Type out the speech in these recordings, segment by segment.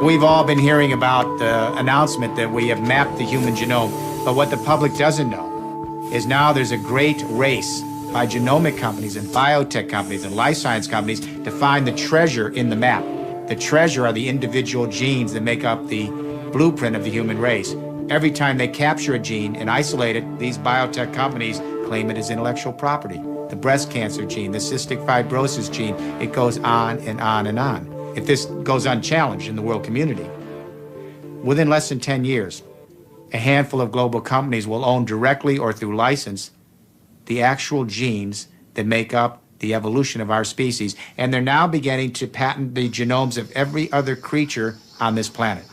We've all been hearing about the announcement that we have mapped the human genome, but what the public doesn't know is now there's a great race by genomic companies and biotech companies and life science companies to find the treasure in the map. The treasure are the individual genes that make up the blueprint of the human race. Every time they capture a gene and isolate it, these biotech companies claim it as intellectual property. The breast cancer gene, the cystic fibrosis gene, it goes on and on and on. If this goes unchallenged in the world community, within less than 10 years, a handful of global companies will own directly or through license the actual genes that make up the evolution of our species, and they're now beginning to patent the genomes of every other creature on this planet.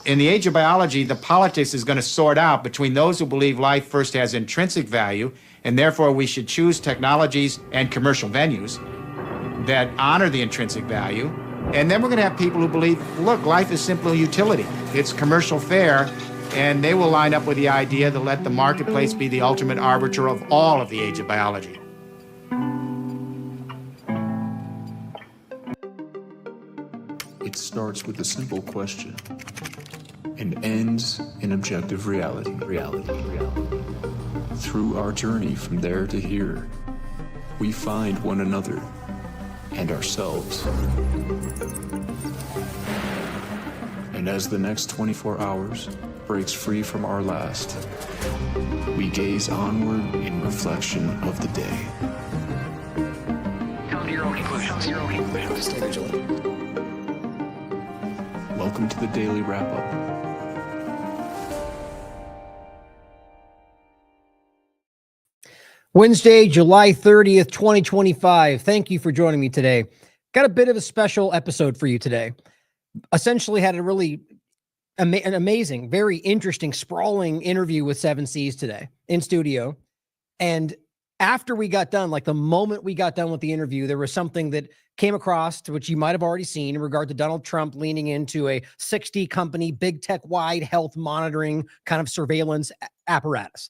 In the age of biology, the politics is going to sort out between those who believe life first has intrinsic value, and therefore we should choose technologies and commercial venues that honor the intrinsic value. And then we're going to have people who believe, look, life is simply utility. It's commercial fare, and they will line up with the idea to let the marketplace be the ultimate arbiter of all of the age of biology. It starts with a simple question and ends in objective reality. Through our journey from there to here, we find one another and ourselves. And as the next 24 hours breaks free from our last, we gaze onward in reflection of the day. Come to your own conclusions. Stay vigilant. Welcome to the Daily Wrap-Up. Wednesday, July 30th, 2025. Thank you for joining me today. Got a bit of a special episode for you today. Essentially had a really an amazing, very interesting, sprawling interview with 7Cs today in studio. And after we got done, like the moment we got done with the interview, there was something that came across, which you might have already seen, in regard to Donald Trump leaning into a 60 company, big tech-wide health monitoring kind of surveillance apparatus.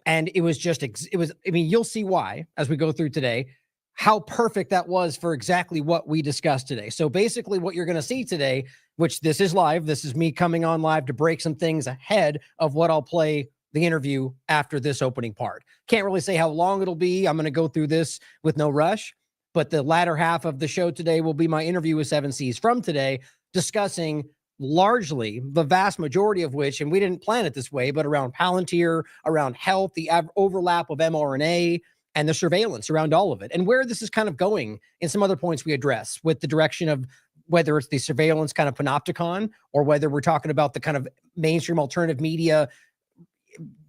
And it was just, I mean, you'll see why as we go through today, how perfect that was for exactly what we discussed today. So basically what you're going to see today, which this is live, this is me coming on live to break some things ahead of what I'll play the interview after this opening part. Can't really say how long it'll be. I'm going to go through this with no rush, but the latter half of the show today will be my interview with 7Cs from today, discussing largely the vast majority of which, and we didn't plan it this way, but around Palantir, around health, the overlap of mRNA, and the surveillance around all of it, and where this is kind of going in some other points we address with the direction of whether it's the surveillance kind of Panopticon or whether we're talking about the kind of mainstream alternative media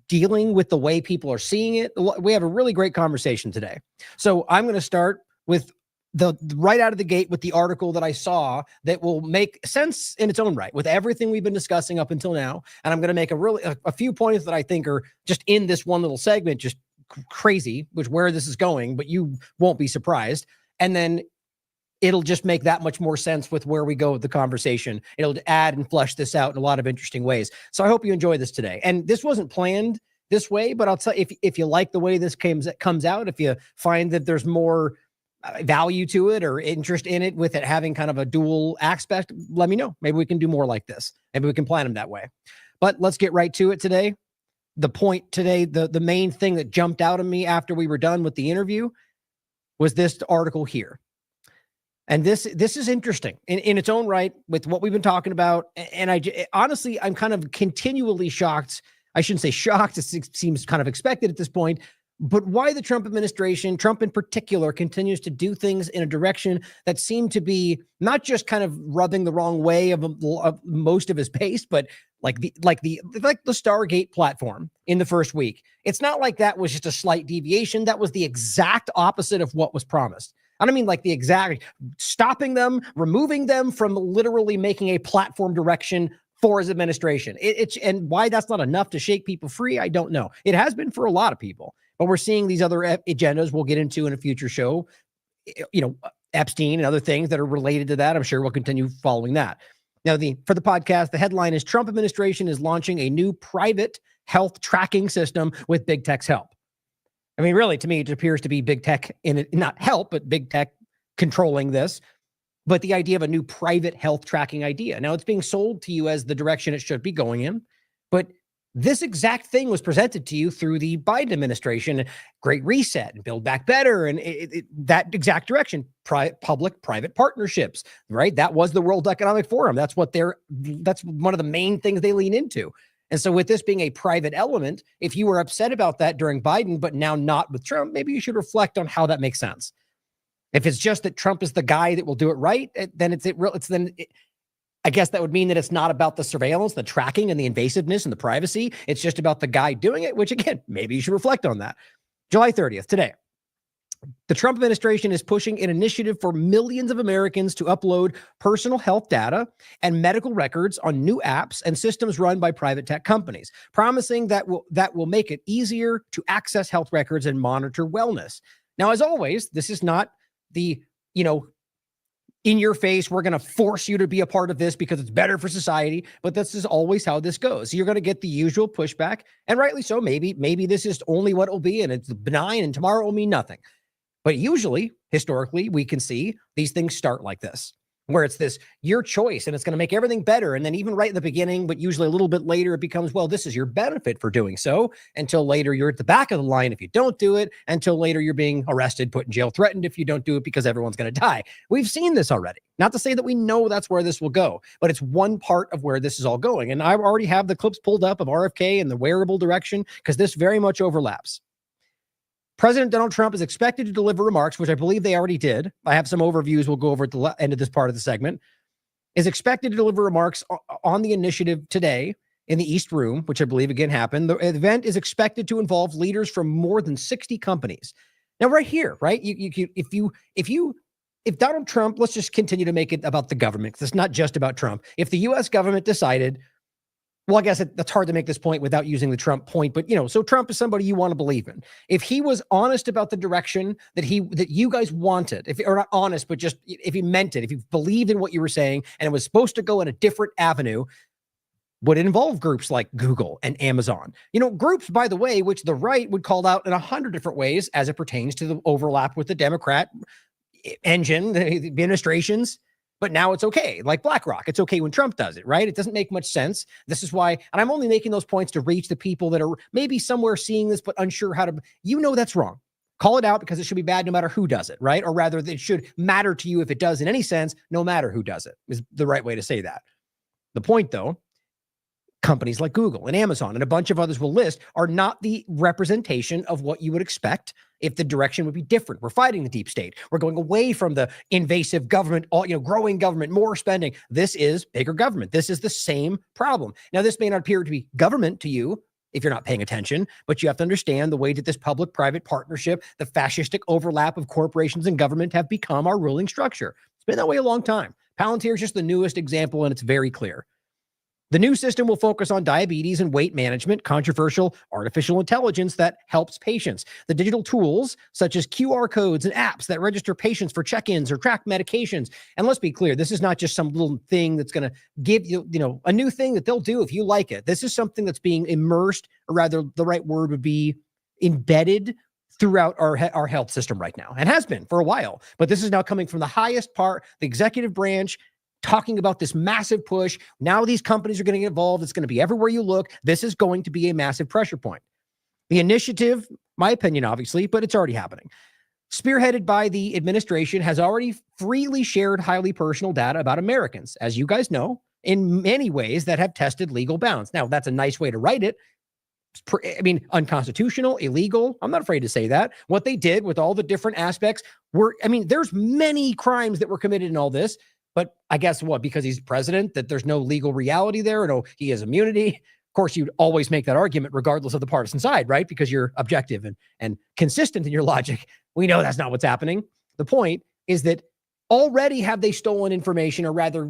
dealing with the way people are seeing it. We have a really great conversation today. So I'm going to start with the right out of the gate with the article that I saw that will make sense in its own right with everything we've been discussing up until now. And I'm going to make a few points that I think are just in this one little segment, just crazy, where this is going, but you won't be surprised. And then it'll just make that much more sense with where we go with the conversation. It'll add and flesh this out in a lot of interesting ways. So I hope you enjoy this today. And this wasn't planned this way, but I'll tell you, if you like the way this comes out, if you find that there's more value to it or interest in it with it having kind of a dual aspect, let me know. Maybe we can do more like this. Maybe we can plan them that way. But let's get right to it today. The point today, the main thing that jumped out at me after we were done with the interview was this article here. And this is interesting in its own right with what we've been talking about. And honestly, I'm kind of continually shocked. I shouldn't say shocked. It seems kind of expected at this point. But why the Trump administration, Trump in particular, continues to do things in a direction that seem to be not just kind of rubbing the wrong way of most of his base, but like the Stargate platform in the first week. It's not like that was just a slight deviation. That was the exact opposite of what was promised. I don't mean like the exact stopping them, removing them from literally making a platform direction for his administration. And why that's not enough to shake people free, I don't know. It has been for a lot of people. But we're seeing these other agendas we'll get into in a future show, you know, Epstein and other things that are related to that. I'm sure we'll continue following that. Now, for the podcast, the headline is Trump administration is launching a new private health tracking system with big tech's help. I mean, really, to me, it appears to be big tech in it, not help, but big tech controlling this. but the idea of a new private health tracking idea. Now it's being sold to you as the direction it should be going in, but this exact thing was presented to you through the Biden administration, Great Reset and Build Back Better, and that exact direction, public-private partnerships, right? That was the World Economic Forum. That's one of the main things they lean into. And so with this being a private element, if you were upset about that during Biden, but now not with Trump, maybe you should reflect on how that makes sense. If it's just that Trump is the guy that will do it right, then I guess that would mean that it's not about the surveillance, the tracking, and the invasiveness and the privacy. It's just about the guy doing it, which again, maybe you should reflect on that. July 30th, today. The Trump administration is pushing an initiative for millions of Americans to upload personal health data and medical records on new apps and systems run by private tech companies, promising that will make it easier to access health records and monitor wellness. Now, as always, this is not the, in your face, we're going to force you to be a part of this because it's better for society. But this is always how this goes. You're going to get the usual pushback, and rightly so. Maybe this is only what it will be, and it's benign, and tomorrow it will mean nothing. But usually, historically, we can see these things start like this, where it's this your choice, and it's going to make everything better. And then even right in the beginning, but usually a little bit later, it becomes, well, this is your benefit for doing so, until later you're at the back of the line if you don't do it, until later you're being arrested, put in jail, threatened if you don't do it because everyone's going to die. We've seen this already. Not to say that we know that's where this will go, but it's one part of where this is all going. And I already have the clips pulled up of RFK and the wearable direction because this very much overlaps. President Donald Trump is expected to deliver remarks, which I believe they already did. I have some overviews we'll go over at the end of this part of the segment. Is expected to deliver remarks on the initiative today in the East Room, which I believe again happened. The event is expected to involve leaders from more than 60 companies. Now, right here, right? If Donald Trump, let's just continue to make it about the government, because it's not just about Trump. If the U.S. government decided, well, I guess that's hard to make this point without using the Trump point, but so Trump is somebody you want to believe in. If he was honest about the direction that you guys wanted, or not honest, but just if he meant it, if he believed in what you were saying and it was supposed to go in a different avenue, would it involve groups like Google and Amazon? Groups, by the way, which the right would call out in 100 different ways as it pertains to the overlap with the Democrat engine, the administrations. But now it's okay, like BlackRock. It's okay when Trump does it, right? It doesn't make much sense. This is why, and I'm only making those points to reach the people that are maybe somewhere seeing this, but unsure how to, that's wrong. Call it out because it should be bad no matter who does it, right? Or rather, it should matter to you if it does in any sense, no matter who does it, is the right way to say that. The point, though, companies like Google and Amazon and a bunch of others will list are not the representation of what you would expect if the direction would be different. We're fighting the deep state. We're going away from the invasive government, growing government, more spending. This is bigger government. This is the same problem. Now, this may not appear to be government to you if you're not paying attention, but you have to understand the way that this public-private partnership, the fascistic overlap of corporations and government have become our ruling structure. It's been that way a long time. Palantir is just the newest example, and it's very clear. The new system will focus on diabetes and weight management, controversial artificial intelligence that helps patients. The digital tools, such as QR codes and apps that register patients for check-ins or track medications. And let's be clear, this is not just some little thing that's going to give you, a new thing that they'll do if you like it. This is something that's being immersed, or rather the right word would be embedded throughout our health system right now, and has been for a while. But this is now coming from the highest part, the executive branch, talking about this massive push. Now these companies are getting involved. It's going to be everywhere you look. This is going to be a massive pressure point. The initiative, my opinion, obviously, but it's already happening, spearheaded by the administration, has already freely shared highly personal data about Americans, as you guys know, in many ways that have tested legal bounds. Now, that's a nice way to write it. Unconstitutional, illegal. I'm not afraid to say that. What they did with all the different aspects there's many crimes that were committed in all this. But I guess what? Because he's president, that there's no legal reality there, or no, he has immunity. Of course, you'd always make that argument regardless of the partisan side, right? Because you're objective and consistent in your logic. We know that's not what's happening. The point is that already have they stolen information, or rather,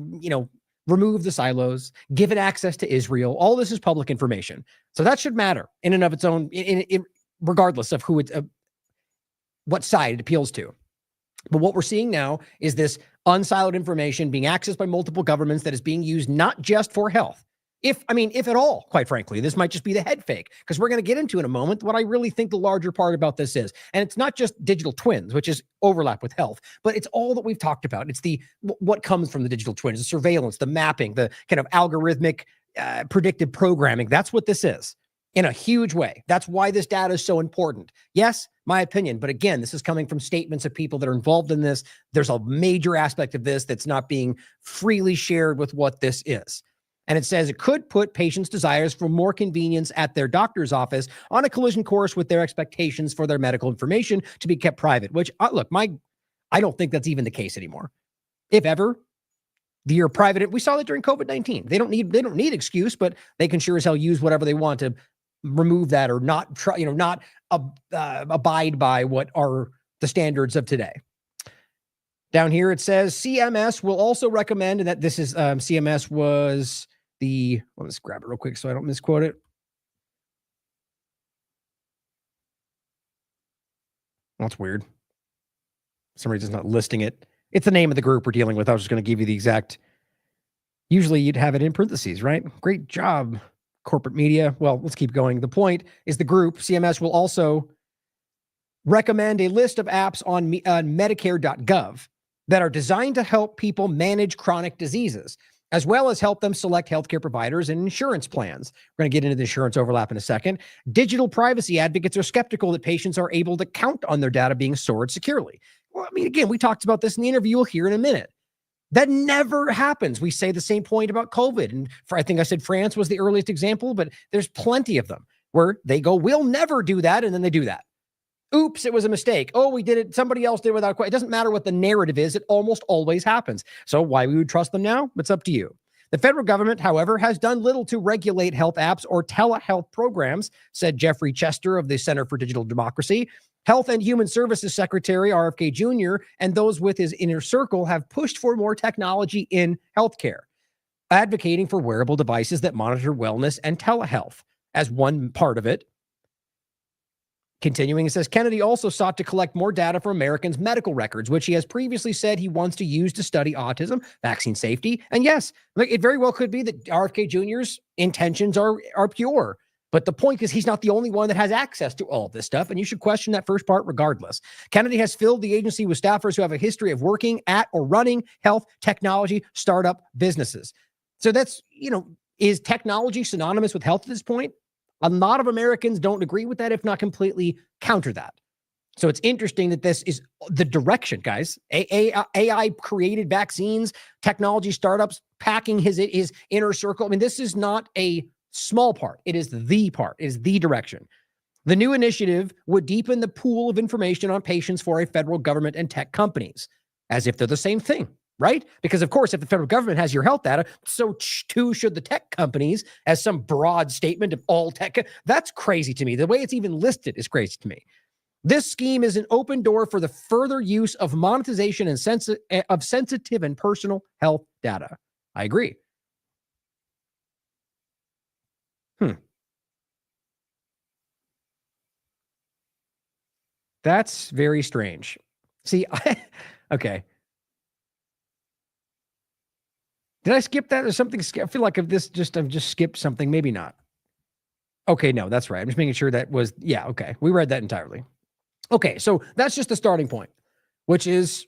removed the silos, given access to Israel. All this is public information. So that should matter in and of its own, regardless of who what side it appeals to. But what we're seeing now is this unsiloed information being accessed by multiple governments that is being used not just for health, If at all, quite frankly. This might just be the head fake, because we're going to get into in a moment what I really think the larger part about this is. And it's not just digital twins, which is overlap with health, but it's all that we've talked about. It's what comes from the digital twins, the surveillance, the mapping, the kind of algorithmic predictive programming. That's what this is in a huge way. That's why this data is so important. Yes, my opinion. But again, this is coming from statements of people that are involved in this. There's a major aspect of this that's not being freely shared with what this is. And it says it could put patients' desires for more convenience at their doctor's office on a collision course with their expectations for their medical information to be kept private, which, look, I don't think that's even the case anymore. If ever, you're private. We saw that during COVID-19. They don't need excuse, but they can sure as hell use whatever they want to remove that or not try, not abide by what are the standards of today. Down here, it says CMS will also recommend, and that this is CMS was let's grab it real quick so I don't misquote it. That's weird. For some reason, it's not listing it. It's the name of the group we're dealing with. I was just going to give you the exact. Usually you'd have it in parentheses, right? Great job, corporate media. Well, let's keep going. The point is the group, CMS, will also recommend a list of apps on Medicare.gov that are designed to help people manage chronic diseases, as well as help them select healthcare providers and insurance plans. We're going to get into the insurance overlap in a second. Digital privacy advocates are skeptical that patients are able to count on their data being stored securely. Well, again, we talked about this in the interview. You'll hear in a minute. That never happens. We say the same point about COVID. And I think I said France was the earliest example, but there's plenty of them where they go, we'll never do that. And then they do that. Oops, it was a mistake. Oh, we did it. Somebody else did it without. It doesn't matter what the narrative is. It almost always happens. So why we would trust them now? It's up to you. The federal government, however, has done little to regulate health apps or telehealth programs, said Jeffrey Chester of the Center for Digital Democracy. Health and Human Services Secretary RFK Jr. and those with his inner circle have pushed for more technology in healthcare, advocating for wearable devices that monitor wellness and telehealth as one part of it. Continuing, it says, Kennedy also sought to collect more data from Americans' medical records, which he has previously said he wants to use to study autism, vaccine safety. And yes, it very well could be that RFK Jr.'s intentions are pure. But the point is he's not the only one that has access to all of this stuff, and you should question that first part regardless. Kennedy has filled the agency with staffers who have a history of working at or running health technology startup businesses. So that's, is technology synonymous with health at this point? A lot of Americans don't agree with that, if not completely counter that. So it's interesting that this is the direction, guys. AI-created vaccines, technology startups, packing his inner circle. I mean, this is not a small part. It is the part. It is the direction. The new initiative would deepen the pool of information on patients for a federal government and tech companies, as if they're the same thing. Right? Because, of course, if the federal government has your health data, so too should the tech companies, as some broad statement of all tech. That's crazy to me. The way it's even listed is crazy to me. This scheme is an open door for the further use of monetization and of sensitive and personal health data. I agree. That's very strange. See, okay. Did I skip that or something? I feel like I've just skipped something. Maybe not. Okay, no, that's right. I'm just making sure that was, yeah, okay. We read that entirely. Okay, so that's just the starting point, which is,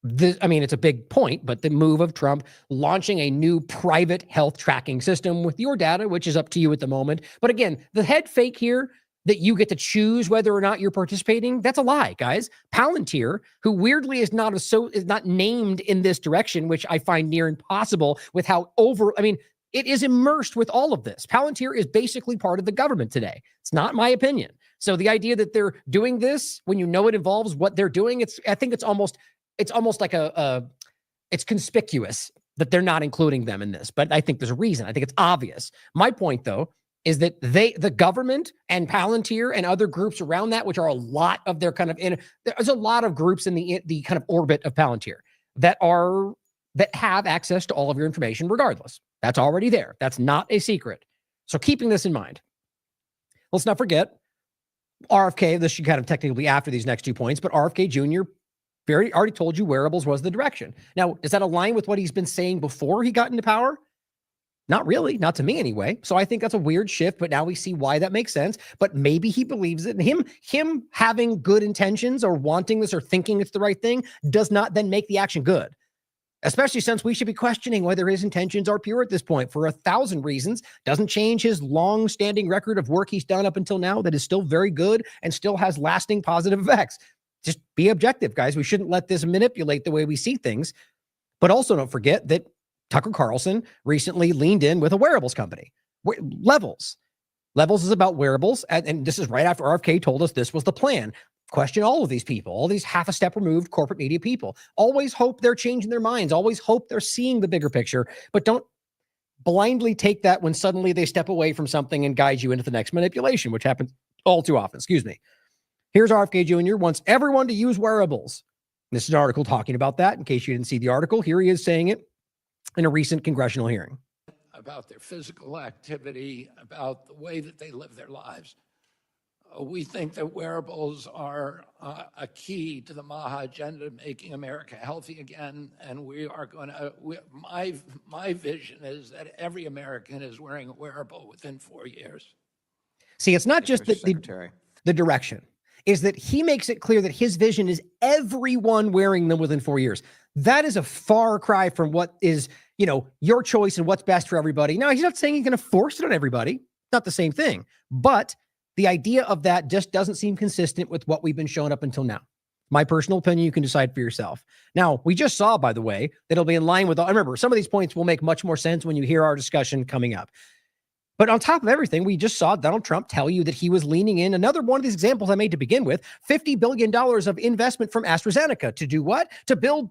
it's a big point, but the move of Trump launching a new private health tracking system with your data, which is up to you at the moment. But again, the head fake here, that you get to choose whether or not you're participating, that's a lie, guys. Palantir, who weirdly is not named in this direction, which I find near impossible with how it is immersed with all of this. Palantir is basically part of the government today. It's not my opinion. So the idea that they're doing this when it involves what they're doing, I think it's almost like it's conspicuous that they're not including them in this. But I think there's a reason. I think it's obvious. My point, though, is that the government and Palantir and other groups around that, which are a lot of their there's a lot of groups in the kind of orbit of Palantir that have access to all of your information regardless. That's already there. That's not a secret. So keeping this in mind, let's not forget RFK, this should kind of technically be after these next 2 points, but RFK Jr. already told you wearables was the direction. Now, does that align with what he's been saying before he got into power? Not really, not to me anyway. So I think that's a weird shift, but now we see why that makes sense. But maybe he believes it. And him having good intentions or wanting this or thinking it's the right thing does not then make the action good. Especially since we should be questioning whether his intentions are pure at this point for 1,000 reasons. Doesn't change his long-standing record of work he's done up until now that is still very good and still has lasting positive effects. Just be objective, guys. We shouldn't let this manipulate the way we see things. But also don't forget that Tucker Carlson recently leaned in with a wearables company. Levels. Levels is about wearables. And this is right after RFK told us this was the plan. Question all of these people, all these half a step removed corporate media people. Always hope they're changing their minds. Always hope they're seeing the bigger picture. But don't blindly take that when suddenly they step away from something and guide you into the next manipulation, which happens all too often. Excuse me. Here's RFK Jr. wants everyone to use wearables. This is an article talking about that. In case you didn't see the article, here he is saying it in a recent congressional hearing. About their physical activity, about the way that they live their lives. We think that wearables are a key to the MAHA agenda, making America healthy again. And we are going to, my vision is that every American is wearing a wearable within 4 years. See, it's not just the direction. Is that he makes it clear that his vision is everyone wearing them within 4 years. That is a far cry from what is, your choice and what's best for everybody. Now, he's not saying he's going to force it on everybody. Not the same thing. But the idea of that just doesn't seem consistent with what we've been showing up until now. My personal opinion, you can decide for yourself. Now, we just saw, by the way, that it'll be in line with, remember, some of these points will make much more sense when you hear our discussion coming up. But on top of everything, we just saw Donald Trump tell you that he was leaning in. Another one of these examples I made to begin with, $50 billion of investment from AstraZeneca to do what? To build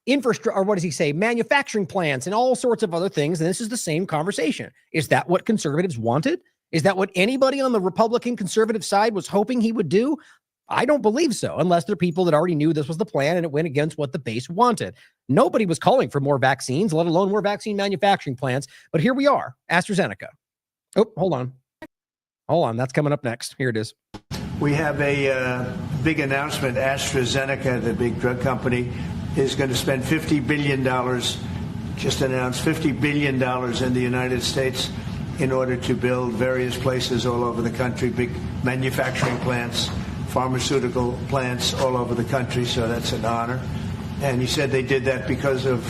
infrastructure, or what does he say? Manufacturing plants and all sorts of other things. And this is the same conversation. Is that what conservatives wanted? Is that what anybody on the Republican conservative side was hoping he would do? I don't believe so, unless there are people that already knew this was the plan and it went against what the base wanted. Nobody was calling for more vaccines, let alone more vaccine manufacturing plants. But here we are, AstraZeneca. Oh, hold on. That's coming up next. Here it is. We have a big announcement. AstraZeneca, the big drug company, is going to spend $50 billion, just announced $50 billion in the United States in order to build various places all over the country, big manufacturing plants, pharmaceutical plants all over the country, so that's an honor. And he said they did that because of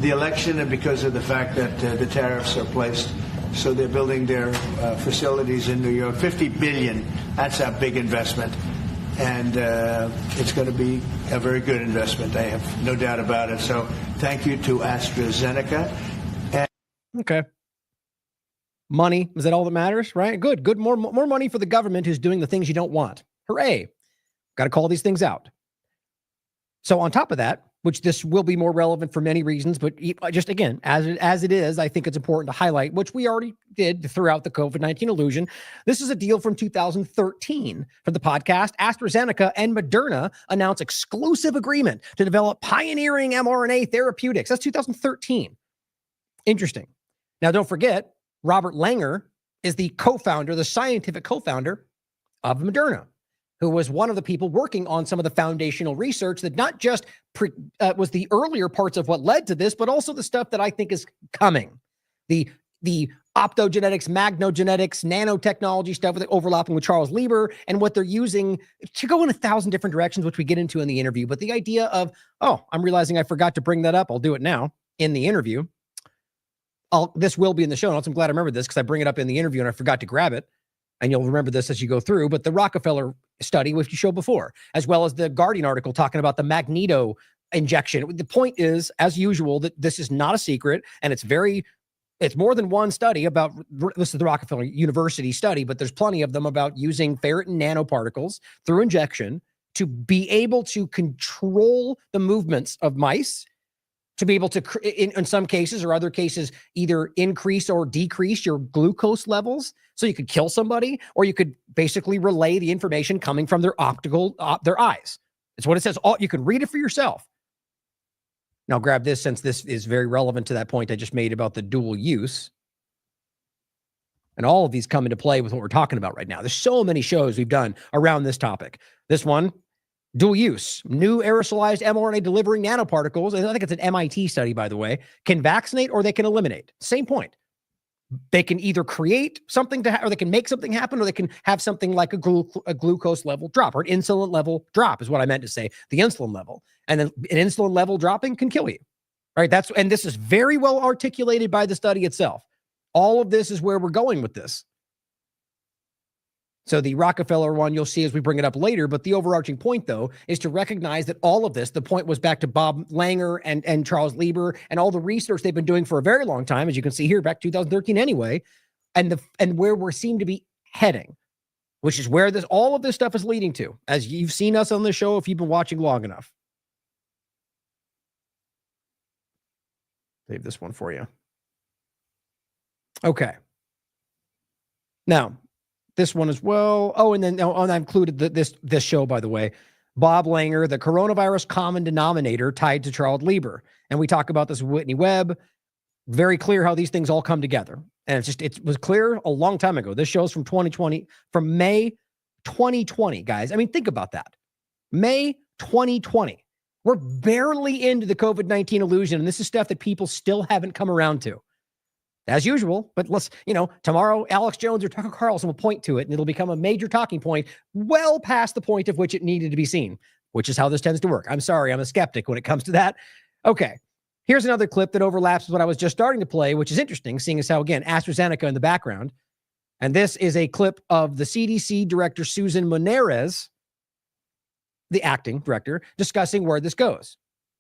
the election and because of the fact that the tariffs are placed. So they're building their facilities in New York. $50 billion, that's a big investment. And it's going to be a very good investment. I have no doubt about it. So thank you to AstraZeneca. Okay. Money, is that all that matters, right? Good. More money for the government who's doing the things you don't want. Hooray. Got to call these things out. So on top of that, which this will be more relevant for many reasons, but just again, as it is, I think it's important to highlight, which we already did throughout the COVID-19 illusion. This is a deal from 2013 for the podcast. AstraZeneca and Moderna announced exclusive agreement to develop pioneering mRNA therapeutics. That's 2013. Interesting. Now, don't forget, Robert Langer is the co-founder, the scientific co-founder of Moderna, who was one of the people working on some of the foundational research that not just was the earlier parts of what led to this, but also the stuff that I think is coming. The optogenetics, magnogenetics, nanotechnology stuff with overlapping with Charles Lieber and what they're using to go in 1,000 different directions, which we get into in the interview. But the idea of, I'm realizing I forgot to bring that up. I'll do it now in the interview. This will be in the show notes. I'm glad I remembered this because I bring it up in the interview and I forgot to grab it. And you'll remember this as you go through, but the Rockefeller study, which you showed before, as well as the Guardian article talking about the magneto injection. The point is, as usual, that this is not a secret, and it's more than one study about, this is the Rockefeller University study, but there's plenty of them about using ferritin nanoparticles through injection to be able to control the movements of mice, to be able to, in some cases or other cases, either increase or decrease your glucose levels so you could kill somebody, or you could basically relay the information coming from their their eyes. It's what it says. You can read it for yourself. Now grab this, since this is very relevant to that point I just made about the dual use. And all of these come into play with what we're talking about right now. There's so many shows we've done around this topic. This one, Dual use, new aerosolized mRNA delivering nanoparticles, and I think it's an MIT study, by the way, can vaccinate or they can eliminate. Same point. They can either create something or they can make something happen, or they can have something like a glucose level drop or an insulin level drop is what I meant to say, the insulin level. And then an insulin level dropping can kill you, right? And this is very well articulated by the study itself. All of this is where we're going with this. So the Rockefeller one you'll see as we bring it up later, but the overarching point, though, is to recognize that all of this, the point was back to Bob Langer and Charles Lieber and all the research they've been doing for a very long time, as you can see here, back 2013 anyway, and where we seem to be heading, which is where all of this stuff is leading to, as you've seen us on the show if you've been watching long enough. Save this one for you. Okay. Now, this one as well. Oh, and then I included this show, by the way. Bob Langer, the coronavirus common denominator tied to Charles Lieber. And we talk about this with Whitney Webb. Very clear how these things all come together. And it was clear a long time ago. This show's from 2020, from May 2020, guys. I mean, think about that. May 2020. We're barely into the COVID-19 illusion. And this is stuff that people still haven't come around to. As usual, but let's, tomorrow Alex Jones or Tucker Carlson will point to it and it'll become a major talking point well past the point of which it needed to be seen, which is how this tends to work. I'm sorry, I'm a skeptic when it comes to that. Okay, here's another clip that overlaps with what I was just starting to play, which is interesting, seeing as how, again, AstraZeneca in the background. And this is a clip of the CDC director, Susan Monarez, the acting director, discussing where this goes.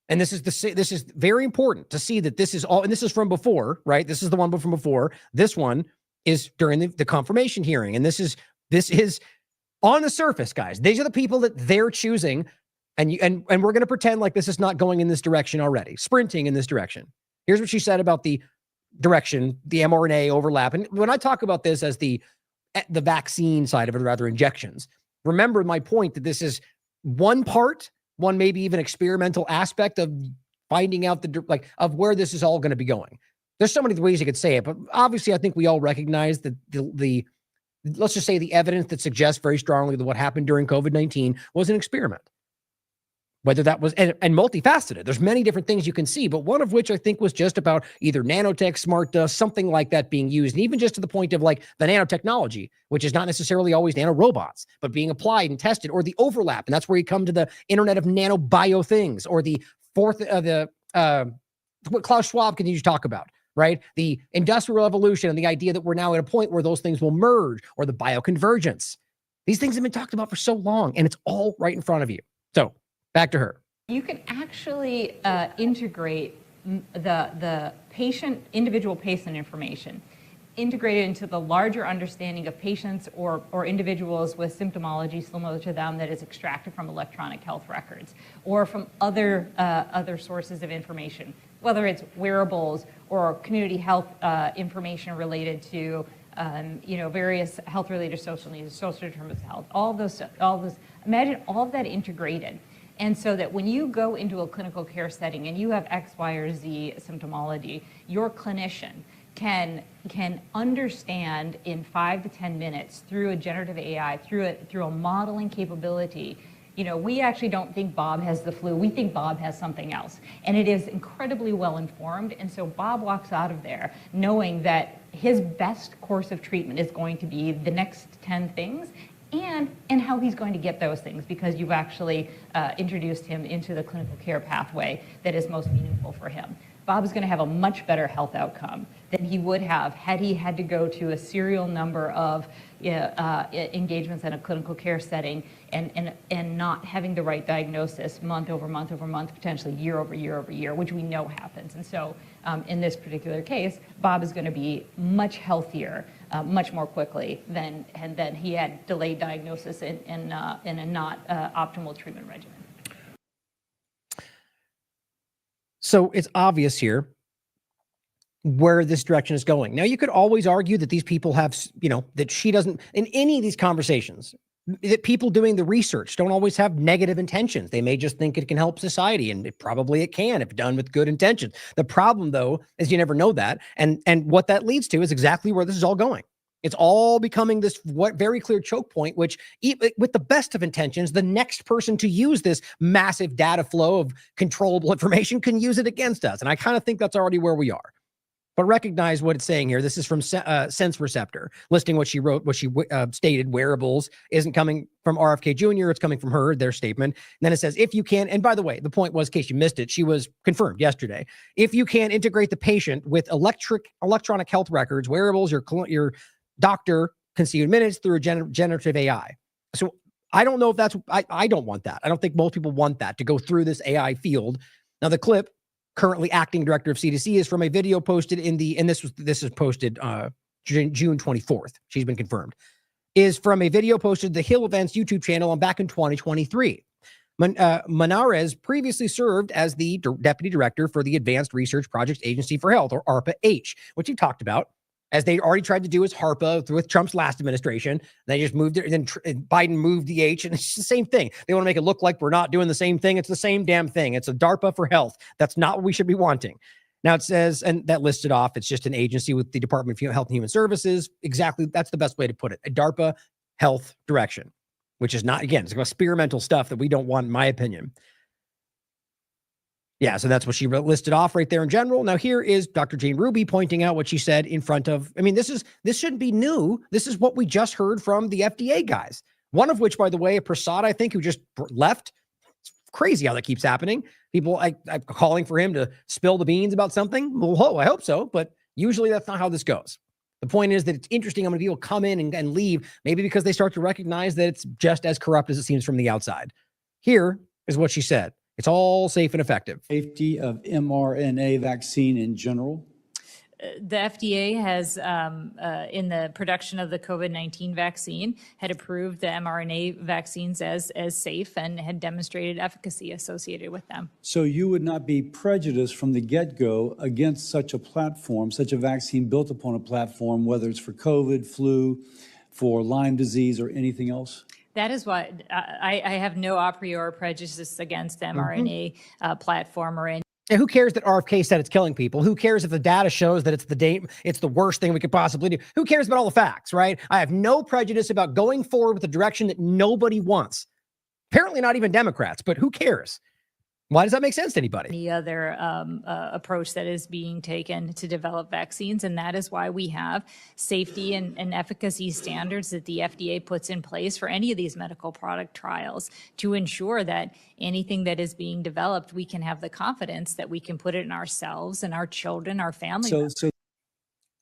And this is very important to see that this is all, and this is from before, right? This is the one from before. This one is during the confirmation hearing. And this is on the surface, guys. These are the people that they're choosing. And we're going to pretend like this is not going in this direction already, sprinting in this direction. Here's what she said about the direction, the mRNA overlap. And when I talk about this as the vaccine side of it, or rather injections, remember my point that this is one maybe even experimental aspect of finding out of where this is all going to be going. There's so many ways you could say it, but obviously I think we all recognize that the let's just say the evidence that suggests very strongly that what happened during COVID-19 was an experiment. Whether that was, and multifaceted, there's many different things you can see, but one of which I think was just about either nanotech, smart dust, something like that being used. And even just to the point of the nanotechnology, which is not necessarily always nanorobots, but being applied and tested, or the overlap. And that's where you come to the Internet of nanobio things, or the what Klaus Schwab continues to talk about, right? The industrial revolution and the idea that we're now at a point where those things will merge, or the bioconvergence. These things have been talked about for so long, and it's all right in front of you. So, back to her. You can actually integrate the individual patient information, integrate it into the larger understanding of patients or individuals with symptomology similar to them that is extracted from electronic health records or from other sources of information, whether it's wearables or community health information related to various health-related social needs, social determinants of health, all those. Imagine all of that integrated. And so that when you go into a clinical care setting and you have X, Y, or Z symptomology, your clinician can understand in 5 to 10 minutes through a generative AI, through a modeling capability. We actually don't think Bob has the flu. We think Bob has something else. And it is incredibly well informed. And so Bob walks out of there knowing that his best course of treatment is going to be the next 10 things. And how he's going to get those things, because you've actually introduced him into the clinical care pathway that is most meaningful for him. Bob is going to have a much better health outcome than he would have had he had to go to a serial number of engagements in a clinical care setting and not having the right diagnosis month over month over month, potentially year over year over year, which we know happens. And so in this particular case, Bob is going to be much healthier, much more quickly than he had delayed diagnosis in a not optimal treatment regimen. So it's obvious here where this direction is going. Now, you could always argue that these people have, that she doesn't, in any of these conversations, that people doing the research don't always have negative intentions. They may just think it can help society, and it can if done with good intentions. The problem, though, is you never know that. And what that leads to is exactly where this is all going. It's all becoming this very clear choke point, which with the best of intentions, the next person to use this massive data flow of controllable information can use it against us. And I kind of think that's already where we are. But recognize what it's saying here. This is from Sense Receptor, listing what she wrote, what she stated, wearables isn't coming from RFK Jr., it's coming from her, their statement. And then it says, if you can, and by the way, the point was, in case you missed it, she was confirmed yesterday. If you can integrate the patient with electronic health records, wearables, your doctor can see in minutes through a generative AI. So I don't know if that's, I don't want that. I don't think most people want that, to go through this AI field. Now the clip, currently acting director of CDC, is from a video posted in the, and this is posted June 24th. She's been confirmed. Is from a video posted the Hill Events YouTube channel on back in 2023. Manarez previously served as the deputy director for the Advanced Research Projects Agency for Health, or ARPA-H, which he talked about, as they already tried to do as HARPA with Trump's last administration. They just moved it, and then Biden moved the H, and it's the same thing. They want to make it look like we're not doing the same thing. It's the same damn thing. It's a DARPA for health. That's not what we should be wanting. Now it says, and that listed off, it's just an agency with the Department of Health and Human Services. Exactly, that's the best way to put it. A DARPA health direction, which is not, again, it's experimental stuff that we don't want, in my opinion. Yeah, so that's what she listed off right there in general. Now here is Dr. Jane Ruby pointing out what she said in front of, I mean, this shouldn't be new. This is what we just heard from the FDA guys. One of which, by the way, Prasad, I think, who just left. It's crazy how that keeps happening. People I'm calling for him to spill the beans about something. Well, I hope so, but usually that's not how this goes. The point is that it's interesting how many people come in and leave, maybe because they start to recognize that it's just as corrupt as it seems from the outside. Here is what she said. It's all safe and effective. Safety of mRNA vaccine in general. The FDA has, in the production of the COVID-19 vaccine, had approved the mRNA vaccines as safe and had demonstrated efficacy associated with them. So you would not be prejudiced from the get-go against such a platform, such a vaccine built upon a platform, whether it's for COVID, flu, for Lyme disease, or anything else? That is why I have no a priori prejudice against the mRNA platform or any. And who cares that RFK said it's killing people? Who cares if the data shows that it's the worst thing we could possibly do? Who cares about all the facts, right? I have no prejudice about going forward with a direction that nobody wants. Apparently not even Democrats, but who cares? Why does that make sense to anybody? Any other approach that is being taken to develop vaccines, and that is why we have safety and efficacy standards that the FDA puts in place for any of these medical product trials to ensure that anything that is being developed, we can have the confidence that we can put it in ourselves and our children, our family members.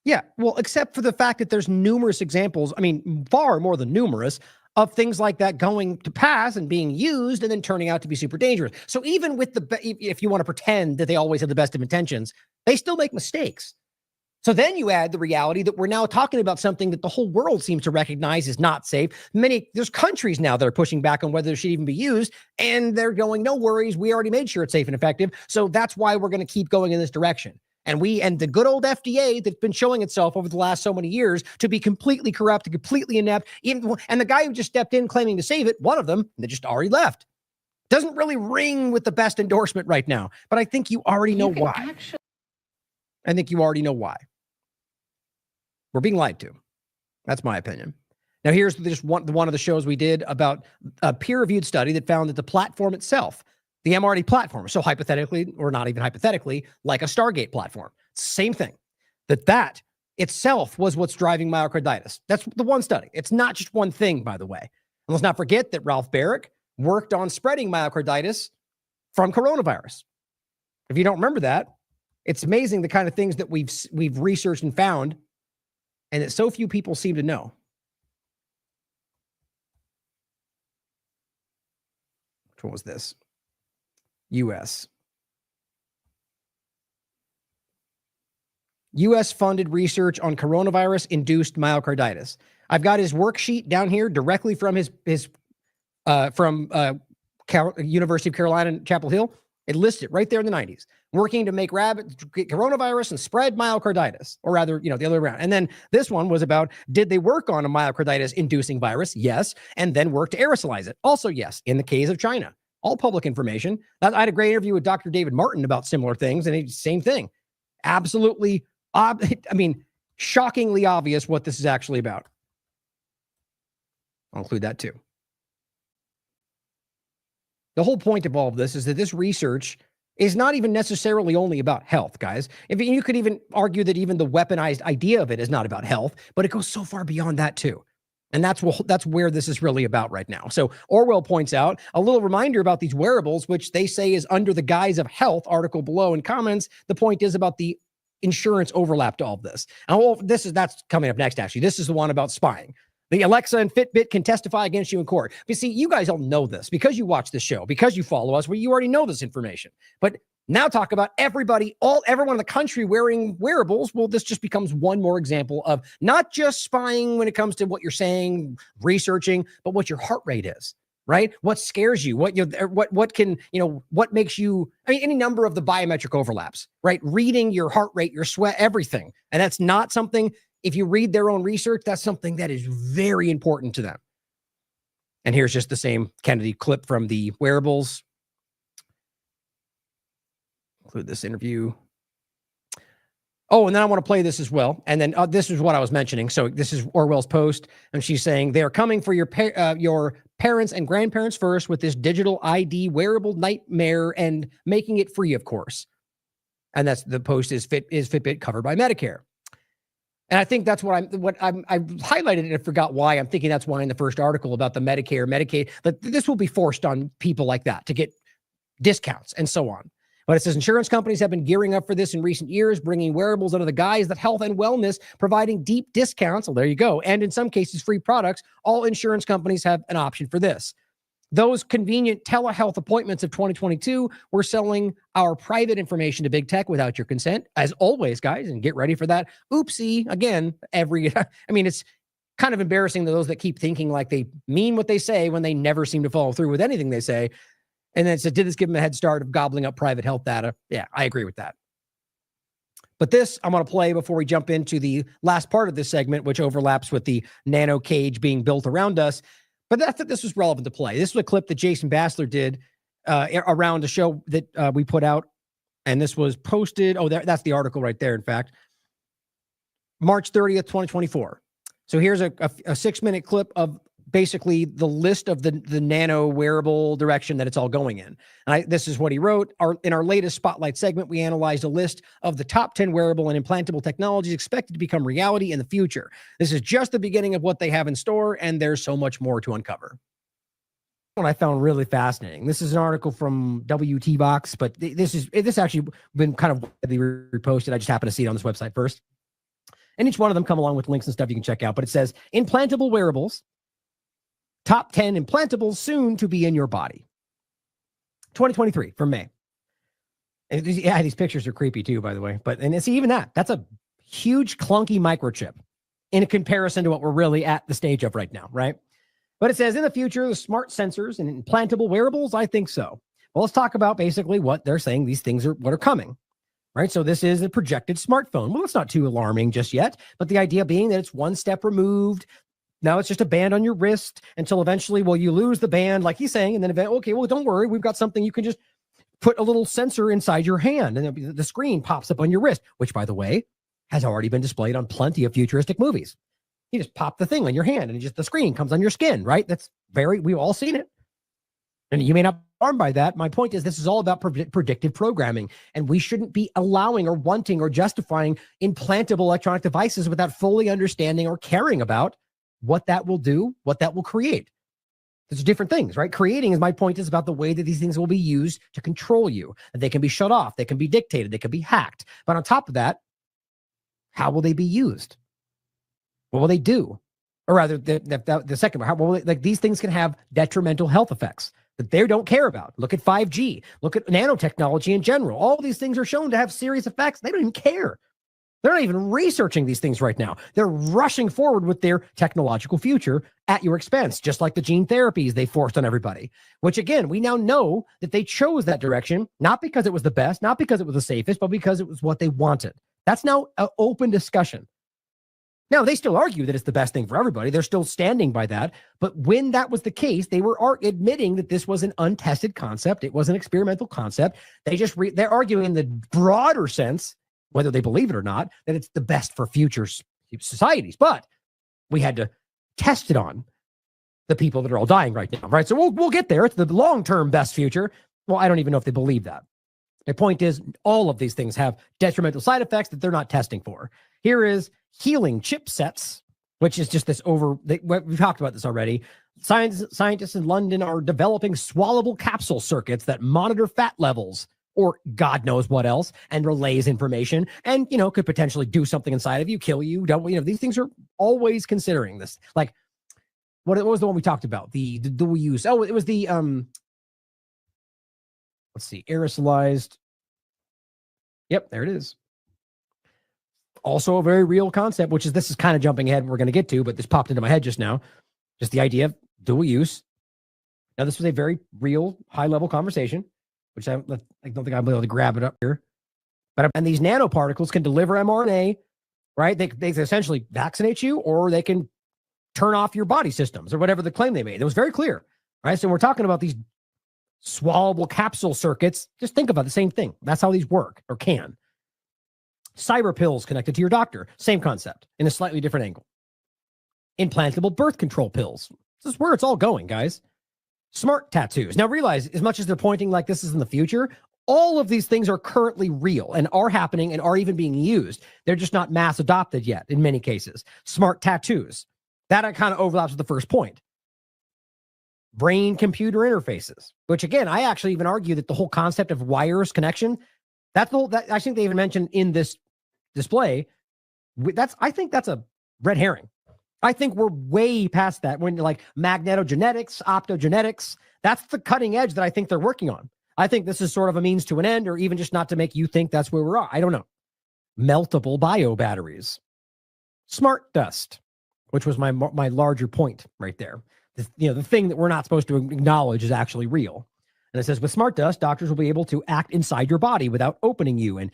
Yeah, well, except for the fact that there's numerous examples, I mean, far more than numerous, of things like that going to pass and being used and then turning out to be super dangerous. So even with if you want to pretend that they always have the best of intentions, they still make mistakes. So then you add the reality that we're now talking about something that the whole world seems to recognize is not safe. There's countries now that are pushing back on whether it should even be used, and they're going, no worries, we already made sure it's safe and effective. So that's why we're going to keep going in this direction. And the good old FDA that's been showing itself over the last so many years to be completely corrupt, completely inept, and the guy who just stepped in claiming to save it, one of them, that just already left, doesn't really ring with the best endorsement right now. But I think you already know why. I think you already know why. We're being lied to. That's my opinion. Now, here's just one of the shows we did about a peer-reviewed study that found that the platform itself, the mRNA platform, so hypothetically, or not even hypothetically, like a Stargate platform, same thing, that itself was what's driving myocarditis. That's the one study. It's not just one thing, by the way. And let's not forget that Ralph Barrick worked on spreading myocarditis from coronavirus. If you don't remember that, it's amazing the kind of things that we've researched and found, and that so few people seem to know. Which one was this? U.S. funded research on coronavirus-induced myocarditis. I've got his worksheet down here directly from University of Carolina, Chapel Hill. It lists it right there in the 90s. Working to make coronavirus and spread myocarditis, or rather, the other way around. And then this one was about, did they work on a myocarditis-inducing virus? Yes. And then work to aerosolize it? Also, yes, in the case of China. All public information. I had a great interview with Dr. David Martin about similar things, and same thing. Absolutely. I mean, shockingly obvious what this is actually about. I'll include that too. The whole point of all of this is that this research is not even necessarily only about health, guys. If you could even argue that even the weaponized idea of it is not about health, but it goes so far beyond that too. And that's where this is really about right now. So Orwell points out a little reminder about these wearables, which they say is under the guise of health. Article below in comments. The point is about the insurance overlap to all of this. And that's coming up next. Actually, this is the one about spying. The Alexa and Fitbit can testify against you in court. But see, you guys all know this because you watch this show, because you follow us, you already know this information. But now talk about everyone in the country wearing wearables. Well, this just becomes one more example of not just spying when it comes to what you're saying, researching, but what your heart rate is, right? What scares you? What makes you, any number of the biometric overlaps, right? Reading your heart rate, your sweat, everything. And that's not something, if you read their own research, that's something that is very important to them. And here's just the same Kennedy clip from the wearables. Include this interview. Oh, and then I want to play this as well. And then this is what I was mentioning. So this is Orwell's post, and she's saying they are coming for your parents and grandparents first with this digital ID wearable nightmare and making it free, of course. And that's the post is Fitbit covered by Medicare. And I think that's I highlighted it and forgot why. I'm thinking that's why in the first article about the Medicare, Medicaid, that this will be forced on people like that to get discounts and so on. But it says insurance companies have been gearing up for this in recent years, bringing wearables under the guise that health and wellness, providing deep discounts. Well, there you go. And in some cases, free products. All insurance companies have an option for this. Those convenient telehealth appointments of 2022, we're selling our private information to big tech without your consent, as always, guys, and get ready for that. Oopsie, again, it's kind of embarrassing to those that keep thinking like they mean what they say when they never seem to follow through with anything they say. And then it said, did this give them a head start of gobbling up private health data? Yeah, I agree with that. But this I'm going to play before we jump into the last part of this segment, which overlaps with the nano cage being built around us. But I thought this was relevant to play. This was a clip that Jason Bassler did around a show that we put out. And this was posted. Oh, that's the article right there, in fact. March 30th, 2024. So here's a 6-minute clip of basically the list of the nano wearable direction that it's all going in. And this is what he wrote. In our latest Spotlight segment, we analyzed a list of the top 10 wearable and implantable technologies expected to become reality in the future. This is just the beginning of what they have in store, and there's so much more to uncover. What I found really fascinating. This is an article from WT Box, but this actually been kind of widely reposted. I just happened to see it on this website first. And each one of them come along with links and stuff you can check out. But it says, implantable wearables, top 10 implantables soon to be in your body. 2023 from May. And these pictures are creepy too, by the way. And see, even that's a huge clunky microchip in comparison to what we're really at the stage of right now, right? But it says in the future, the smart sensors and implantable wearables, I think so. Well, let's talk about basically what they're saying these things are what are coming, right? So this is a projected smartphone. Well, it's not too alarming just yet, but the idea being that it's one step removed. Now it's just a band on your wrist until eventually, you lose the band, like he's saying, and then okay, well, don't worry. We've got something you can just put a little sensor inside your hand, and the screen pops up on your wrist, which, by the way, has already been displayed on plenty of futuristic movies. You just pop the thing on your hand, and the screen comes on your skin, right? We've all seen it. And you may not be harmed by that. My point is this is all about predictive programming, and we shouldn't be allowing or wanting or justifying implantable electronic devices without fully understanding or caring about what that will do, what that will create. There's different things, right? Creating, my point is about the way that these things will be used to control you. They can be shut off. They can be dictated. They can be hacked. But on top of that, how will they be used? What will they do? Or rather, the second one, how will these things can have detrimental health effects that they don't care about. Look at 5G. Look at nanotechnology in general. All these things are shown to have serious effects. They don't even care. They're not even researching these things right now. They're rushing forward with their technological future at your expense, just like the gene therapies they forced on everybody, which again, we now know that they chose that direction, not because it was the best, not because it was the safest, but because it was what they wanted. That's now an open discussion. Now, they still argue that it's the best thing for everybody. They're still standing by that. But when that was the case, they were admitting that this was an untested concept. It was an experimental concept. They're arguing in the broader sense, whether they believe it or not, that it's the best for future societies. But we had to test it on the people that are all dying right now, right? So we'll get there. It's the long-term best future. Well, I don't even know if they believe that. My point is, all of these things have detrimental side effects that they're not testing for. Here is healing chipsets, which is just this we've talked about this already. Scientists in London are developing swallowable capsule circuits that monitor fat levels or God knows what else and relays information and, could potentially do something inside of you, kill you. These things are always considering this. Like, what was the one we talked about? The dual use. Oh, it was the, let's see, aerosolized. Yep, there it is. Also a very real concept, which is, this is kind of jumping ahead, we're going to get to, but this popped into my head just now. Just the idea of dual use. Now, this was a very real, high-level conversation, which I don't think I'll be able to grab it up here. And these nanoparticles can deliver mRNA, right? They essentially vaccinate you, or they can turn off your body systems, or whatever the claim they made. It was very clear, right? So we're talking about these swallowable capsule circuits. Just think about the same thing. That's how these work, or can. Cyber pills connected to your doctor. Same concept in a slightly different angle. Implantable birth control pills. This is where it's all going, guys. Smart tattoos. Now realize, as much as they're pointing like this is in the future, all of these things are currently real and are happening and are even being used. They're just not mass adopted yet in many cases. Smart tattoos. That kind of overlaps with the first point. Brain-computer interfaces, which again, I actually even argue that the whole concept of wireless connection, I think they even mentioned in this display, I think that's a red herring. I think we're way past that. When like magnetogenetics, optogenetics, that's the cutting edge that I think they're working on. I think this is sort of a means to an end, or even just not to make you think that's where we're at. I don't know. Meltable bio batteries. Smart dust, which was my larger point right there. The thing that we're not supposed to acknowledge is actually real. And it says, with smart dust, doctors will be able to act inside your body without opening you, and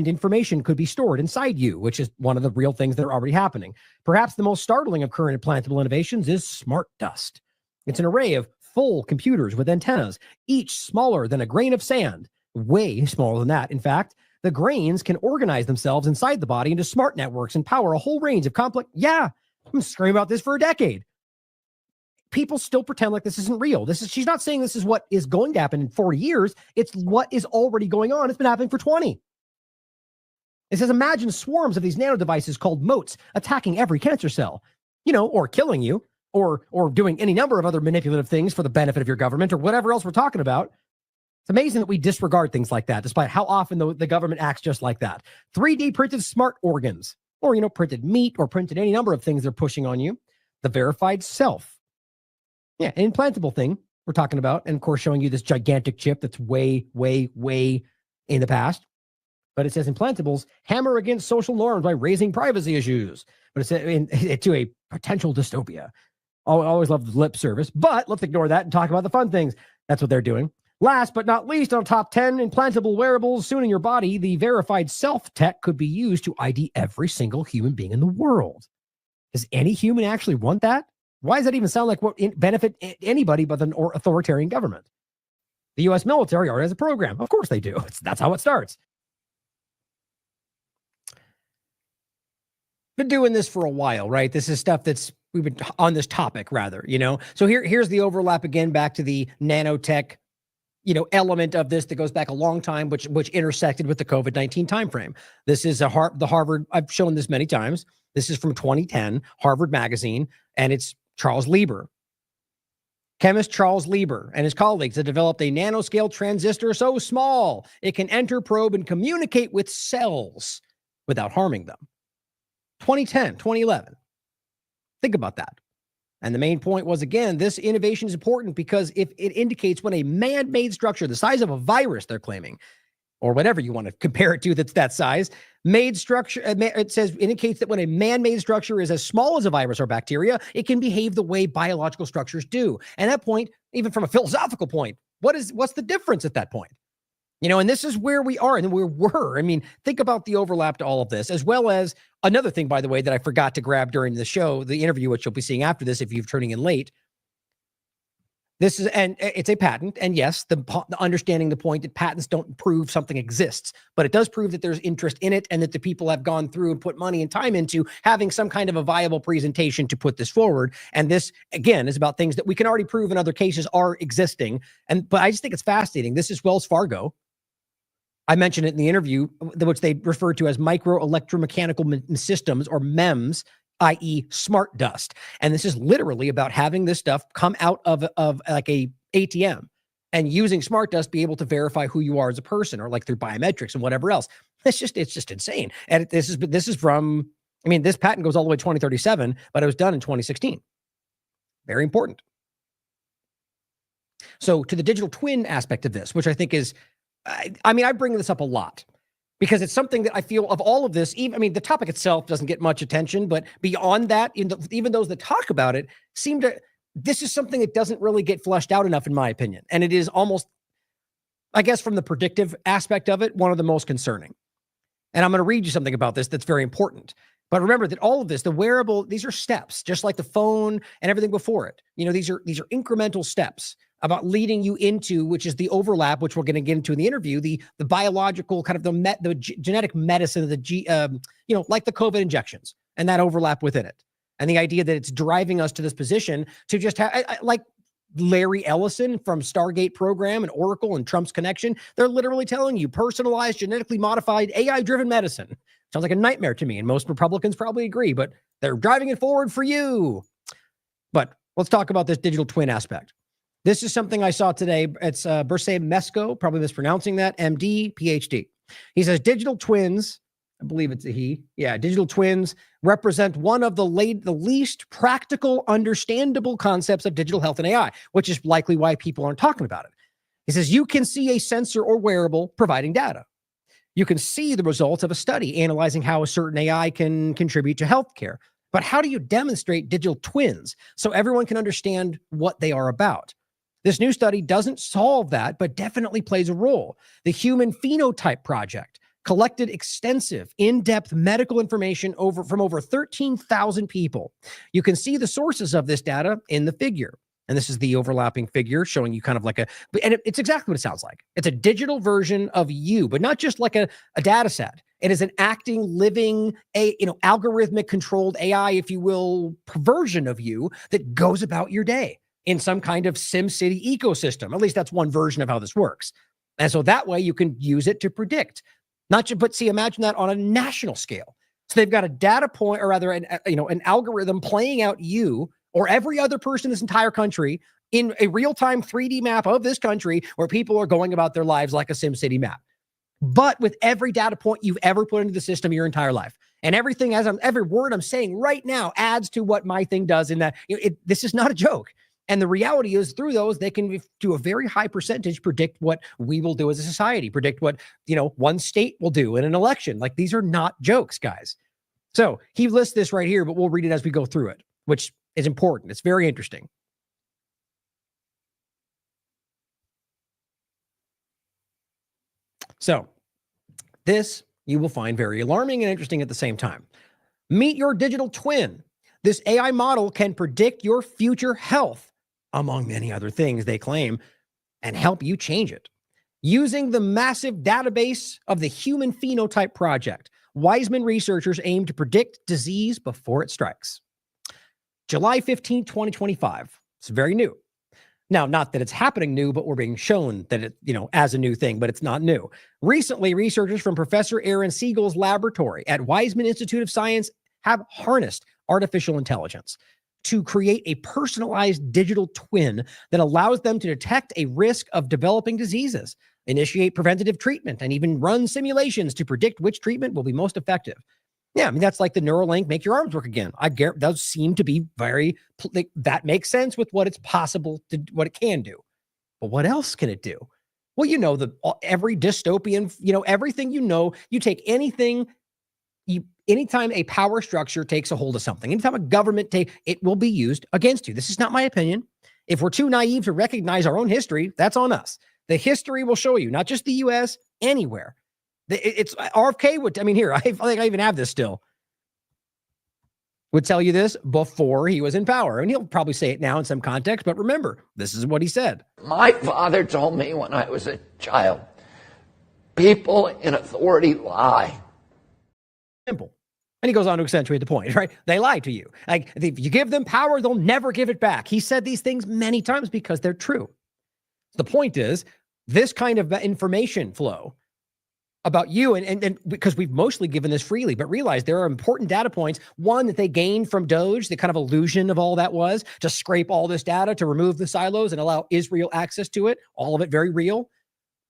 information could be stored inside you, which is one of the real things that are already happening. Perhaps the most startling of current implantable innovations is smart dust. It's an array of full computers with antennas, each smaller than a grain of sand, way smaller than that. In fact, the grains can organize themselves inside the body into smart networks and power a whole range of complex. Yeah, I've been screaming about this for a decade. People still pretend like this isn't real. She's not saying this is what is going to happen in 40 years. It's what is already going on. It's been happening for 20. It says, imagine swarms of these nano devices called motes attacking every cancer cell, or killing you, or doing any number of other manipulative things for the benefit of your government, or whatever else we're talking about. It's amazing that we disregard things like that, despite how often the government acts just like that. 3D printed smart organs, or, printed meat, or printed any number of things they're pushing on you. The verified self. Yeah, an implantable thing we're talking about. And of course, showing you this gigantic chip that's way, way, way in the past. But it says implantables hammer against social norms by raising privacy issues. But it says to a potential dystopia. I always love the lip service, but let's ignore that and talk about the fun things. That's what they're doing. Last but not least, on top 10 implantable wearables soon in your body, the verified self tech could be used to ID every single human being in the world. Does any human actually want that? Why does that even sound like what benefit anybody but an authoritarian government? The U.S. military already has a program. Of course they do. That's how it starts. Been doing this for a while, right? This is stuff we've been on this topic, rather, So here's the overlap again, back to the nanotech, element of this that goes back a long time, which intersected with the COVID-19 timeframe. This is the Harvard. I've shown this many times. This is from 2010, Harvard Magazine, and it's Charles Lieber. Chemist Charles Lieber and his colleagues have developed a nanoscale transistor so small it can enter, probe, and communicate with cells without harming them. 2010, 2011. Think about that. And the main point was, again, this innovation is important because if it indicates when a man-made structure, the size of a virus, they're claiming, or whatever you want to compare it to that's that size, made structure, it says, indicates that when a man-made structure is as small as a virus or bacteria, it can behave the way biological structures do. And at that point, even from a philosophical point, what's the difference at that point? And this is where we are and where we were. I mean, think about the overlap to all of this, as well as another thing, by the way, that I forgot to grab during the show, the interview, which you'll be seeing after this if you're turning in late. This is, and it's a patent. And yes, the understanding the point that patents don't prove something exists, but it does prove that there's interest in it and that the people have gone through and put money and time into having some kind of a viable presentation to put this forward. And this, again, is about things that we can already prove in other cases are existing. But I just think it's fascinating. This is Wells Fargo. I mentioned it in the interview, which they refer to as micro electromechanical systems, or MEMS, i.e. smart dust. And this is literally about having this stuff come out of like a ATM and using smart dust be able to verify who you are as a person, or like through biometrics and whatever else. It's just insane. And this is from, I mean, this patent goes all the way to 2037, but it was done in 2016. Very important. So to the digital twin aspect of this, which I think is, I mean, I bring this up a lot, because it's something that I feel of all of this, even, I mean, the topic itself doesn't get much attention, but beyond that, even those that talk about it seem to, this is something that doesn't really get fleshed out enough, in my opinion. And it is almost, I guess, from the predictive aspect of it, one of the most concerning. And I'm going to read you something about this that's very important. But remember that all of this, the wearable, these are steps, just like the phone and everything before it. You know, these are incremental steps about leading you into, which is the overlap, which we're going to get into in the interview, the biological kind of the genetic medicine of the like the COVID injections and that overlap within it. And the idea that it's driving us to this position to just have, like Larry Ellison from Stargate program and Oracle and Trump's connection, they're literally telling you personalized, genetically modified, AI-driven medicine. Sounds like a nightmare to me, and most Republicans probably agree, but they're driving it forward for you. But let's talk about this digital twin aspect. This is something I saw today. It's Bersay Mesco, probably mispronouncing that, MD, PhD. He says digital twins, I believe it's a he. Yeah, digital twins represent one of the least practical, understandable concepts of digital health and AI, which is likely why people aren't talking about it. He says you can see a sensor or wearable providing data. You can see the results of a study analyzing how a certain AI can contribute to healthcare. But how do you demonstrate digital twins so everyone can understand what they are about? This new study doesn't solve that, but definitely plays a role. The Human Phenotype Project collected extensive, in-depth medical information from over 13,000 people. You can see the sources of this data in the figure. And this is the overlapping figure showing you kind of like it's exactly what it sounds like. It's a digital version of you, but not just like a data set. It is an acting, living, algorithmic controlled AI, if you will, version of you that goes about your day in some kind of SimCity ecosystem. At least that's one version of how this works. And so that way you can use it to predict. Imagine that on a national scale. So they've got a data point, or rather an algorithm playing out you or every other person in this entire country in a real-time 3D map of this country where people are going about their lives like a SimCity map. But with every data point you've ever put into the system your entire life. And everything, every word I'm saying right now adds to what my thing does in that. This is not a joke. And the reality is, through those, they can, to a very high percentage, predict what we will do as a society, predict what, one state will do in an election. Like, these are not jokes, guys. So he lists this right here, but we'll read it as we go through it, which is important. It's very interesting. So this you will find very alarming and interesting at the same time. Meet your digital twin. This AI model can predict your future health, among many other things they claim, and help you change it. Using the massive database of the Human Phenotype Project, Weizmann researchers aim to predict disease before it strikes. July 15, 2025. It's very new. Now, not that it's happening new, but we're being shown that it, as a new thing, but it's not new. Recently, researchers from Professor Aaron Siegel's laboratory at Weizmann Institute of Science have harnessed artificial intelligence to create a personalized digital twin that allows them to detect a risk of developing diseases, initiate preventative treatment, and even run simulations to predict which treatment will be most effective. Yeah, I mean, that's like the Neuralink, make your arms work again. I guarantee those seem to be that makes sense with what it's possible to, what it can do. But what else can it do? Well, every dystopian, everything you take anything, anytime a power structure takes a hold of something, anytime a government it will be used against you. This is not my opinion. If we're too naive to recognize our own history, that's on us. The history will show you, not just the U.S., anywhere. It's RFK would, here, I think I even have this still. would tell you this before he was in power. And he'll probably say it now in some context, but remember, this is what he said. My father told me when I was a child, people in authority lie. Simple. And he goes on to accentuate the point, right? They lie to you. Like, if you give them power, they'll never give it back. He said these things many times because they're true. The point is, this kind of information flow about you, and because we've mostly given this freely, but realize there are important data points. One, that they gained from Doge, the kind of illusion of all that was, to scrape all this data, to remove the silos and allow Israel access to it, all of it very real.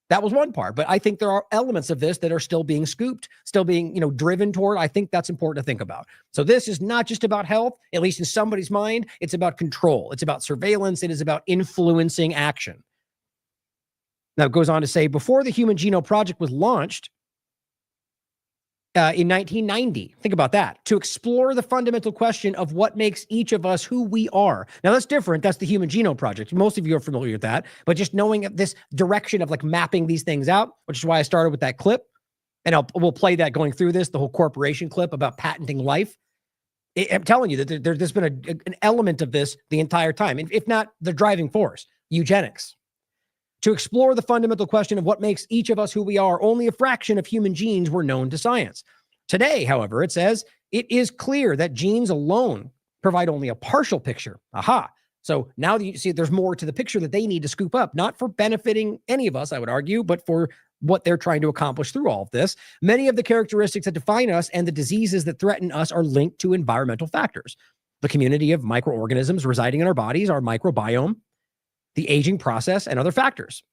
That was one part, but I think there are elements of this that are still being scooped, still being, driven toward. I think that's important to think about. So this is not just about health, at least in somebody's mind. It's about control. It's about surveillance. It is about influencing action. Now, it goes on to say, before the Human Genome Project was launched in 1990, think about that, to explore the fundamental question of what makes each of us who we are. Now, that's different. That's the Human Genome Project. Most of you are familiar with that, but just knowing this direction of like mapping these things out, which is why I started with that clip, and we'll play that going through this, the whole corporation clip about patenting life. I'm telling you that there's been an element of this the entire time, if not the driving force, eugenics. To explore the fundamental question of what makes each of us who we are, only a fraction of human genes were known to science. Today, however, it says, it is clear that genes alone provide only a partial picture. Aha. So now you see there's more to the picture that they need to scoop up, not for benefiting any of us, I would argue, but for what they're trying to accomplish through all of this. Many of the characteristics that define us and the diseases that threaten us are linked to environmental factors. The community of microorganisms residing in our bodies, our microbiome, the aging process, and other factors.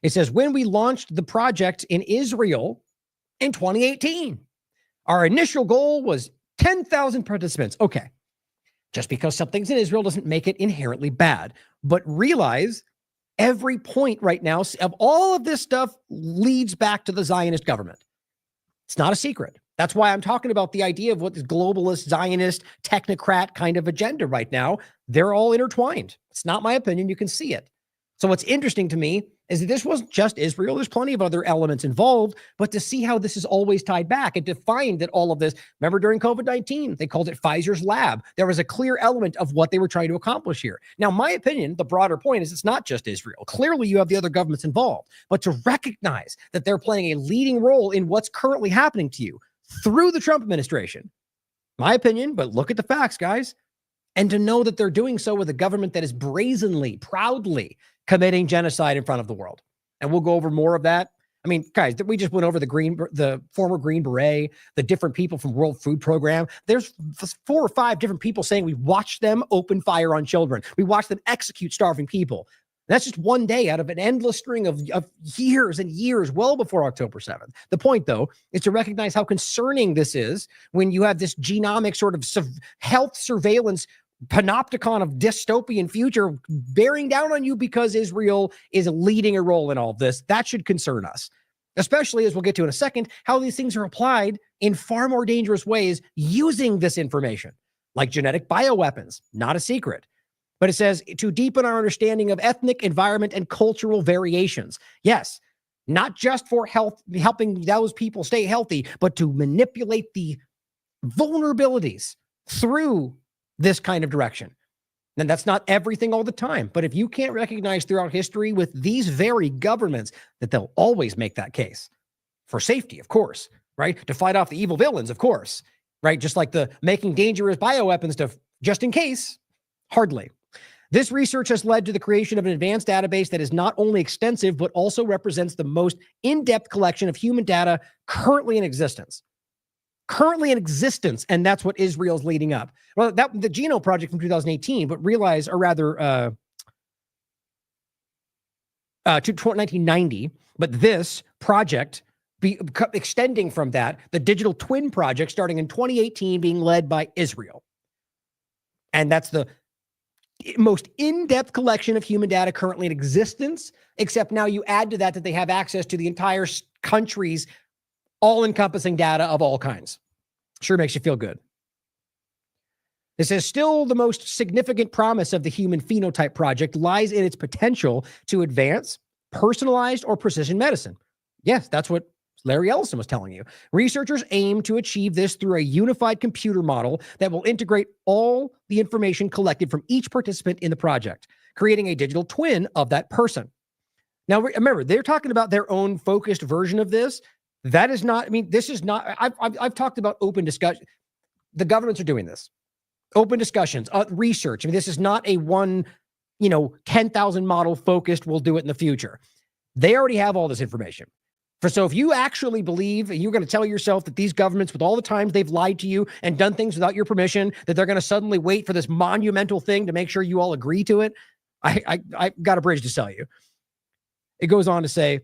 It says, when we launched the project in Israel in 2018, our initial goal was 10,000 participants. Okay. Just because something's in Israel doesn't make it inherently bad, but realize every point right now of all of this stuff leads back to the Zionist government. It's not a secret. That's why I'm talking about the idea of what this globalist, Zionist, technocrat kind of agenda right now. They're all intertwined. It's not my opinion. You can see it. So what's interesting to me is that this wasn't just Israel. There's plenty of other elements involved, but to see how this is always tied back and to find that all of this, remember during COVID-19, they called it Pfizer's lab. There was a clear element of what they were trying to accomplish here. Now, my opinion, the broader point is it's not just Israel. Clearly, you have the other governments involved, but to recognize that they're playing a leading role in what's currently happening to you through the Trump administration, my opinion, but look at the facts, guys, and to know that they're doing so with a government that is brazenly, proudly committing genocide in front of the world. And we'll go over more of that. I mean, guys, we just went over the former Green Beret, the different people from World Food Program. There's 4 or 5 different people saying we watched them open fire on children. We watched them execute starving people. That's just one day out of an endless string of years and years, well before October 7th. The point, though, is to recognize how concerning this is when you have this genomic sort of health surveillance panopticon of dystopian future bearing down on you because Israel is leading a role in all of this. That should concern us, especially as we'll get to in a second, how these things are applied in far more dangerous ways using this information, like genetic bioweapons, not a secret. But it says to deepen our understanding of ethnic, environment, and cultural variations. Yes, not just for health, helping those people stay healthy, but to manipulate the vulnerabilities through this kind of direction. And that's not everything all the time. But if you can't recognize throughout history with these very governments that they'll always make that case for safety, of course, right? To fight off the evil villains, of course, right? Just like the making dangerous bioweapons to just in case, hardly. This research has led to the creation of an advanced database that is not only extensive, but also represents the most in-depth collection of human data currently in existence. And that's what Israel's leading up. Well, the Genome Project from 2018, but realize, or rather, to 1990, but this project extending from that, the Digital Twin Project starting in 2018 being led by Israel. And that's the most in-depth collection of human data currently in existence, except now you add to that they have access to the entire country's all-encompassing data of all kinds. Sure makes you feel good. It says, still the most significant promise of the Human Phenotype Project lies in its potential to advance personalized or precision medicine. Yes, that's what Larry Ellison was telling you. Researchers aim to achieve this through a unified computer model that will integrate all the information collected from each participant in the project, creating a digital twin of that person. Now, remember, they're talking about their own focused version of this. That is not, I mean, this is not, I've talked about open discussion. The governments are doing this. Open discussions, research. I mean, this is not a 10,000 model focused, we'll do it in the future. They already have all this information. So if you actually believe, and you're going to tell yourself that these governments, with all the times they've lied to you and done things without your permission, that they're going to suddenly wait for this monumental thing to make sure you all agree to it, I got a bridge to sell you. It goes on to say,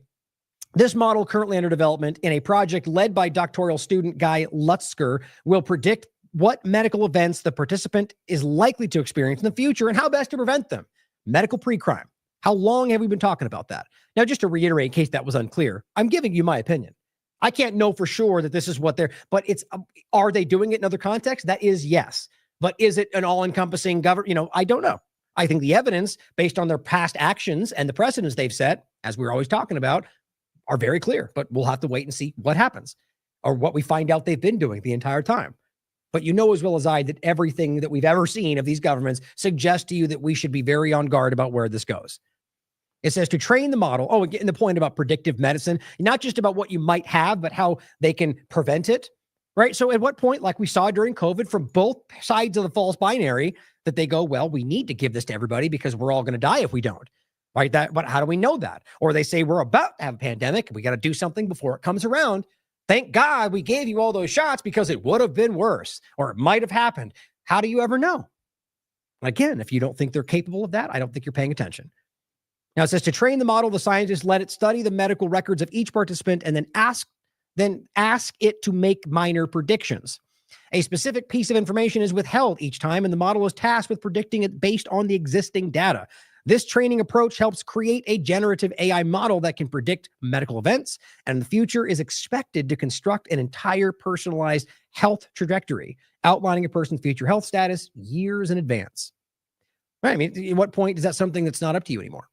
this model currently under development in a project led by doctoral student Guy Lutzker will predict what medical events the participant is likely to experience in the future and how best to prevent them. Medical pre-crime. How long have we been talking about that? Now, just to reiterate, in case that was unclear, I'm giving you my opinion. I can't know for sure that this is what but it's, are they doing it in other contexts? That is yes. But is it an all-encompassing government? I don't know. I think the evidence based on their past actions and the precedents they've set, as we're always talking about, are very clear, but we'll have to wait and see what happens or what we find out they've been doing the entire time. But you know as well as I that everything that we've ever seen of these governments suggests to you that we should be very on guard about where this goes. It says to train the model. Oh, again, the point about predictive medicine, not just about what you might have, but how they can prevent it, right? So at what point, like we saw during COVID from both sides of the false binary, that they go, well, we need to give this to everybody because we're all going to die if we don't, right? But how do we know that? Or they say we're about to have a pandemic. We got to do something before it comes around. Thank God we gave you all those shots because it would have been worse or it might have happened. How do you ever know? Again, if you don't think they're capable of that, I don't think you're paying attention. Now it says to train the model, the scientists let it study the medical records of each participant and then ask it to make minor predictions. A specific piece of information is withheld each time, and the model is tasked with predicting it based on the existing data. This training approach helps create a generative AI model that can predict medical events, and in the future is expected to construct an entire personalized health trajectory, outlining a person's future health status years in advance. Right? I mean, at what point is that something that's not up to you anymore?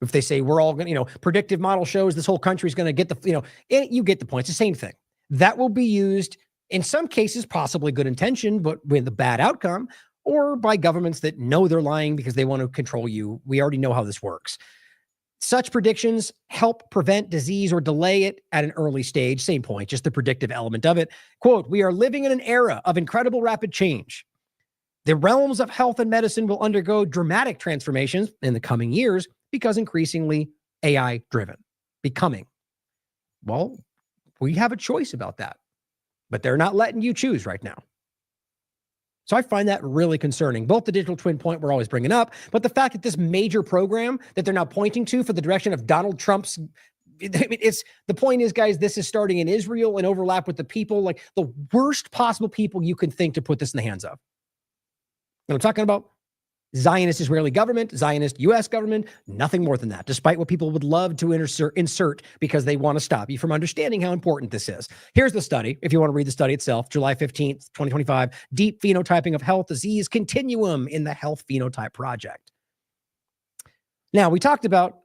If they say we're all going to, predictive model shows this whole country is going to get you get the point. It's the same thing. That will be used in some cases, possibly good intention, but with a bad outcome, or by governments that know they're lying because they want to control you. We already know how this works. Such predictions help prevent disease or delay it at an early stage. Same point, just the predictive element of it. Quote, we are living in an era of incredible rapid change. The realms of health and medicine will undergo dramatic transformations in the coming years because increasingly AI-driven. Becoming. Well, we have a choice about that, but they're not letting you choose right now. So I find that really concerning. Both the digital twin point we're always bringing up, but the fact that this major program that they're now pointing to for the direction of Donald Trump's, the point is, guys, this is starting in Israel and overlap with the people, like the worst possible people you can think to put this in the hands of. And I'm talking about Zionist Israeli government, Zionist U.S. government, nothing more than that, despite what people would love to insert because they want to stop you from understanding how important this is. Here's the study, if you want to read the study itself, July 15th, 2025, Deep Phenotyping of Health Disease Continuum in the Health Phenotype Project. Now, we talked about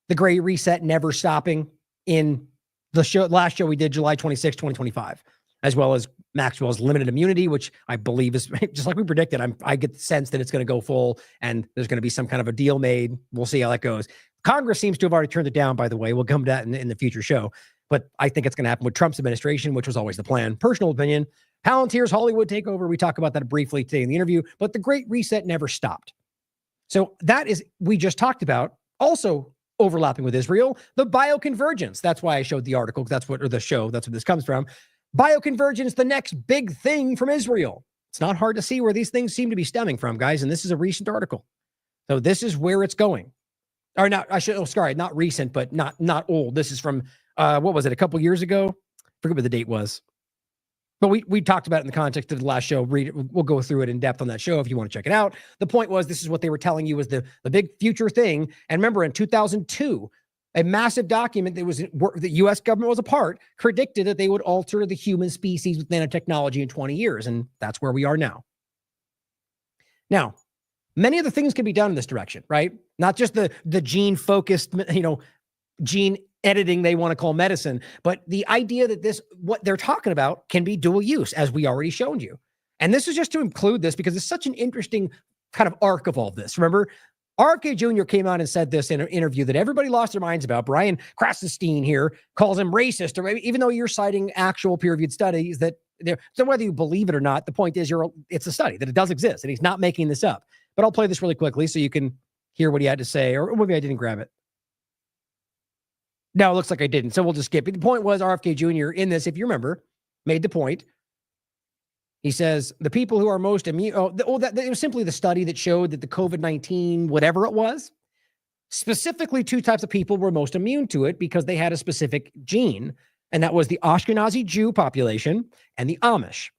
the Great Reset never stopping in the last show we did, July 26, 2025, as well as Maxwell's limited immunity, which I believe is just like we predicted. I get the sense that it's going to go full and there's going to be some kind of a deal made. We'll see how that goes. Congress seems to have already turned it down, by the way. We'll come to that in the future show. But I think it's going to happen with Trump's administration, which was always the plan. Personal opinion, Palantir's Hollywood takeover. We talk about that briefly today in the interview, but the Great Reset never stopped. So that is, we just talked about, also overlapping with Israel, the bioconvergence. That's why I showed the article. That's what this comes from. Bioconvergence, the next big thing from Israel. It's not hard to see where these things seem to be stemming from, guys. And this is a recent article. So this is where it's going. Or not, not recent, but not old. This is from, what was it, a couple years ago? I forget what the date was. But we talked about it in the context of the last show. Read it. We'll go through it in depth on that show if you want to check it out. The point was, this is what they were telling you was the big future thing. And remember, in 2002, a massive document that the U.S. government was a part predicted that they would alter the human species with nanotechnology in 20 years. And that's where we are now. Now, many of the things can be done in this direction, right? Not just the gene-focused, gene editing they want to call medicine. But the idea that what they're talking about can be dual use, as we already showed you. And this is just to include this because it's such an interesting kind of arc of all this. Remember, RFK Jr. came out and said this in an interview that everybody lost their minds about. Brian Krassenstein here calls him racist, or even though you're citing actual peer-reviewed studies that so whether you believe it or not, the point is it's a study that it does exist, and he's not making this up. But I'll play this really quickly so you can hear what he had to say, or maybe I didn't grab it. No, it looks like I didn't, so we'll just skip it. The point was RFK Jr. in this, if you remember, made the point. He says the people who are most immune, that it was simply the study that showed that the COVID-19, whatever it was, specifically two types of people were most immune to it because they had a specific gene, and that was the Ashkenazi Jew population and the Amish.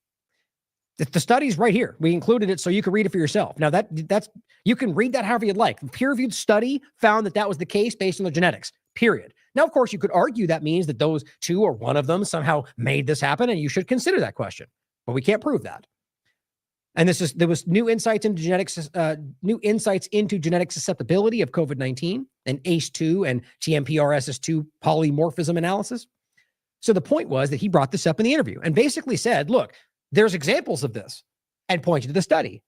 The study's right here. We included it so you can read it for yourself. Now that's you can read that however you'd like. A peer-reviewed study found that was the case based on the genetics, period. Now, of course, you could argue that means that those two or one of them somehow made this happen, and you should consider that question. But we can't prove that. And there was new insights into genetic susceptibility of COVID-19 and ACE2 and TMPRSS2 polymorphism analysis. So the point was that he brought this up in the interview and basically said, look, there's examples of this, and pointed to the study.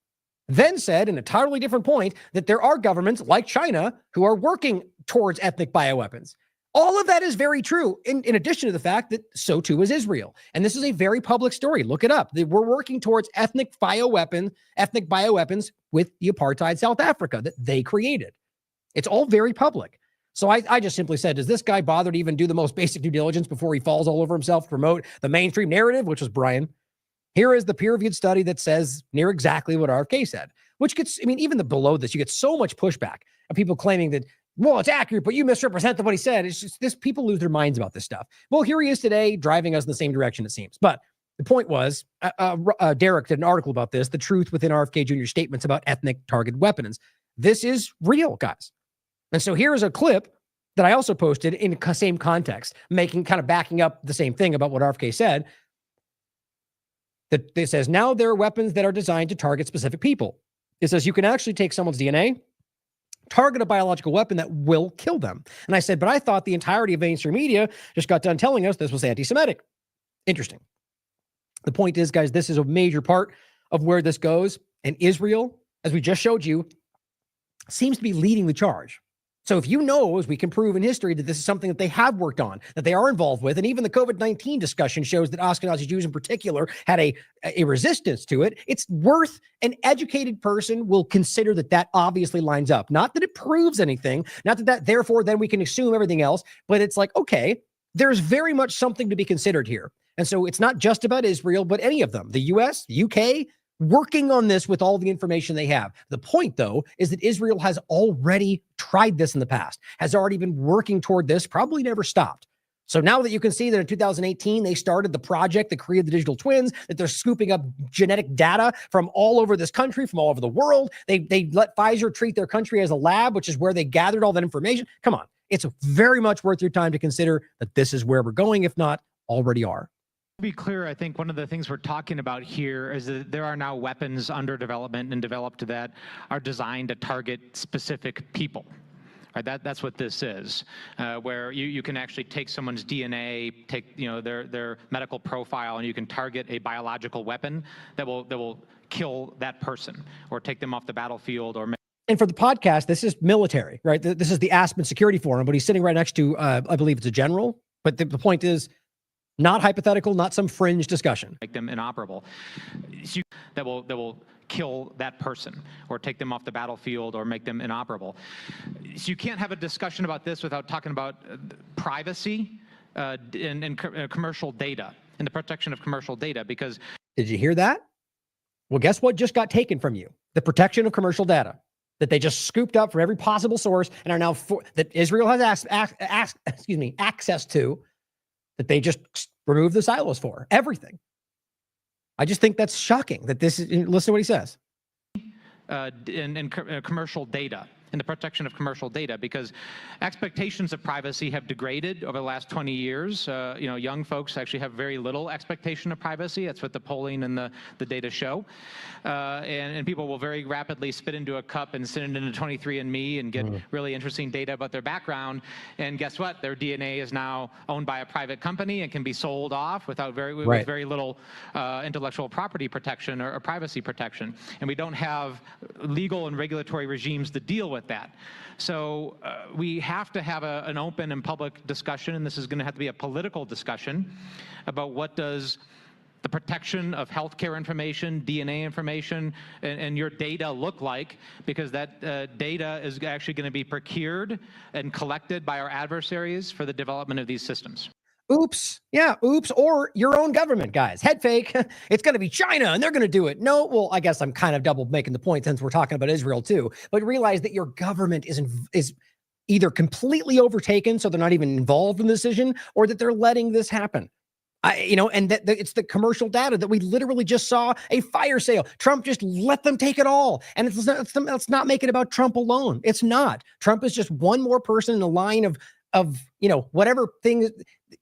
Then said in a totally different point that there are governments like China who are working towards ethnic bioweapons. All of that is very true, in addition to the fact that so too is Israel. And this is a very public story. Look it up. We're working towards ethnic bioweapons with the apartheid South Africa that they created. It's all very public. So I just simply said, does this guy bother to even do the most basic due diligence before he falls all over himself to promote the mainstream narrative, which was Brian? Here is the peer-reviewed study that says near exactly what RFK said, which gets, even below this, you get so much pushback of people claiming that, well, it's accurate, but you misrepresented what he said. It's just this, people lose their minds about this stuff. Well, here he is today driving us in the same direction, it seems. But the point was, Derek did an article about this, the truth within RFK Jr.'s statements about ethnic targeted weapons. This is real, guys. And so here's a clip that I also posted in the same context, backing up the same thing about what RFK said. That it says, now there are weapons that are designed to target specific people. It says you can actually take someone's DNA, target a biological weapon that will kill them. And I said, but I thought the entirety of mainstream media just got done telling us this was anti-Semitic. Interesting. The point is, guys, this is a major part of where this goes. And Israel, as we just showed you, seems to be leading the charge. So if you know, as we can prove in history, that this is something that they have worked on, that they are involved with, and even the COVID-19 discussion shows that Ashkenazi Jews in particular had a resistance to it, it's worth an educated person will consider that obviously lines up. Not that it proves anything, not that therefore then we can assume everything else, but it's like, okay, there's very much something to be considered here. And so it's not just about Israel, but any of them, the US, the UK, working on this with all the information they have. The point, though, is that Israel has already tried this in the past, has already been working toward this, probably never stopped. So now that you can see that in 2018, they started the project that created the digital twins, that they're scooping up genetic data from all over this country, from all over the world. They let Pfizer treat their country as a lab, which is where they gathered all that information. Come on. It's very much worth your time to consider that this is where we're going, if not already are. To be clear, I think one of the things we're talking about here is that there are now weapons under development and developed that are designed to target specific people. Right, that's what this is, where you can actually take someone's DNA, take their medical profile, and you can target a biological weapon that will kill that person or take them off the battlefield or. And for the podcast, this is military, right? This is the Aspen Security Forum, but he's sitting right next to, I believe it's a general. But the point is, not hypothetical, not some fringe discussion. Make them inoperable. That will kill that person or take them off the battlefield or make them inoperable. So you can't have a discussion about this without talking about privacy and commercial data and the protection of commercial data, because. Did you hear that? Well, guess what just got taken from you? The protection of commercial data that they just scooped up from every possible source and are now that Israel has access to, that they just remove the silos for everything. I just think that's shocking that this is, listen to what he says. And commercial data in the protection of commercial data, because expectations of privacy have degraded over the last 20 years. Young folks actually have very little expectation of privacy. That's what the polling and the data show. And people will very rapidly spit into a cup and send it into 23andMe and get really interesting data about their background. And guess what? Their DNA is now owned by a private company and can be sold off with very little intellectual property protection or privacy protection. And we don't have legal and regulatory regimes to deal with that. So we have to have an open and public discussion, and this is going to have to be a political discussion about what does the protection of healthcare information, DNA information, and your data look like, because that data is actually going to be procured and collected by our adversaries for the development of these systems. Oops. Yeah, oops. Or your own government, guys. Head fake. It's going to be China and they're going to do it. No, well, I guess I'm kind of double making the point since we're talking about Israel too. But realize that your government is either completely overtaken, so they're not even involved in the decision, or that they're letting this happen. And that it's the commercial data that we literally just saw a fire sale. Trump just let them take it all. And let's not make it about Trump alone. It's not. Trump is just one more person in the line of whatever thing.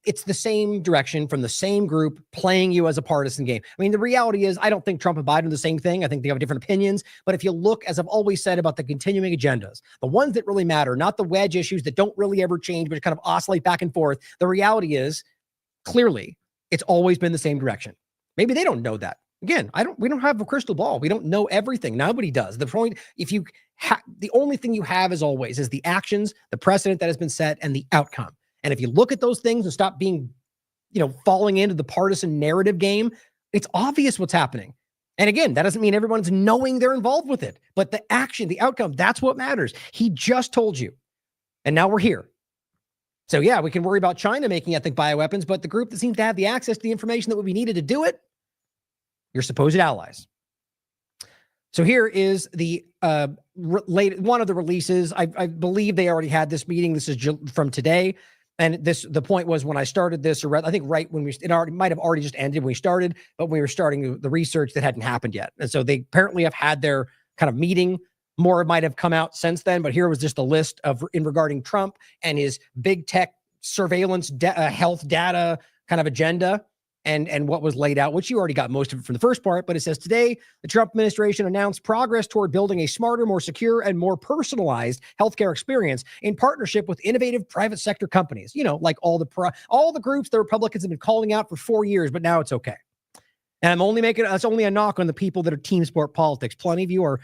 It's the same direction from the same group playing you as a partisan game. I mean, the reality is I don't think Trump and Biden are the same thing. I think they have different opinions. But if you look, as I've always said about the continuing agendas, the ones that really matter, not the wedge issues that don't really ever change, but kind of oscillate back and forth. The reality is clearly it's always been the same direction. Maybe they don't know that. Again, we don't have a crystal ball. We don't know everything. Nobody does. The point, the only thing you have as always is the actions, the precedent that has been set, and the outcome. And if you look at those things and stop being, falling into the partisan narrative game, it's obvious what's happening. And again, that doesn't mean everyone's knowing they're involved with it, but the action, the outcome, that's what matters. He just told you. And now we're here. So yeah, we can worry about China making ethnic bioweapons, but the group that seems to have the access to the information that would be needed to do it, your supposed allies. So here is the one of the releases. I believe they already had this meeting. This is from today. And the point was when I started this, or I think right when it might have already just ended when we started, but we were starting the research that hadn't happened yet. And so they apparently have had their kind of meeting. More might have come out since then, but here was just a list in regarding Trump and his big tech surveillance health data kind of agenda and what was laid out, which you already got most of it from the first part. But it says today, the Trump administration announced progress toward building a smarter, more secure, and more personalized healthcare experience in partnership with innovative private sector companies. Like all the groups the Republicans have been calling out for 4 years, but now it's okay. And that's only a knock on the people that are team sport politics. Plenty of you are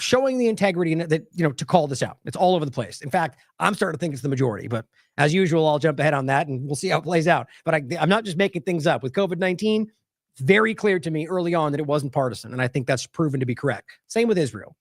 showing the integrity to call this out. It's all over the place. In fact, I'm starting to think it's the majority, but as usual, I'll jump ahead on that and we'll see how it plays out. But I'm not just making things up. With COVID-19, it's very clear to me early on that it wasn't partisan. And I think that's proven to be correct. Same with Israel.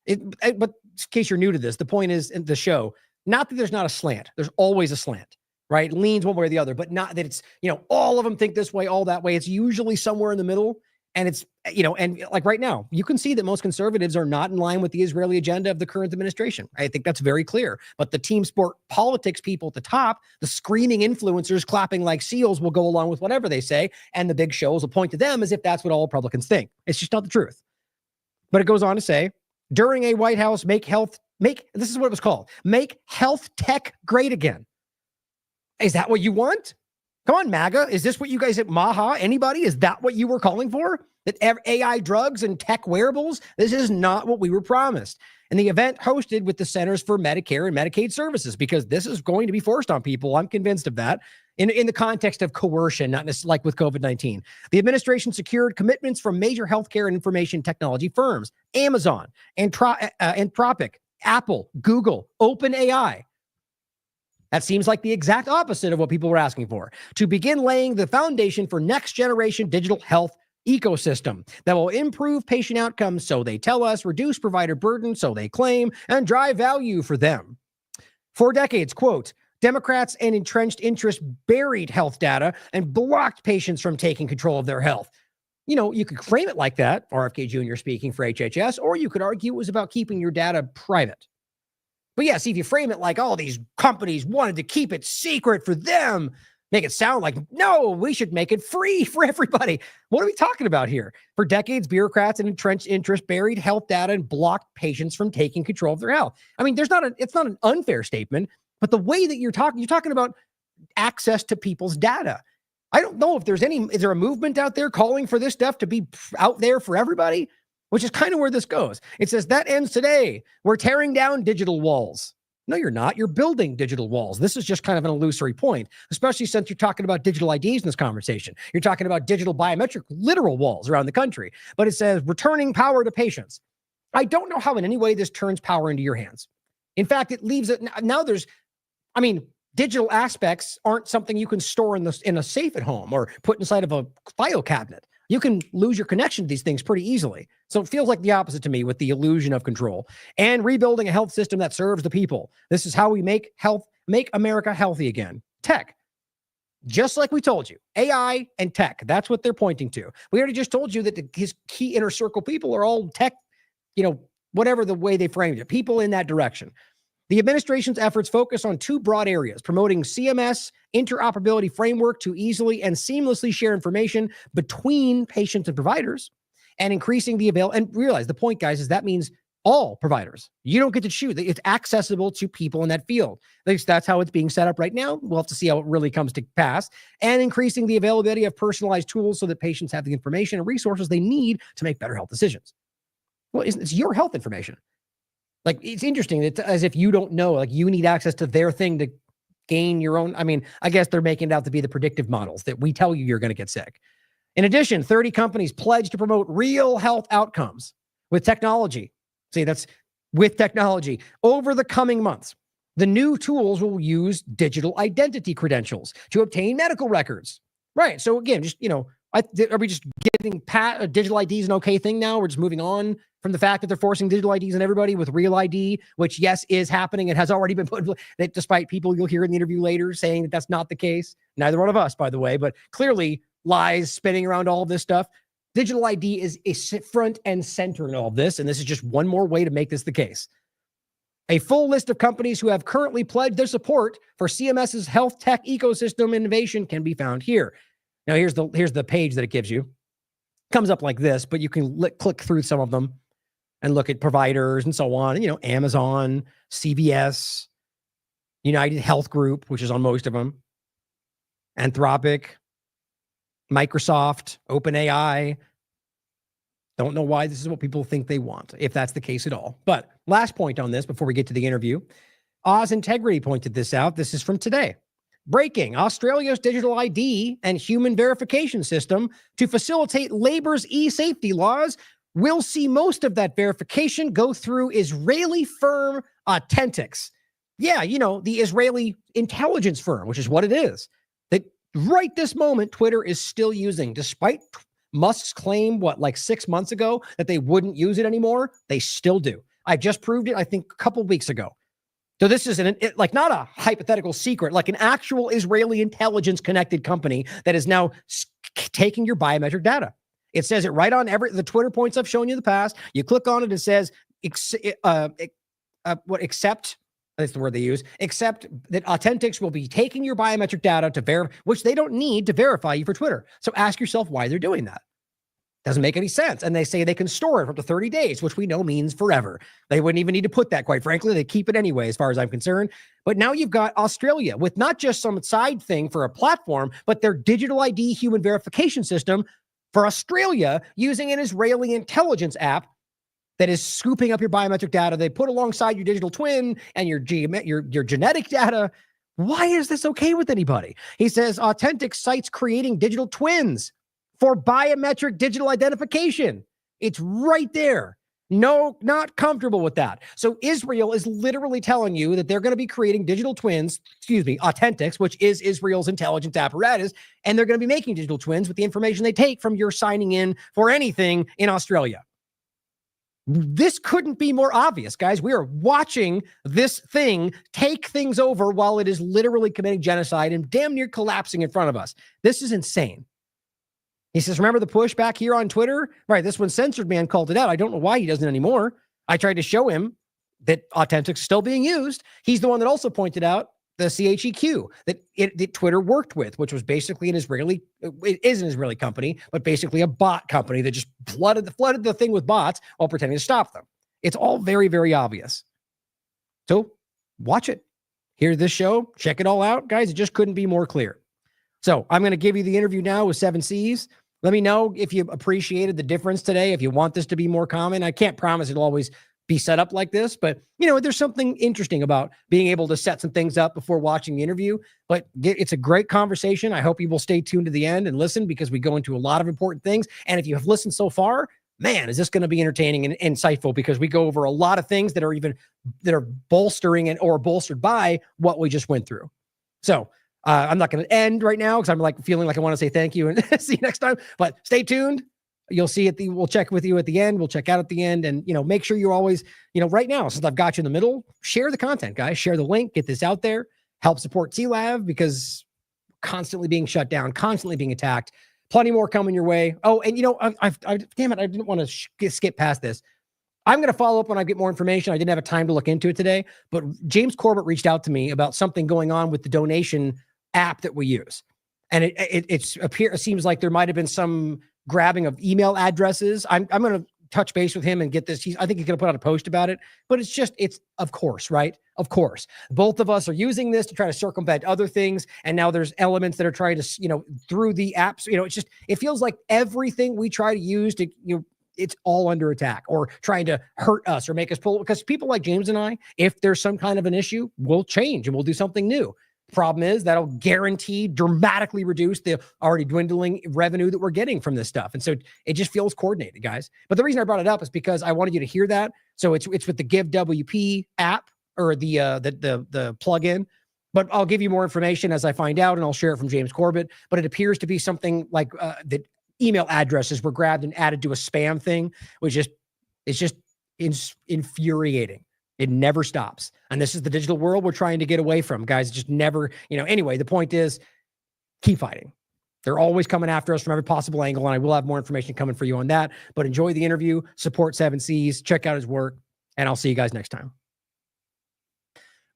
But in case you're new to this, the point is in the show, not that there's not a slant. There's always a slant, right? It leans one way or the other, but not that it's, all of them think this way, all that way. It's usually somewhere in the middle. And it's, and like right now, you can see that most conservatives are not in line with the Israeli agenda of the current administration. I think that's very clear. But the team sport politics people at the top, the screaming influencers clapping like seals will go along with whatever they say. And the big shows will point to them as if that's what all Republicans think. It's just not the truth. But it goes on to say, during a White House this is what it was called, make health tech great again. Is that what you want? Come on, MAGA. Is this what you guys at Maha? Anybody? Is that what you were calling for? That AI drugs and tech wearables? This is not what we were promised. And the event hosted with the Centers for Medicare and Medicaid Services, because this is going to be forced on people. I'm convinced of that. In the context of coercion, not necessarily like with COVID-19. The administration secured commitments from major healthcare and information technology firms, Amazon, Anthropic, Apple, Google, OpenAI. That seems like the exact opposite of what people were asking for, to begin laying the foundation for next generation digital health ecosystem that will improve patient outcomes, so they tell us, reduce provider burden, so they claim, and drive value for them. For decades, quote, Democrats and entrenched interests buried health data and blocked patients from taking control of their health. You could frame it like that, RFK Jr. speaking for HHS, or you could argue it was about keeping your data private. But yeah, see, if you frame it like, these companies wanted to keep it secret for them, make it sound like, no, we should make it free for everybody. What are we talking about here? For decades, bureaucrats and entrenched interests buried health data and blocked patients from taking control of their health. I mean, it's not an unfair statement, but the way that you're talking about access to people's data. I don't know if is there a movement out there calling for this stuff to be out there for everybody? Which is kind of where this goes. It says that ends today. We're tearing down digital walls. No, you're not. You're building digital walls. This is just kind of an illusory point, especially since you're talking about digital IDs in this conversation. You're talking about digital biometric literal walls around the country. But it says returning power to patients. I don't know how in any way this turns power into your hands. In fact, it leaves it now. Digital aspects aren't something you can store in a safe at home or put inside of a file cabinet. You can lose your connection to these things pretty easily. So it feels like the opposite to me with the illusion of control and rebuilding a health system that serves the people. This is how we make America healthy again. Tech. Just like we told you, AI and tech, that's what they're pointing to. We already just told you that his key inner circle people are all tech, whatever the way they framed it, people in that direction. The administration's efforts focus on two broad areas: promoting CMS interoperability framework to easily and seamlessly share information between patients and providers, and increasing the and realize the point, guys, is that means all providers. You don't get to choose. It's accessible to people in that field. At least that's how it's being set up right now. We'll have to see how it really comes to pass. And increasing the availability of personalized tools so that patients have the information and resources they need to make better health decisions. Well, it's your health information. Like, it's interesting. It's as if you don't know, like you need access to their thing to gain your own. I mean, I guess they're making it out to be the predictive models that we tell you you're going to get sick. In addition, 30 companies pledge to promote real health outcomes with technology. See, that's with technology over the coming months. The new tools will use digital identity credentials to obtain medical records. Right. So again, just, are we just getting digital ID is an okay thing now? We're just moving on from the fact that they're forcing digital IDs on everybody with real ID, which, yes, is happening. It has already been put, that despite people you'll hear in the interview later saying that that's not the case. Neither one of us, by the way, but clearly lies spinning around all of this stuff. Digital ID is front and center in all of this, and this is just one more way to make this the case. A full list of companies who have currently pledged their support for CMS's health tech ecosystem innovation can be found here. Now, here's the page that it gives you. It comes up like this, but you can click through some of them and look at providers and so on. And, Amazon, CVS, United Health Group, which is on most of them, Anthropic, Microsoft, OpenAI. Don't know why this is what people think they want, if that's the case at all. But last point on this before we get to the interview, Oz Integrity pointed this out. This is from today. Breaking: Australia's digital ID and human verification system to facilitate labor's e-safety laws will see most of that verification go through Israeli firm Authentics. Yeah, the Israeli intelligence firm, which is what it is. That right this moment, Twitter is still using, despite Musk's claim, 6 months ago, that they wouldn't use it anymore. They still do. I just proved it, I think, a couple weeks ago. So this is not a hypothetical secret, like an actual Israeli intelligence connected company that is now taking your biometric data. It says it right on the Twitter points I've shown you in the past. You click on it, it says, accept, that's the word they use, accept that Authentics will be taking your biometric data to verify, which they don't need to verify you for Twitter. So ask yourself why they're doing that. Doesn't make any sense. And they say they can store it for up to 30 days, which we know means forever. They wouldn't even need to put that, quite frankly. They keep it anyway, as far as I'm concerned. But now you've got Australia with not just some side thing for a platform, but their digital ID human verification system for Australia using an Israeli intelligence app that is scooping up your biometric data. They put alongside your digital twin and your genetic data. Why is this okay with anybody? He says Authentic cites creating digital twins for biometric digital identification. It's right there. No, not comfortable with that. So Israel is literally telling you that they're going to be creating digital twins, Authentics, which is Israel's intelligence apparatus, and they're going to be making digital twins with the information they take from your signing in for anything in Australia. This couldn't be more obvious, guys. We are watching this thing take things over while it is literally committing genocide and damn near collapsing in front of us. This is insane. He says, remember the pushback here on Twitter? Right, this one censored man called it out. I don't know why he doesn't anymore. I tried to show him that Authentics is still being used. He's the one that also pointed out the CHEQ that Twitter worked with, which was basically it is an Israeli company, but basically a bot company that just flooded the thing with bots while pretending to stop them. It's all very, very obvious. So watch it. Hear this show. Check it all out, guys. It just couldn't be more clear. So I'm going to give you the interview now with 7Cs. Let me know if you appreciated the difference today, if you want this to be more common. I can't promise it'll always be set up like this, but there's something interesting about being able to set some things up before watching the interview. But it's a great conversation. I hope you will stay tuned to the end and listen, because we go into a lot of important things. And if you have listened so far, man, is this going to be entertaining and insightful, because we go over a lot of things that are bolstering or bolstered by what we just went through. So I'm not going to end right now because I'm feeling like I want to say thank you and see you next time, but stay tuned. You'll see we'll check with you at the end. We'll check out at the end, and, make sure you're always, right now, since I've got you in the middle, share the content, guys, share the link, get this out there, help support TLAV, because constantly being shut down, constantly being attacked, plenty more coming your way. Oh, and damn it, I didn't want to skip past this. I'm going to follow up when I get more information. I didn't have a time to look into it today, but James Corbett reached out to me about something going on with the donation app that we use. And it seems like there might've been some grabbing of email addresses. I'm going to touch base with him and get this. I think he's going to put out a post about it, but it's of course, right? Of course, both of us are using this to try to circumvent other things. And now there's elements that are trying to, through the apps, it feels like everything we try to use to, it's all under attack or trying to hurt us or make us pull, because people like James and I, if there's some kind of an issue, we'll change and we'll do something new. Problem is that'll guarantee dramatically reduce the already dwindling revenue that we're getting from this stuff. And so it just feels coordinated, guys. But the reason I brought it up is because I wanted you to hear that. So it's with the Give WP app or the plugin, but I'll give you more information as I find out, and I'll share it from James Corbett. But it appears to be something like that email addresses were grabbed and added to a spam thing, which it's just infuriating. It never stops. And this is the digital world we're trying to get away from, guys. It just never, anyway, the point is keep fighting. They're always coming after us from every possible angle, and I will have more information coming for you on that. But enjoy the interview, support 7Cs, check out his work, and I'll see you guys next time.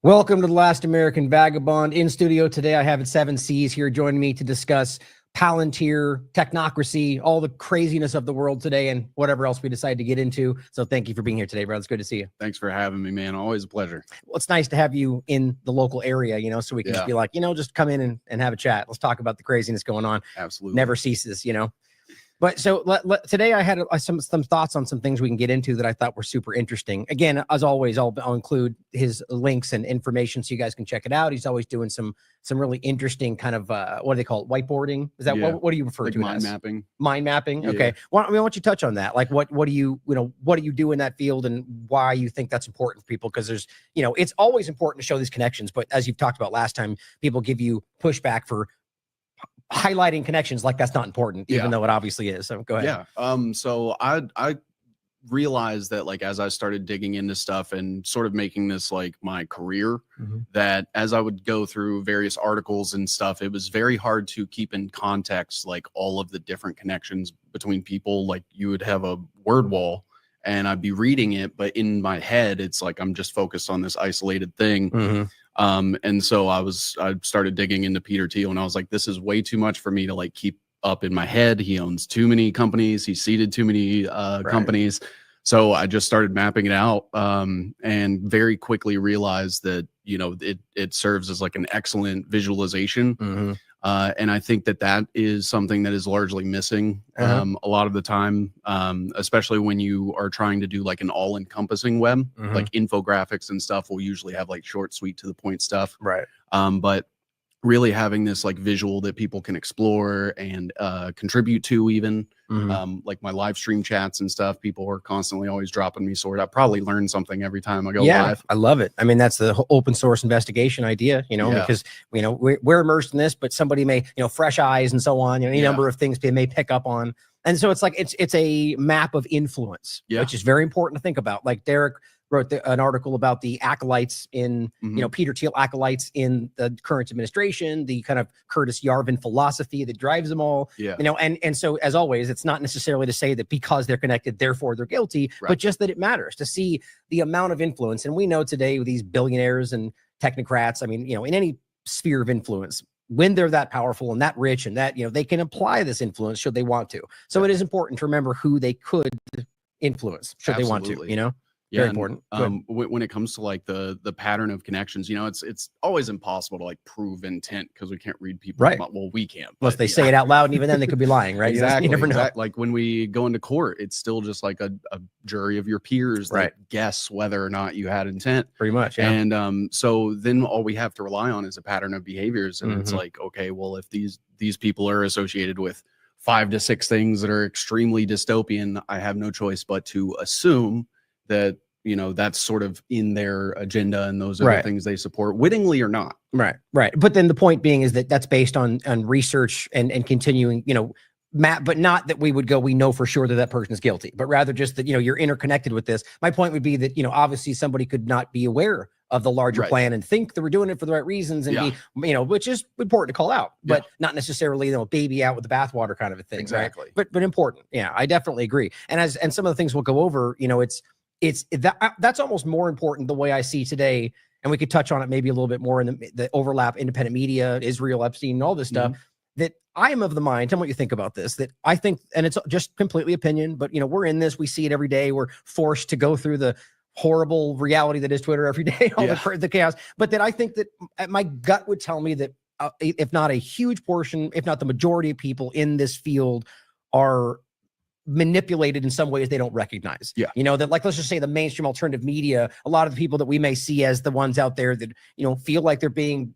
Welcome to The Last American Vagabond. In studio today, I have 7Cs here joining me to discuss Palantir, technocracy, all the craziness of the world today, and whatever else we decide to get into. So thank you for being here today, brother. It's good to see you. Thanks for having me, man. Always a pleasure. Well, it's nice to have you in the local area, so we can just be like, just come in and have a chat. Let's talk about the craziness going on. Absolutely. Never ceases, But so today I had some thoughts on some things we can get into that I thought were super interesting. Again, as always, I'll include his links and information so you guys can check it out. He's always doing some really interesting kind of what do they call it? Whiteboarding? Is that what do you refer to mind as? mapping? Mind mapping. Yeah. Okay. Why don't you touch on that? Like what do you do in that field and why you think that's important for people? Because there's it's always important to show these connections, but as you've talked about last time, people give you pushback for highlighting connections like that's not important, even though it obviously is. So go ahead. Yeah. So I realized that as I started digging into stuff and sort of making this my career, that as I would go through various articles and stuff, it was very hard to keep in context all of the different connections between people. You would have a word wall and I'd be reading it, but in my head, it's I'm just focused on this isolated thing. And so I started digging into Peter Thiel, and I was like, this is way too much for me to keep up in my head. He owns too many companies. He seeded too many companies. So I just started mapping it out, and very quickly realized that, it serves as an excellent visualization. And I think that is something that is largely missing a lot of the time, especially when you are trying to do an all-encompassing web, infographics and stuff will usually have short, sweet, to the point stuff. Right. But really having this visual that people can explore and contribute to even. My live stream chats and stuff, people are constantly always dropping me I probably learn something every time I go live. I love it. I mean, that's the open source investigation idea, because we're immersed in this, but somebody may, fresh eyes and so on, any number of things they may pick up on. And so it's it's a map of influence, which is very important to think about. Derek wrote an article about the acolytes in, Peter Thiel acolytes in the current administration, the kind of Curtis Yarvin philosophy that drives them all, and so as always, it's not necessarily to say that because they're connected, therefore they're guilty, but just that it matters to see the amount of influence. And we know today with these billionaires and technocrats, I mean, in any sphere of influence, when they're that powerful and that rich and that, they can apply this influence should they want to. So it is important to remember who they could influence should they want to, Very important. When it comes to like the pattern of connections, it's always impossible to like prove intent because we can't read people. Right. Well, we can't. Unless they say it out loud, and even then they could be lying, right? Exactly. You never know. Like when we go into court, it's still just like a jury of your peers that guess whether or not you had intent. Pretty much. Yeah. And so then all we have to rely on is a pattern of behaviors. And it's like, okay, well, if these people are associated with 5 to 6 things that are extremely dystopian, I have no choice but to assume that that's sort of in their agenda and those are the things they support, wittingly or not. Right. But then the point being is that that's based on research and continuing, but not that we would go, we know for sure that person is guilty, but rather just that, you're interconnected with this. My point would be that, obviously somebody could not be aware of the larger plan and think that we're doing it for the right reasons and be, which is important to call out, but not necessarily, baby out with the bathwater kind of a thing. Exactly. Right? But important. Yeah, I definitely agree. And some of the things we'll go over, that's almost more important the way I see today. And we could touch on it maybe a little bit more in the overlap, independent media, Israel, Epstein, and all this stuff, that I am of the mind, tell me what you think about this, that I think, and it's just completely opinion, but we're in this, we see it every day. We're forced to go through the horrible reality that is Twitter every day, all the chaos. But that I think that my gut would tell me that if not a huge portion, if not the majority of people in this field are manipulated in some ways they don't recognize. That, like, let's just say the mainstream alternative media, a lot of the people that we may see as the ones out there that feel like they're being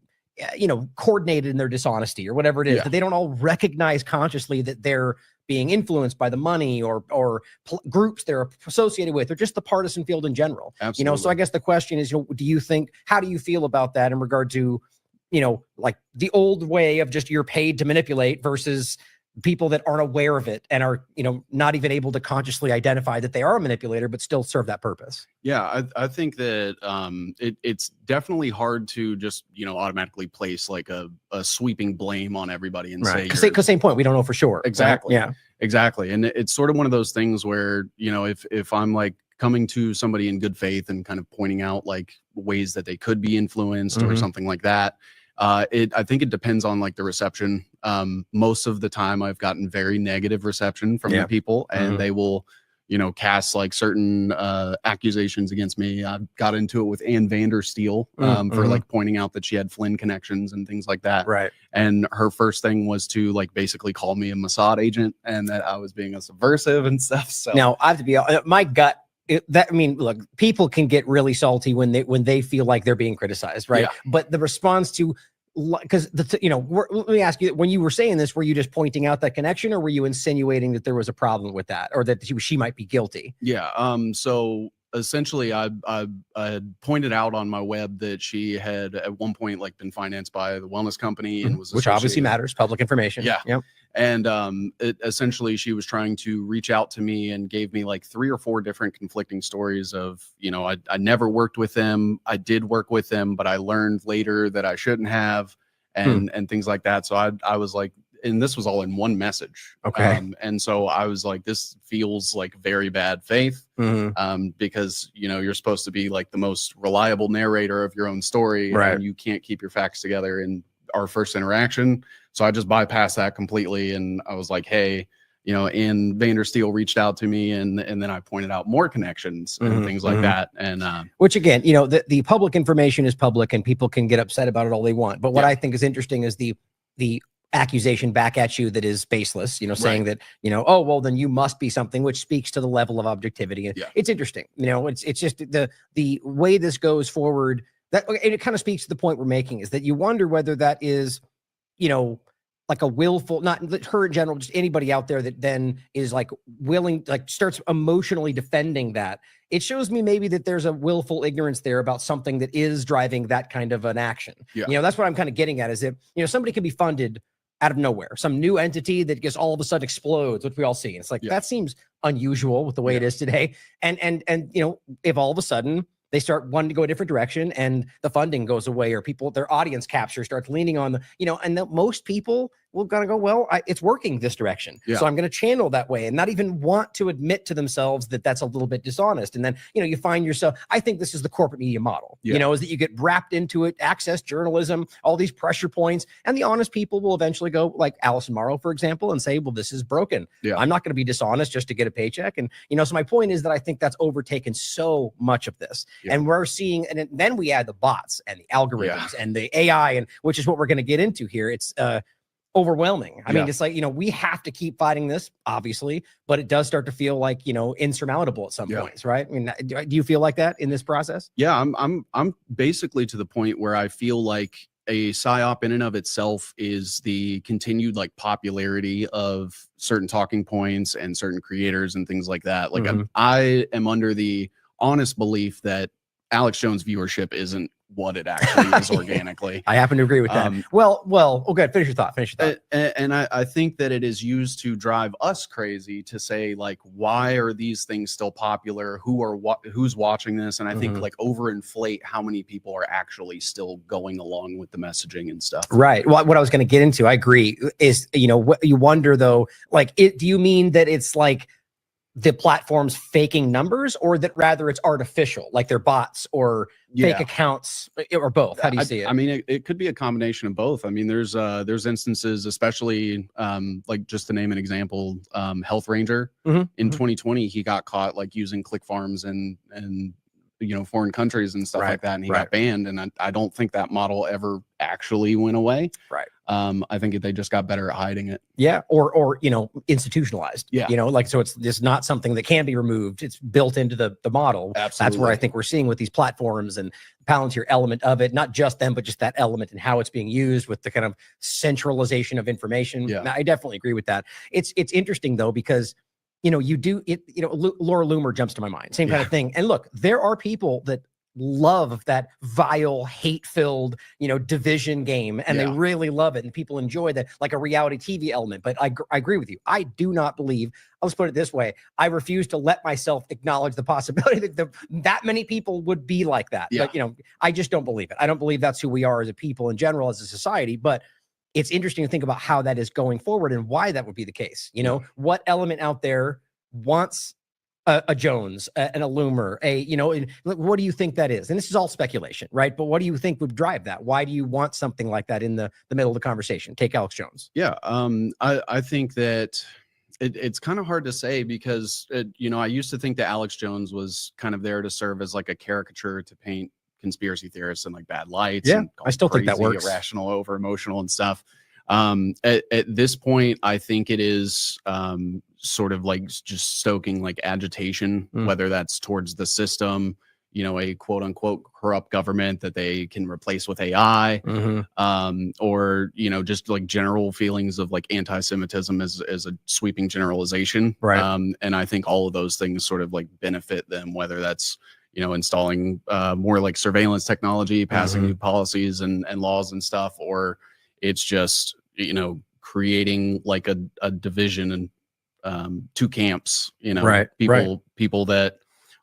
coordinated in their dishonesty or whatever it is, that they don't all recognize consciously that they're being influenced by the money or groups they're associated with, or just the partisan field in general. Absolutely. So I guess the question is, how do you feel about that in regard to like the old way of just you're paid to manipulate versus people that aren't aware of it and are, not even able to consciously identify that they are a manipulator, but still serve that purpose? Yeah, I think that it's definitely hard to just, automatically place like a sweeping blame on everybody and say, because same point, we don't know for sure. Exactly. Yeah, exactly. And it's sort of one of those things where, if I'm like coming to somebody in good faith and kind of pointing out like ways that they could be influenced or something like that, I think it depends on like the reception. Most of the time I've gotten very negative reception from the people, and they will, cast like certain accusations against me. I got into it with Ann Vandersteel for like pointing out that she had Flynn connections and things like that. Right. And her first thing was to like basically call me a Mossad agent and that I was being a subversive and stuff. So now I have to be my gut. Look, people can get really salty when they feel like they're being criticized, right? But the response to, because let me ask you, when you were saying this, were you just pointing out that connection, or were you insinuating that there was a problem with that, or that she might be guilty? Yeah. So essentially, I had pointed out on my web that she had at one point like been financed by the wellness company and was, which obviously matters, public information. Yeah. Yep. And essentially she was trying to reach out to me and gave me like 3 or 4 different conflicting stories of, I never worked with them. I did work with them, but I learned later that I shouldn't have, and things like that. So I was like, and this was all in one message. Okay. And so I was like, this feels like very bad faith, because, you're supposed to be like the most reliable narrator of your own story, and you can't keep your facts together in our first interaction. So I just bypassed that completely. And I was like, hey, Ann Vandersteel reached out to me, and then I pointed out more connections and things like that. And which again, the public information is public and people can get upset about it all they want. But what I think is interesting is the accusation back at you that is baseless, saying that, oh, well, then you must be something, which speaks to the level of objectivity. It's interesting. It's just the way this goes forward, that, and it kind of speaks to the point we're making, is that you wonder whether that is, like a willful, not her in general, just anybody out there that then is like willing, like starts emotionally defending that. It shows me maybe that there's a willful ignorance there about something that is driving that kind of an action. That's what I'm kind of getting at, is that, somebody can be funded out of nowhere, some new entity that just all of a sudden explodes, which we all see. And it's like, that seems unusual with the way it is today. And if all of a sudden they start wanting to go a different direction and the funding goes away, or their audience capture starts leaning on the, and most people, will kind of go, well, it's working this direction. Yeah. So I'm going to channel that way and not even want to admit to themselves that that's a little bit dishonest. And then, you find yourself, I think this is the corporate media model, is that you get wrapped into it, access journalism, all these pressure points, and the honest people will eventually go, like Allison Morrow, for example, and say, well, this is broken. Yeah. I'm not going to be dishonest just to get a paycheck. And, so my point is that I think that's overtaken so much of this. Yeah. And we're seeing, and then we add the bots and the algorithms and the AI, and which is what we're going to get into here. It's overwhelming. I mean, it's like, we have to keep fighting this, obviously, but it does start to feel like, insurmountable at some points, right? I mean, do you feel like that in this process? Yeah, I'm basically to the point where I feel like a psyop in and of itself is the continued like popularity of certain talking points and certain creators and things like that. Like I am under the honest belief that Alex Jones viewership isn't what it actually is organically. I happen to agree with that. Okay, finish your thought. And I think that it is used to drive us crazy to say, like, why are these things still popular? Who's watching this? And I think like overinflate how many people are actually still going along with the messaging and stuff. Right. Well, what I was going to get into, I agree, is, what you wonder though, like, do you mean that it's like the platform's faking numbers, or that rather it's artificial, like they're bots or fake accounts, or both? How do you see it? I mean, it could be a combination of both. I mean, there's instances, especially like, just to name an example, Health Ranger in 2020, he got caught like using click farms and foreign countries and stuff like that, and he got banned. And I don't think that model ever actually went away. Right. I think they just got better at hiding it. Yeah. Or institutionalized. Yeah. Like, so it's just not something that can be removed. It's built into the model. Absolutely. That's where I think we're seeing with these platforms and Palantir element of it, not just them, but just that element and how it's being used with the kind of centralization of information. Yeah. I definitely agree with that. It's interesting though, because you do it, Laura Loomer jumps to my mind, same kind of thing. And look, there are people that love that vile, hate-filled, division game, and they really love it, and people enjoy that, like a reality TV element. But I agree with you. I do not believe, let's put it this way, I refuse to let myself acknowledge the possibility that that many people would be like that. Yeah. Like, I just don't believe it. I don't believe that's who we are as a people in general, as a society. But it's interesting to think about how that is going forward and why that would be the case. What element out there wants a Jones, and a Loomer, what do you think that is? And this is all speculation, right? But what do you think would drive that? Why do you want something like that in the middle of the conversation? Take Alex Jones. Yeah. I think that it's kind of hard to say, because I used to think that Alex Jones was kind of there to serve as like a caricature to paint conspiracy theorists in like bad lights. Yeah, and I still think that works. Irrational, over emotional and stuff. At this point, I think it is sort of like just stoking like agitation, whether that's towards the system, a quote unquote corrupt government that they can replace with AI, or, just like general feelings of like anti-Semitism as a sweeping generalization. Right. And I think all of those things sort of like benefit them, whether that's, installing more like surveillance technology, passing new policies and laws and stuff, or it's just, creating like a division and two camps, people that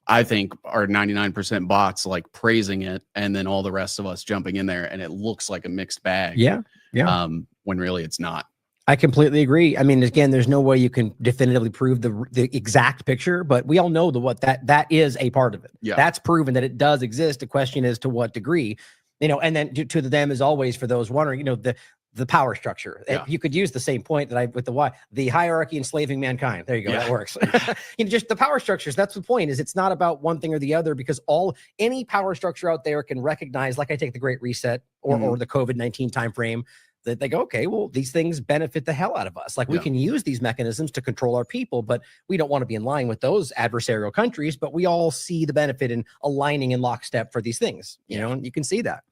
I think are 99% bots, like praising it, and then all the rest of us jumping in there, and it looks like a mixed bag. Yeah. When really it's not. I completely agree. I mean, again, there's no way you can definitively prove the exact picture, but we all know that is a part of it. Yeah. That's proven that it does exist. The question is to what degree, and then to them, as always, for those wondering, the power structure. Yeah. You could use the same point that with the hierarchy enslaving mankind. There you go. Yeah. That works. Just the power structures. That's the point, is it's not about one thing or the other, because any power structure out there can recognize, like I take the Great Reset or the COVID-19 timeframe, that they go, okay, well, these things benefit the hell out of us. Like we can use these mechanisms to control our people, but we don't want to be in line with those adversarial countries, but we all see the benefit in aligning in lockstep for these things, and you can see that.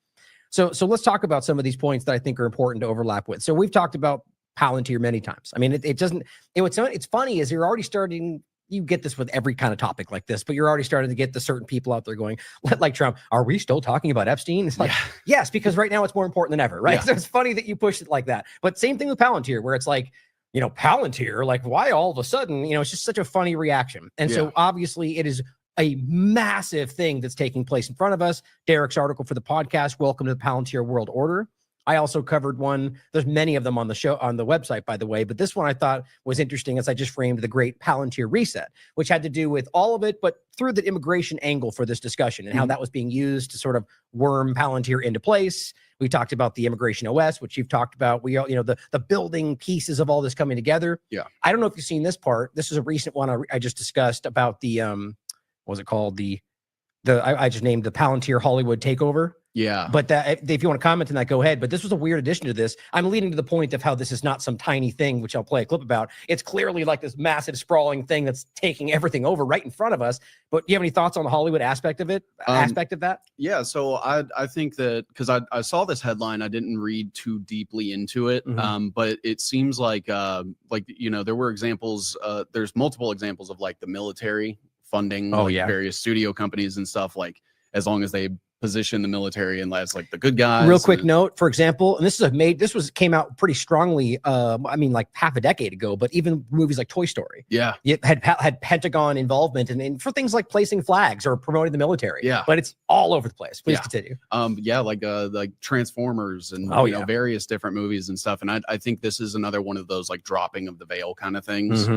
So let's talk about some of these points that I think are important to overlap with. So we've talked about Palantir many times. I mean, it's funny is you're already starting, you get this with every kind of topic like this, but you're already starting to get the certain people out there going, like Trump, are we still talking about Epstein? It's like, yes, because right now it's more important than ever, right? So it's funny that you push it like that. But same thing with Palantir, where it's like, Palantir, like why all of a sudden, it's just such a funny reaction. And so obviously it is a massive thing that's taking place in front of us. Derek's article for the podcast, Welcome to the Palantir World Order. I also covered one. There's many of them on the show, on the website, by the way, but this one I thought was interesting as I just framed the great Palantir reset, which had to do with all of it, but through the immigration angle for this discussion and how that was being used to sort of worm Palantir into place. We talked about the immigration OS, which you've talked about. We, the building pieces of all this coming together. Yeah. I don't know if you've seen this part. This is a recent one I just discussed about the, what was it called? I just named the Palantir Hollywood takeover. Yeah. But that, if you want to comment on that, go ahead. But this was a weird addition to this. I'm leading to the point of how this is not some tiny thing, which I'll play a clip about. It's clearly like this massive sprawling thing that's taking everything over right in front of us. But do you have any thoughts on the Hollywood aspect of it? Yeah. So I think that because I saw this headline, I didn't read too deeply into it. But it seems like there were examples. There's multiple examples of like the military funding various studio companies and stuff, like as long as they position the military and as like the good guys. Real quick note, for example, and this came out pretty strongly. I mean, like half a decade ago, but even movies like Toy Story, it had Pentagon involvement and for things like placing flags or promoting the military. Yeah, but it's all over the place. Please continue. Like Transformers and various different movies and stuff. And I think this is another one of those like dropping of the veil kind of things.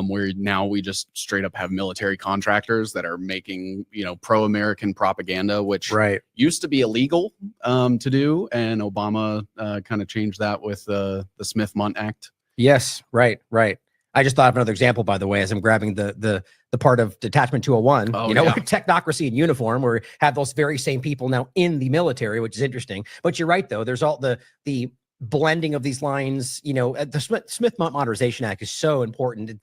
Where now we just straight up have military contractors that are making, pro-American propaganda, which used to be illegal to do. And Obama kind of changed that with the Smith-Mundt Act. Yes, right. I just thought of another example, by the way, as I'm grabbing the part of Detachment 201, technocracy in uniform, where we have those very same people now in the military, which is interesting. But you're right, though. There's all the blending of these lines. The Smith-Mundt Modernization Act is so important.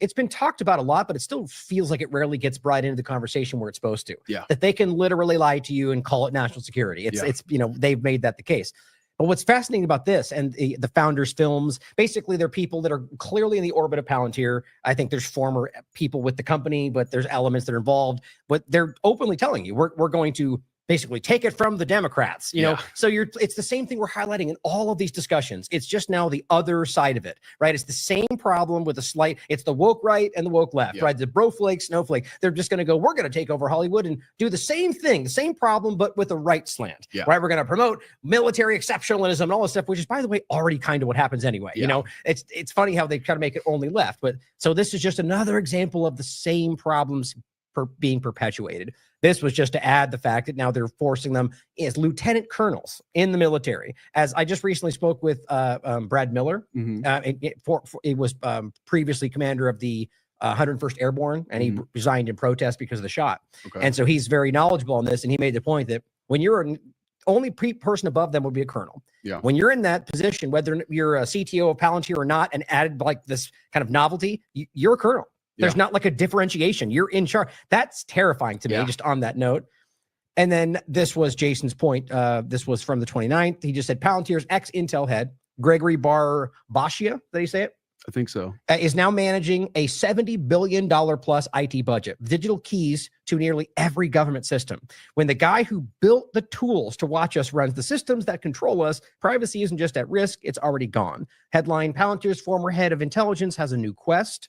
It's been talked about a lot, but it still feels like it rarely gets brought into the conversation where it's supposed to. That they can literally lie to you and call it national security. They've made that the case. But what's fascinating about this and the founders' films, basically they're people that are clearly in the orbit of Palantir. I think there's former people with the company, but there's elements that are involved. But they're openly telling you, we're going to basically take it from the Democrats, So it's the same thing we're highlighting in all of these discussions. It's just now the other side of it, right? It's the same problem with it's the woke right and the woke left, right? The broflake, snowflake. They're just going to go, we're going to take over Hollywood and do the same thing, the same problem, but with a right slant, right? We're going to promote military exceptionalism and all this stuff, which is, by the way, already kind of what happens anyway. It's funny how they try to make it only left, but so this is just another example of the same problems being perpetuated. This was just to add the fact that now they're forcing them as lieutenant colonels in the military. As I just recently spoke with Brad Miller, it was previously commander of the 101st Airborne, and he resigned in protest because of the shot. And so he's very knowledgeable on this, and he made the point that when you're only person above them would be a colonel. When you're in that position, whether you're a CTO of Palantir or not, and added like this kind of novelty, you're a colonel. There's not like a differentiation. You're in charge. That's terrifying to me, just on that note. And then this was Jason's point. This was from the 29th. He just said Palantir's ex-Intel head, Gregory Barbashia, did he say it? I think so. Is now managing a $70 billion plus IT budget, digital keys to nearly every government system. When the guy who built the tools to watch us runs the systems that control us, privacy isn't just at risk, it's already gone. Headline, Palantir's former head of intelligence has a new quest.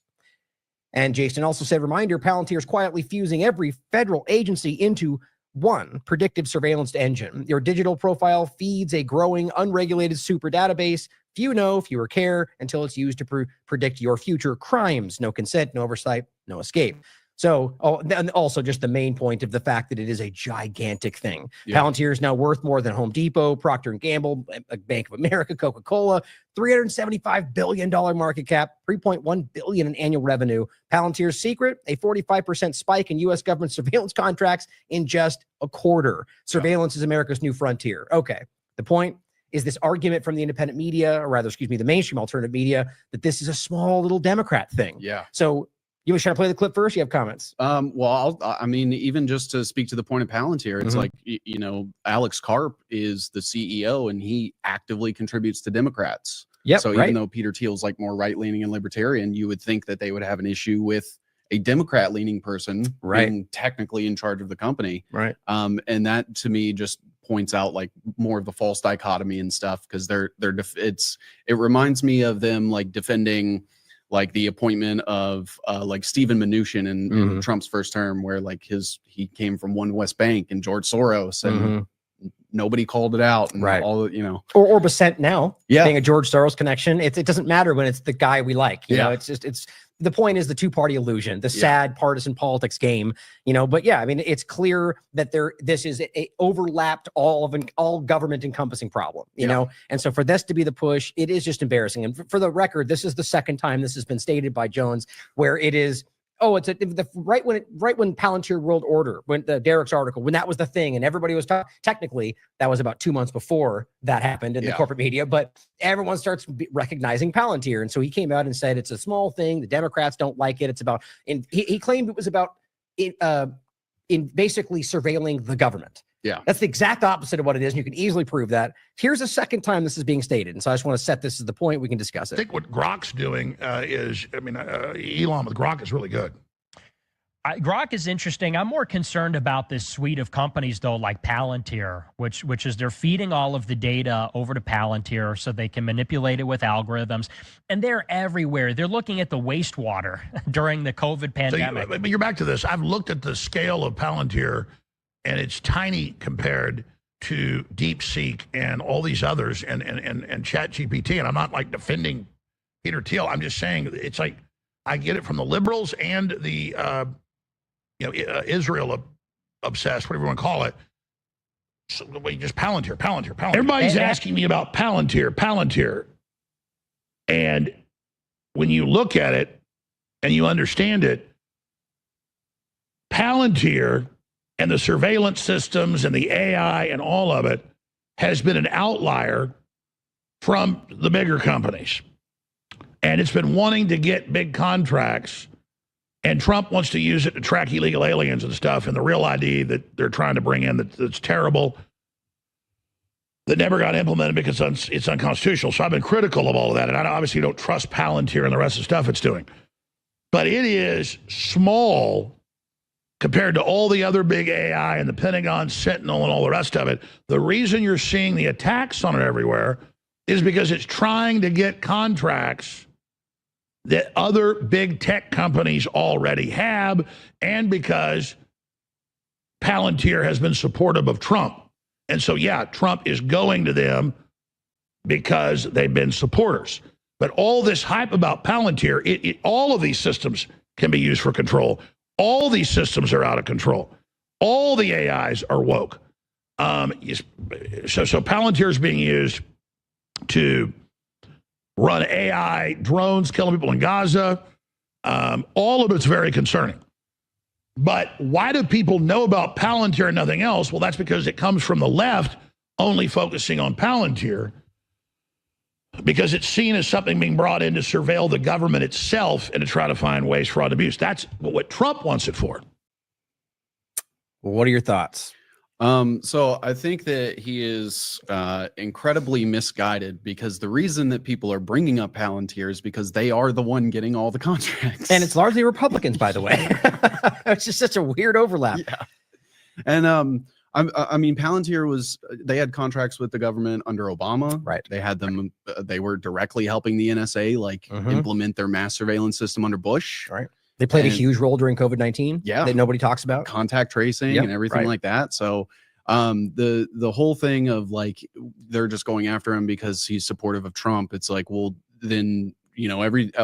And Jason also said, reminder, Palantir is quietly fusing every federal agency into one predictive surveillance engine. Your digital profile feeds a growing, unregulated super database. Few know, fewer care, until it's used to predict your future crimes. No consent, no oversight, no escape. So, and also just the main point of the fact that it is a gigantic thing. Palantir is now worth more than Home Depot, Procter & Gamble, Bank of America, Coca-Cola, $375 billion market cap, $3.1 billion in annual revenue. Palantir's secret, a 45% spike in U.S. government surveillance contracts in just a quarter. Surveillance is America's new frontier. Okay, the point is this argument from the independent media, or rather, the mainstream alternative media, that this is a small little Democrat thing. So, you want to try to play the clip first? You have comments? Well, even just to speak to the point of Palantir, it's like, Alex Karp is the CEO and he actively contributes to Democrats. So even though Peter Thiel's like more right-leaning and libertarian, you would think that they would have an issue with a Democrat-leaning person being technically in charge of the company. And that to me just points out like more of the false dichotomy and stuff, because it reminds me of them like defending like the appointment of like Steven Mnuchin in Trump's first term, where like he came from One West Bank and George Soros, and nobody called it out. And all the, or Besant now, Yeah. being a George Soros connection. It doesn't matter when it's the guy we like. You know, it's the point is the two-party illusion, the sad partisan politics game. But yeah, I mean, it's clear that this is a overlapped all government encompassing problem. You know, and so for this to be the push, it is just embarrassing. And for the record, this is the second time this has been stated by Jones, where it is. Oh, it's right when Palantir World Order, when the Derek's article, when that was the thing, and everybody was technically that was about 2 months before that happened in the corporate media, but everyone starts recognizing Palantir, and so he came out and said it's a small thing. The Democrats don't like it. It's about, and he claimed it was about in basically surveilling the government. Yeah, that's the exact opposite of what it is, and you can easily prove that. Here's a second time this is being stated, and so I just want to set this as the point. We can discuss it. I think what Grok's doing Elon with Grok is really good. Grok is interesting. I'm more concerned about this suite of companies, though, like Palantir, which is they're feeding all of the data over to Palantir so they can manipulate it with algorithms, and they're everywhere. They're looking at the wastewater during the COVID pandemic. So you're back to this. I've looked at the scale of Palantir, and it's tiny compared to DeepSeek and all these others and ChatGPT. And I'm not like defending Peter Thiel. I'm just saying it's like I get it from the liberals and the Israel obsessed, whatever you want to call it. So, just Palantir. Everybody's asking me about Palantir. And when you look at it and you understand it, Palantir and the surveillance systems and the AI and all of it has been an outlier from the bigger companies. And it's been wanting to get big contracts, and Trump wants to use it to track illegal aliens and stuff, and the real ID that they're trying to bring in that's terrible, that never got implemented because it's unconstitutional. So I've been critical of all of that, and I obviously don't trust Palantir and the rest of the stuff it's doing. But it is small compared to all the other big AI and the Pentagon, Sentinel, and all the rest of it. The reason you're seeing the attacks on it everywhere is because it's trying to get contracts that other big tech companies already have, and because Palantir has been supportive of Trump. And so, yeah, Trump is going to them because they've been supporters. But all this hype about Palantir, all of these systems can be used for control. All these systems are out of control. All the AIs are woke. So Palantir is being used to run AI drones, killing people in Gaza. All of it's very concerning. But why do people know about Palantir and nothing else? Well, that's because it comes from the left, only focusing on Palantir, because it's seen as something being brought in to surveil the government itself and to try to find waste, fraud, and abuse. That's what Trump wants it for. What are your thoughts? So I think that he is incredibly misguided, because the reason that people are bringing up Palantir is because they are the one getting all the contracts. And it's largely Republicans, by the way. It's just such a weird overlap. Yeah. And I mean, Palantir they had contracts with the government under Obama. Right. They had them, they were directly helping the NSA implement their mass surveillance system under Bush. Right. They played a huge role during COVID-19 that nobody talks about. Contact tracing and everything like that. So the whole thing of like, they're just going after him because he's supportive of Trump. It's like, well, then,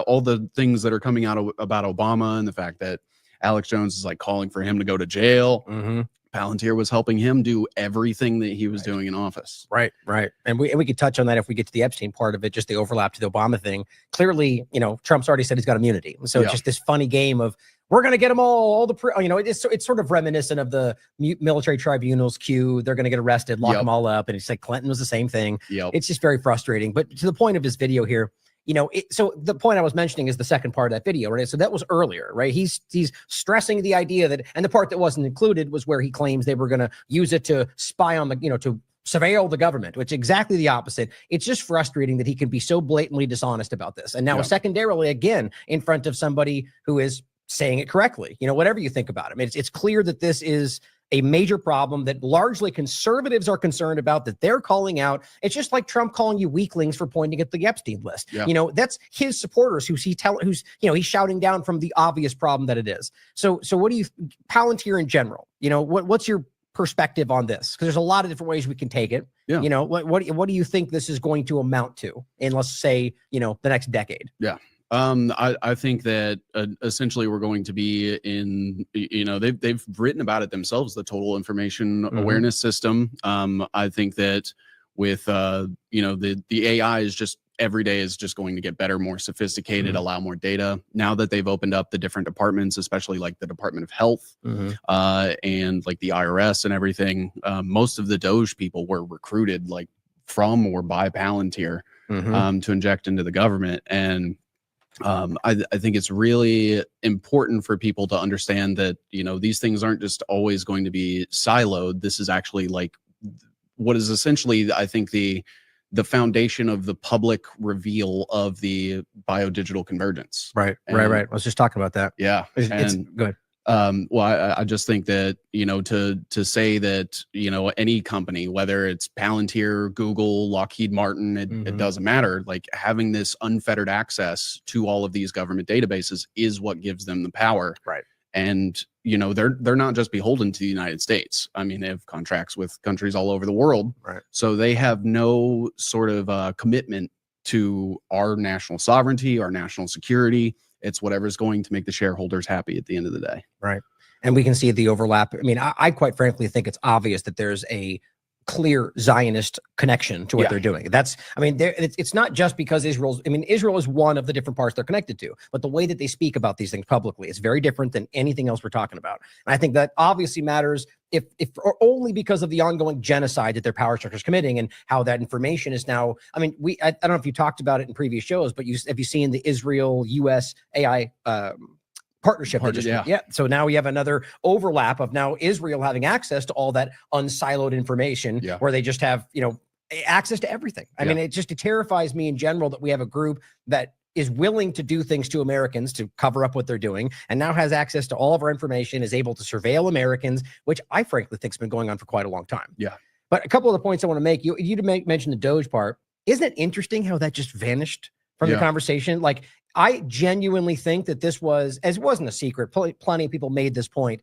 all the things that are coming out about Obama and the fact that Alex Jones is like calling for him to go to jail. Palantir was helping him do everything that he was doing in office. Right. And we could touch on that if we get to the Epstein part of it, just the overlap to the Obama thing. Clearly, Trump's already said he's got immunity. So it's just this funny game of, we're going to get them all it's sort of reminiscent of the military tribunals queue. They're going to get arrested, lock them all up. And it's like Clinton was the same thing. It's just very frustrating. But to the point of his video here, so the point I was mentioning is the second part of that video, right? So that was earlier, right? He's stressing the idea that, and the part that wasn't included was where he claims they were going to use it to spy on to surveil the government, which is exactly the opposite. It's just frustrating that he can be so blatantly dishonest about this. And now secondarily, again, in front of somebody who is saying it correctly, whatever you think about it. I mean, it's clear that this is a major problem that largely conservatives are concerned about, that they're calling out. It's just like Trump calling you weaklings for pointing at the Epstein list. That's his supporters he's shouting down from the obvious problem that it is. So what do you, Palantir in general, what's your perspective on this? Because there's a lot of different ways we can take it. Yeah. You know, what do you think this is going to amount to in, let's say, you know, the next decade? Yeah. I think that essentially we're going to be in, you know, they've written about it themselves, the total information awareness system. I think that with, you know, the AI is just every day is just going to get better, more sophisticated, allow more data. Now that they've opened up the different departments, especially like the Department of Health and like the IRS and everything, most of the Doge people were recruited like from or by Palantir to inject into the government. And I think it's really important for people to understand that, you know, these things aren't just always going to be siloed. This is actually like what is essentially, I think, the foundation of the public reveal of the biodigital convergence. Right. I was just talking about that. Yeah. It's good. Well, I just think that, you know, to say that, you know, any company, whether it's Palantir, Google, Lockheed Martin, it doesn't matter. Like having this unfettered access to all of these government databases is what gives them the power. Right. And, you know, they're not just beholden to the United States. I mean, they have contracts with countries all over the world. Right. So they have no sort of commitment to our national sovereignty, our national security. It's whatever's going to make the shareholders happy at the end of the day. Right. And we can see the overlap. I mean, I quite frankly think it's obvious that there's a clear Zionist connection to what they're doing. That's, I mean, it's not just because Israel is one of the different parts they're connected to, but the way that they speak about these things publicly is very different than anything else we're talking about. And I think that obviously matters if or only because of the ongoing genocide that their power structure is committing and how that information is now, I mean, I don't know if you talked about it in previous shows, but have you seen the Israel-US AI partnership? So now we have another overlap of now Israel having access to all that unsiloed information where they just have, you know, access to everything. I mean, it terrifies me in general that we have a group that is willing to do things to Americans to cover up what they're doing and now has access to all of our information, is able to surveil Americans, which I frankly think has been going on for quite a long time. Yeah. But a couple of the points I want to make, you mentioned the Doge part. Isn't it interesting how that just vanished from the conversation? Like, I genuinely think that this was, as it wasn't a secret, plenty of people made this point,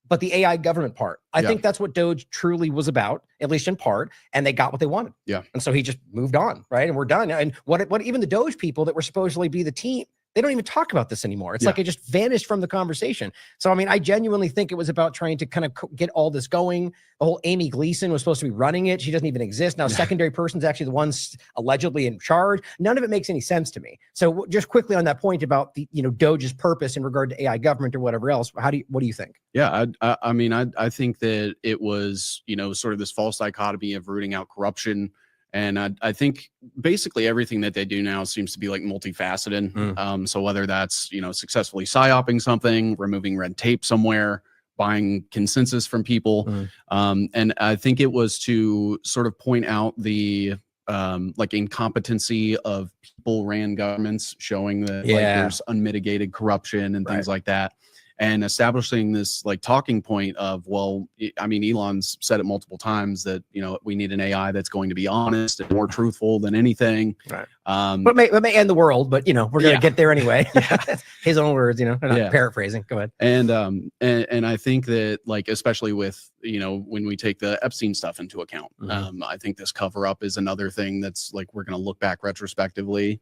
but the AI government part, I think that's what Doge truly was about, at least in part, and they got what they wanted. Yeah. And so he just moved on, right? And we're done. And what even the Doge people that were supposedly be the team, they don't even talk about this anymore. It's like it just vanished from the conversation. So, I mean, I genuinely think it was about trying to kind of get all this going. The whole Amy Gleason was supposed to be running it. She doesn't even exist. Now, secondary person's actually the one's allegedly in charge. None of it makes any sense to me. So just quickly on that point about the, you know, Doge's purpose in regard to AI government or whatever else, what do you think? Yeah, I mean, I think that it was, you know, sort of this false dichotomy of rooting out corruption. And I think basically everything that they do now seems to be like multifaceted. So whether that's, you know, successfully psyoping something, removing red tape somewhere, buying consensus from people. And I think it was to sort of point out the like incompetency of people ran governments, showing that like there's unmitigated corruption and things like that. And establishing this like talking point of, well, I mean, Elon's said it multiple times that, you know, we need an AI that's going to be honest and more truthful than anything. Right. But it may end the world, but, you know, we're going to get there anyway. His own words, you know, paraphrasing. Go ahead. And I think that, like, especially with, you know, when we take the Epstein stuff into account, I think this cover up is another thing that's like, we're going to look back retrospectively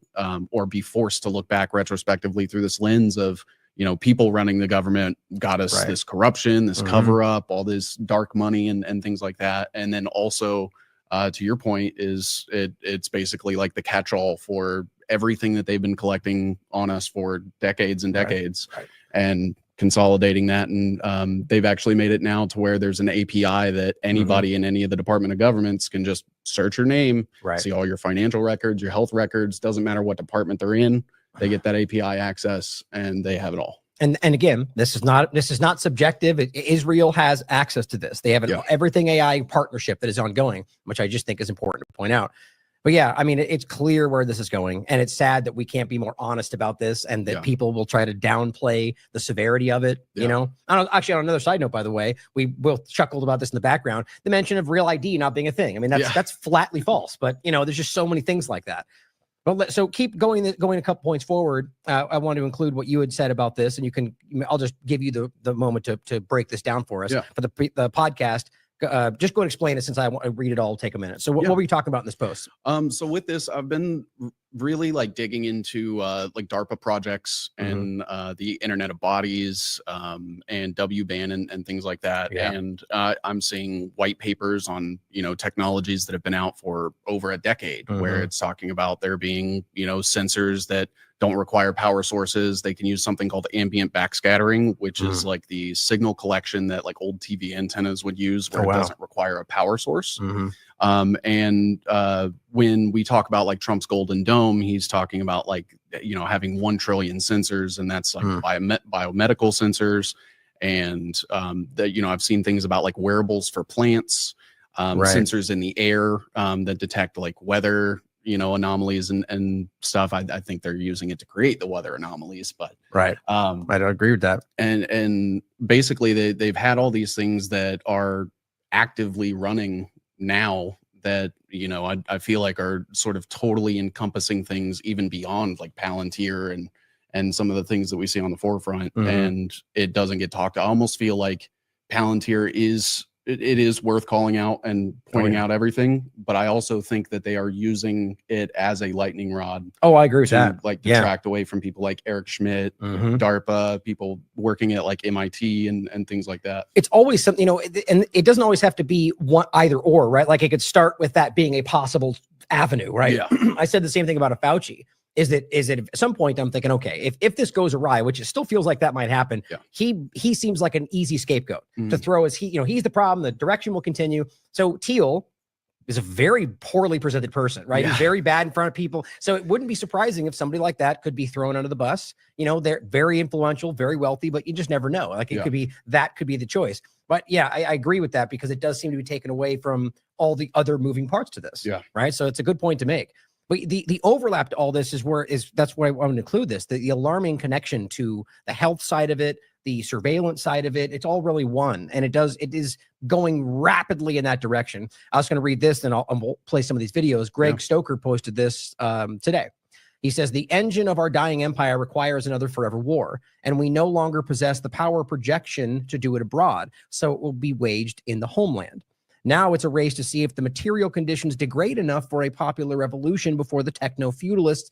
or be forced to look back retrospectively through this lens of, you know, people running the government got us this corruption, this cover up, all this dark money and things like that. And then also, to your point, is it's basically like the catch-all for everything that they've been collecting on us for decades and decades, and consolidating that. And they've actually made it now to where there's an API that anybody in any of the Department of Governments can just search your name, see all your financial records, your health records, doesn't matter what department they're in. They get that API access and they have it all. And again, this is not subjective. Israel has access to this. They have an everything AI partnership that is ongoing, which I just think is important to point out. But yeah, I mean, it's clear where this is going, and it's sad that we can't be more honest about this, and that people will try to downplay the severity of it. You know, actually, on another side note, by the way, we both chuckled about this in the background. The mention of Real ID not being a thing. I mean, that's flatly false. But you know, there's just so many things like that. But so keep going a couple points forward. I want to include what you had said about this, and I'll just give you the moment to break this down for us for the podcast. Just go and explain it since I read it all. Take a minute. So what were you talking about in this post? So with this, I've been really like digging into like DARPA projects and the Internet of Bodies and W-band and things like that. Yeah. And I'm seeing white papers on, you know, technologies that have been out for over a decade where it's talking about there being, you know, sensors that don't require power sources. They can use something called ambient backscattering, which is like the signal collection that like old TV antennas would use where it doesn't require a power source. When we talk about like Trump's Golden Dome, he's talking about like, you know, having 1 trillion sensors, and that's like biomedical sensors. And that, you know, I've seen things about like wearables for plants, sensors in the air that detect like weather, you know, anomalies and stuff. I think they're using it to create the weather anomalies, but I don't agree with that. And basically they've had all these things that are actively running now that, you know, I feel like are sort of totally encompassing things even beyond like Palantir and some of the things that we see on the forefront, and it doesn't get talked. I almost feel like Palantir is it is worth calling out and pointing out everything, but I also think that they are using it as a lightning rod. Oh, I agree with that. Like detract away from people like Eric Schmidt, DARPA, people working at like MIT and things like that. It's always something, you know, and it doesn't always have to be one either or, right? Like it could start with that being a possible avenue, right? Yeah. I said the same thing about a Fauci. Is that at some point I'm thinking, okay, if this goes awry, which it still feels like that might happen, he seems like an easy scapegoat to throw as he's the problem, the direction will continue. So Teal is a very poorly presented person, right? He's very bad in front of people. So it wouldn't be surprising if somebody like that could be thrown under the bus. You know, they're very influential, very wealthy, but you just never know. Like it could be the choice. But yeah, I agree with that because it does seem to be taken away from all the other moving parts to this. Yeah. Right. So it's a good point to make. But the overlap to all this that's where I want to include this, the alarming connection to the health side of it, the surveillance side of it. It's all really one, and it is going rapidly in that direction. I was going to read this, then I'll play some of these videos. Greg Stoker posted this today. He says, the engine of our dying empire requires another forever war, and we no longer possess the power projection to do it abroad, so it will be waged in the homeland. Now it's a race to see if the material conditions degrade enough for a popular revolution before the techno-feudalists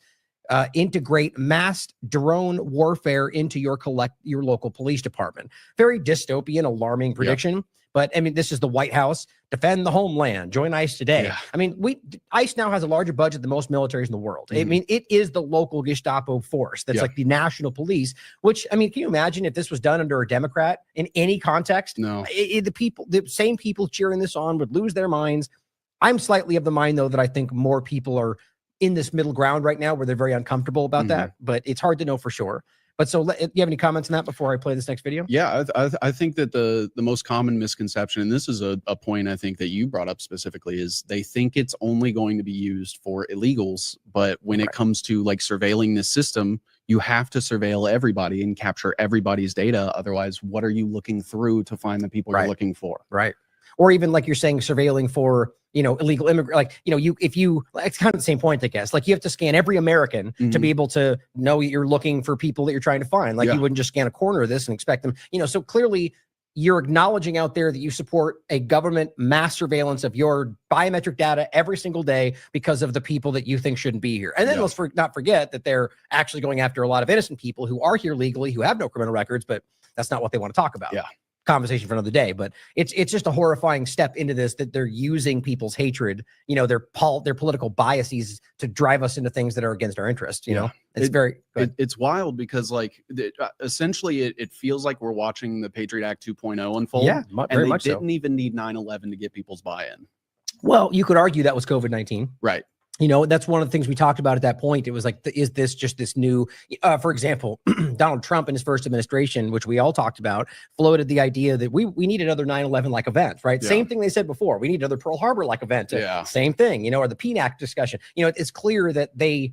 integrate massed drone warfare into your local police department. Very dystopian, alarming prediction. But I mean, this is the White House. Defend the homeland. Join ICE today. Yeah. I mean, ICE now has a larger budget than most militaries in the world. I mean, it is the local Gestapo force. That's like the national police, which, I mean, can you imagine if this was done under a Democrat in any context? No. The same people cheering this on would lose their minds. I'm slightly of the mind, though, that I think more people are in this middle ground right now where they're very uncomfortable about that, but it's hard to know for sure. But so, you have any comments on that before I play this next video? Yeah, I think that the most common misconception, and this is a point I think that you brought up specifically, is they think it's only going to be used for illegals. But when it comes to like surveilling this system, you have to surveil everybody and capture everybody's data. Otherwise, what are you looking through to find the people you're looking for? Right. Or even like you're saying, surveilling for, you know, illegal immigrant, like, you know, it's kind of the same point, I guess. Like you have to scan every American to be able to know you're looking for people that you're trying to find. Like you wouldn't just scan a corner of this and expect them, you know, so clearly you're acknowledging out there that you support a government mass surveillance of your biometric data every single day because of the people that you think shouldn't be here. And then let's not forget that they're actually going after a lot of innocent people who are here legally, who have no criminal records, but that's not what they want to talk about. Yeah. Conversation for another day, but it's just a horrifying step into this, that they're using people's hatred, you know, their political biases to drive us into things that are against our interests. You know, it's wild because like essentially it feels like we're watching the Patriot Act 2.0 unfold. Yeah, very much so. Didn't even need 9/11 to get people's buy-in. Well, you could argue that was COVID-19. Right. You know, that's one of the things we talked about at that point. It was like, is this just this new, for example, Donald Trump in his first administration, which we all talked about, floated the idea that we need another 9/11 like event, right? Same thing they said before. We need another Pearl Harbor like event. Same thing, you know, or the PNAC discussion. You know, it's clear that they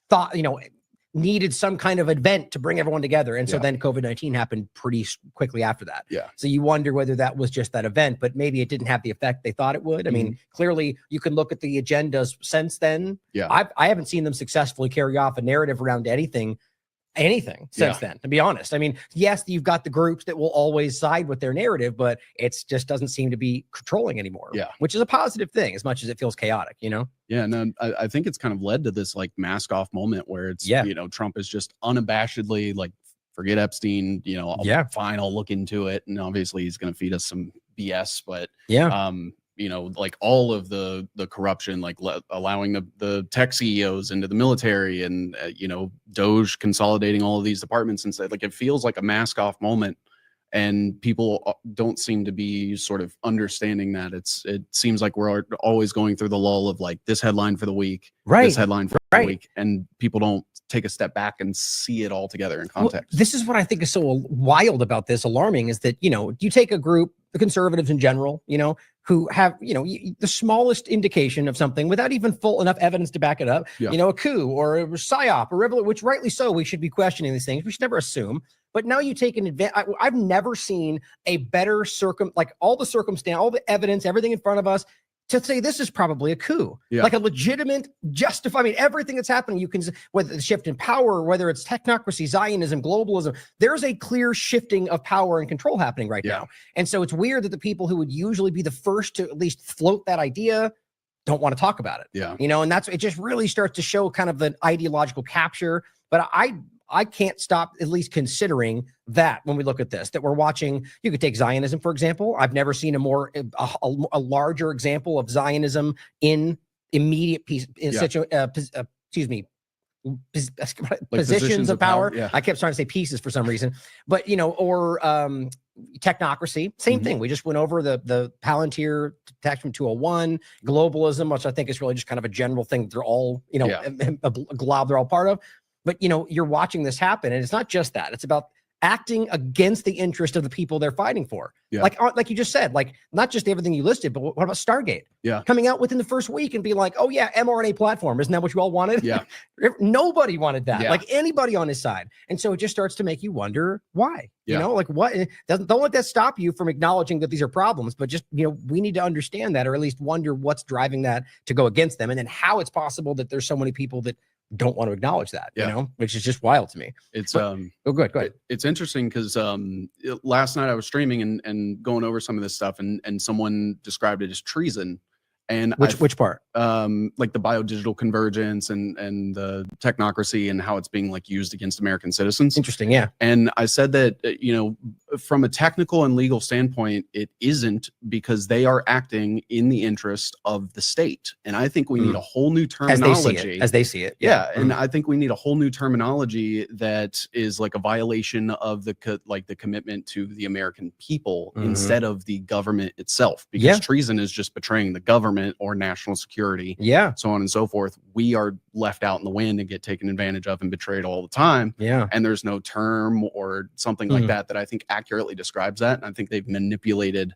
thought, you know, needed some kind of event to bring everyone together. And so then COVID-19 happened pretty quickly after that. Yeah. So you wonder whether that was just that event, but maybe it didn't have the effect they thought it would. I mean, clearly you can look at the agendas since then. Yeah. I haven't seen them successfully carry off a narrative around anything anything since then, to be honest. I mean, yes, you've got the groups that will always side with their narrative, but it's just doesn't seem to be controlling anymore. Yeah. Which is a positive thing as much as it feels chaotic, you know? Yeah, no, I think it's kind of led to this like mask off moment where it's, you know, Trump is just unabashedly like, forget Epstein, you know, fine, I'll look into it. And obviously he's going to feed us some BS, but you know, like all of the corruption, like allowing the tech CEOs into the military and, you know, Doge consolidating all of these departments and like, it feels like a mask off moment. And people don't seem to be sort of understanding that it seems like we're always going through the lull of like this headline for the week, this headline for the week. And people don't take a step back and see it all together in context. Well, this is what I think is so wild about this, alarming, is that, you know, you take a group, the conservatives in general, you know, who have, you know, the smallest indication of something without even full enough evidence to back it up, you know, a coup or a psyop or revolution, which rightly so, we should be questioning these things. We should never assume. But now you take an advantage. I've never seen a better like all the circumstance, all the evidence, everything in front of us to say this is probably a coup, like a legitimate I mean, everything that's happening, you can, whether the shift in power, whether it's technocracy, Zionism, globalism, there's a clear shifting of power and control happening right now. And so it's weird that the people who would usually be the first to at least float that idea don't want to talk about it. You know, and it just really starts to show kind of the ideological capture. But I can't stop at least considering that when we look at this, that we're watching. You could take Zionism, for example. I've never seen a larger example of Zionism in immediate positions of power. I kept trying to say pieces for some reason, but you know, or technocracy, same thing. We just went over the Palantir attachment 201, globalism, which I think is really just kind of a general thing. They're all, you know, a glob they're all part of. But, you know, you're watching this happen, and it's not just that. It's about acting against the interest of the people they're fighting for. Like you just said, like not just everything you listed, but what about Stargate? Coming out within the first week and be like, oh yeah, mRNA platform. Isn't that what you all wanted? Nobody wanted that, like anybody on his side. And so it just starts to make you wonder why, you know, like what don't let that stop you from acknowledging that these are problems, but just, you know, we need to understand that, or at least wonder what's driving that to go against them. And then how it's possible that there's so many people that don't want to acknowledge that, you know, which is just wild to me. It's go ahead. It's interesting because last night I was streaming and going over some of this stuff, and someone described it as treason. And which part? Like the biodigital convergence and the technocracy and how it's being like used against American citizens. Interesting, yeah. And I said that, you know, from a technical and legal standpoint, it isn't, because they are acting in the interest of the state. And I think we need a whole new terminology. As they see it. And I think we need a whole new terminology that is like a violation of the commitment to the American people instead of the government itself, because treason is just betraying the government or national security, so on and so forth. We are left out in the wind and get taken advantage of and betrayed all the time. And there's no term or something like that I think accurately describes that. And I think they've manipulated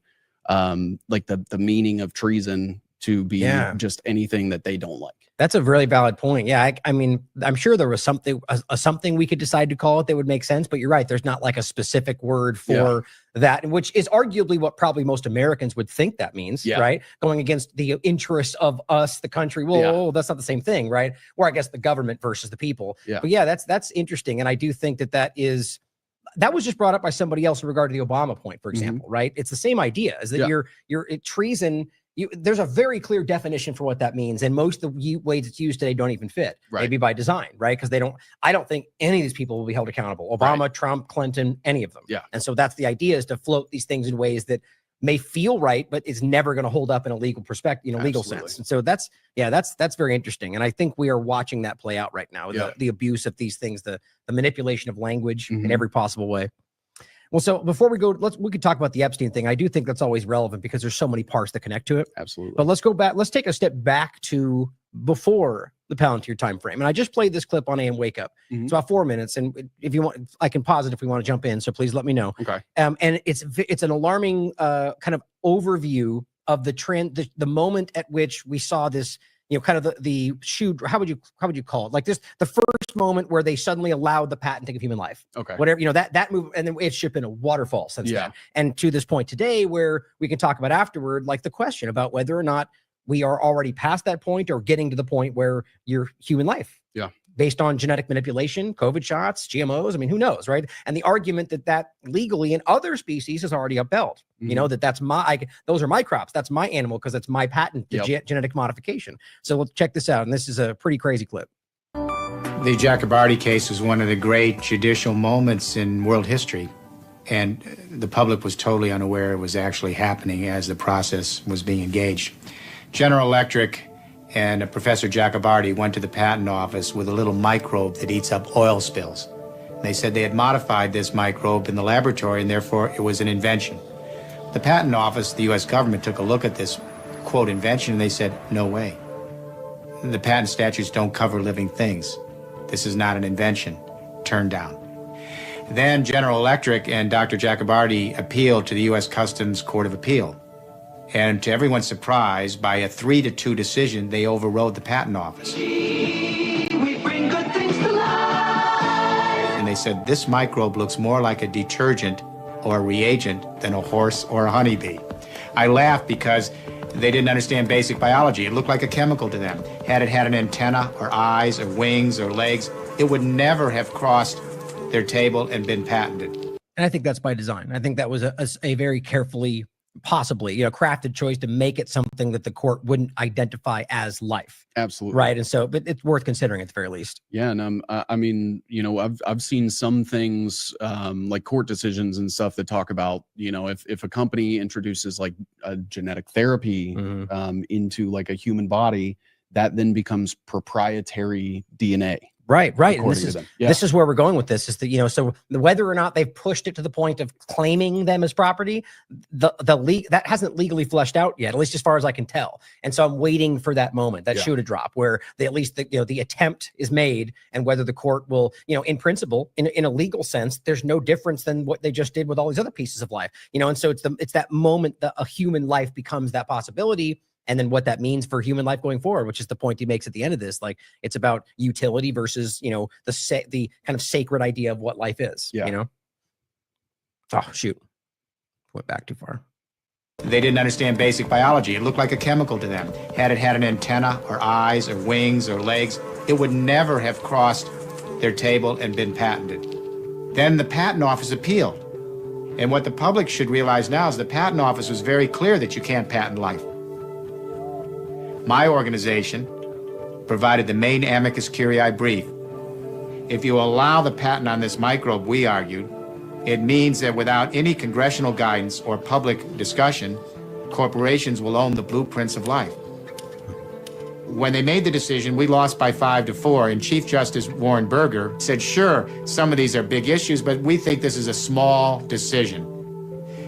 like the meaning of treason to be just anything that they don't like. That's a really valid point. Yeah, I mean, I'm sure there was something we could decide to call it that would make sense, but you're right. There's not like a specific word for that, which is arguably what probably most Americans would think that means, right? Going against the interests of us, the country. Well, that's not the same thing, right? Or I guess the government versus the people. But yeah, that's interesting. And I do think that was just brought up by somebody else in regard to the Obama point, for example, right? It's the same idea, is that you're treason. There's a very clear definition for what that means, and most of the ways it's used today don't even fit, maybe by design, right? Because I don't think any of these people will be held accountable. Obama, Trump, Clinton, any of them. And so that's the idea, is to float these things in ways that may feel right, but it's never going to hold up in a legal perspective, legal sense. And so that's very interesting. And I think we are watching that play out right now, the abuse of these things, the manipulation of language in every possible way. Well, so before we go, we could talk about the Epstein thing. I do think that's always relevant because there's so many parts that connect to it. Absolutely. But let's go back. Let's take a step back to before the Palantir time frame. And I just played this clip on AM Wake Up. It's about 4 minutes. And if you want, I can pause it if we want to jump in. So please let me know. Okay. And it's an alarming kind of overview of the trend, the moment at which we saw this, kind of the shoe, how would you call it? Like this, the first moment where they suddenly allowed the patenting of human life. Okay. Whatever, that move, and then it's been a waterfall since then. And to this point today, where we can talk about afterward, like the question about whether or not we are already past that point or getting to the point where you're human life. based on genetic manipulation, COVID shots, GMOs. I mean, who knows, right? And the argument that legally in other species is already upheld. You know, that's those are my crops. That's my animal because it's my patent to genetic modification. So let's check this out. And this is a pretty crazy clip. The Jacobardi case was one of the great judicial moments in world history. And the public was totally unaware it was actually happening as the process was being engaged. General Electric and Professor Jacobardi went to the patent office with a little microbe that eats up oil spills. They said they had modified this microbe in the laboratory and therefore it was an invention. The patent office, the US government, took a look at this, quote, invention, and they said, no way. The patent statutes don't cover living things. This is not an invention. Turn down. Then General Electric and Dr. Jacobardi appealed to the US Customs Court of Appeal. And to everyone's surprise, by a 3-2 decision, they overrode the patent office. We bring good things to life. And they said, this microbe looks more like a detergent or a reagent than a horse or a honeybee. I laughed because they didn't understand basic biology. It looked like a chemical to them. Had it had an antenna or eyes or wings or legs, it would never have crossed their table and been patented. And I think that's by design. I think that was a very carefully, possibly, crafted choice to make it something that the court wouldn't identify as life. Absolutely. Right. And so, but it's worth considering at the very least. Yeah. And I mean, I've seen some things like court decisions and stuff that talk about, if a company introduces like a genetic therapy into like a human body, that then becomes proprietary DNA. Right. And this is where we're going with this is that, so whether or not they've pushed it to the point of claiming them as property, that hasn't legally fleshed out yet, at least as far as I can tell. And so I'm waiting for that moment, that shoe to drop, where at least the attempt is made, and whether the court will, in principle, in a legal sense, there's no difference than what they just did with all these other pieces of life, and so it's that moment that a human life becomes that possibility. And then what that means for human life going forward, which is the point he makes at the end of this. Like, it's about utility versus, the kind of sacred idea of what life is, Oh, shoot. Went back too far. They didn't understand basic biology. It looked like a chemical to them. Had it had an antenna or eyes or wings or legs, it would never have crossed their table and been patented. Then the patent office appealed. And what the public should realize now is the patent office was very clear that you can't patent life. My organization provided the main amicus curiae brief. If you allow the patent on this microbe, we argued, it means that without any congressional guidance or public discussion, corporations will own the blueprints of life. When they made the decision, we lost by 5-4, and Chief Justice Warren Burger said, sure, some of these are big issues, but we think this is a small decision.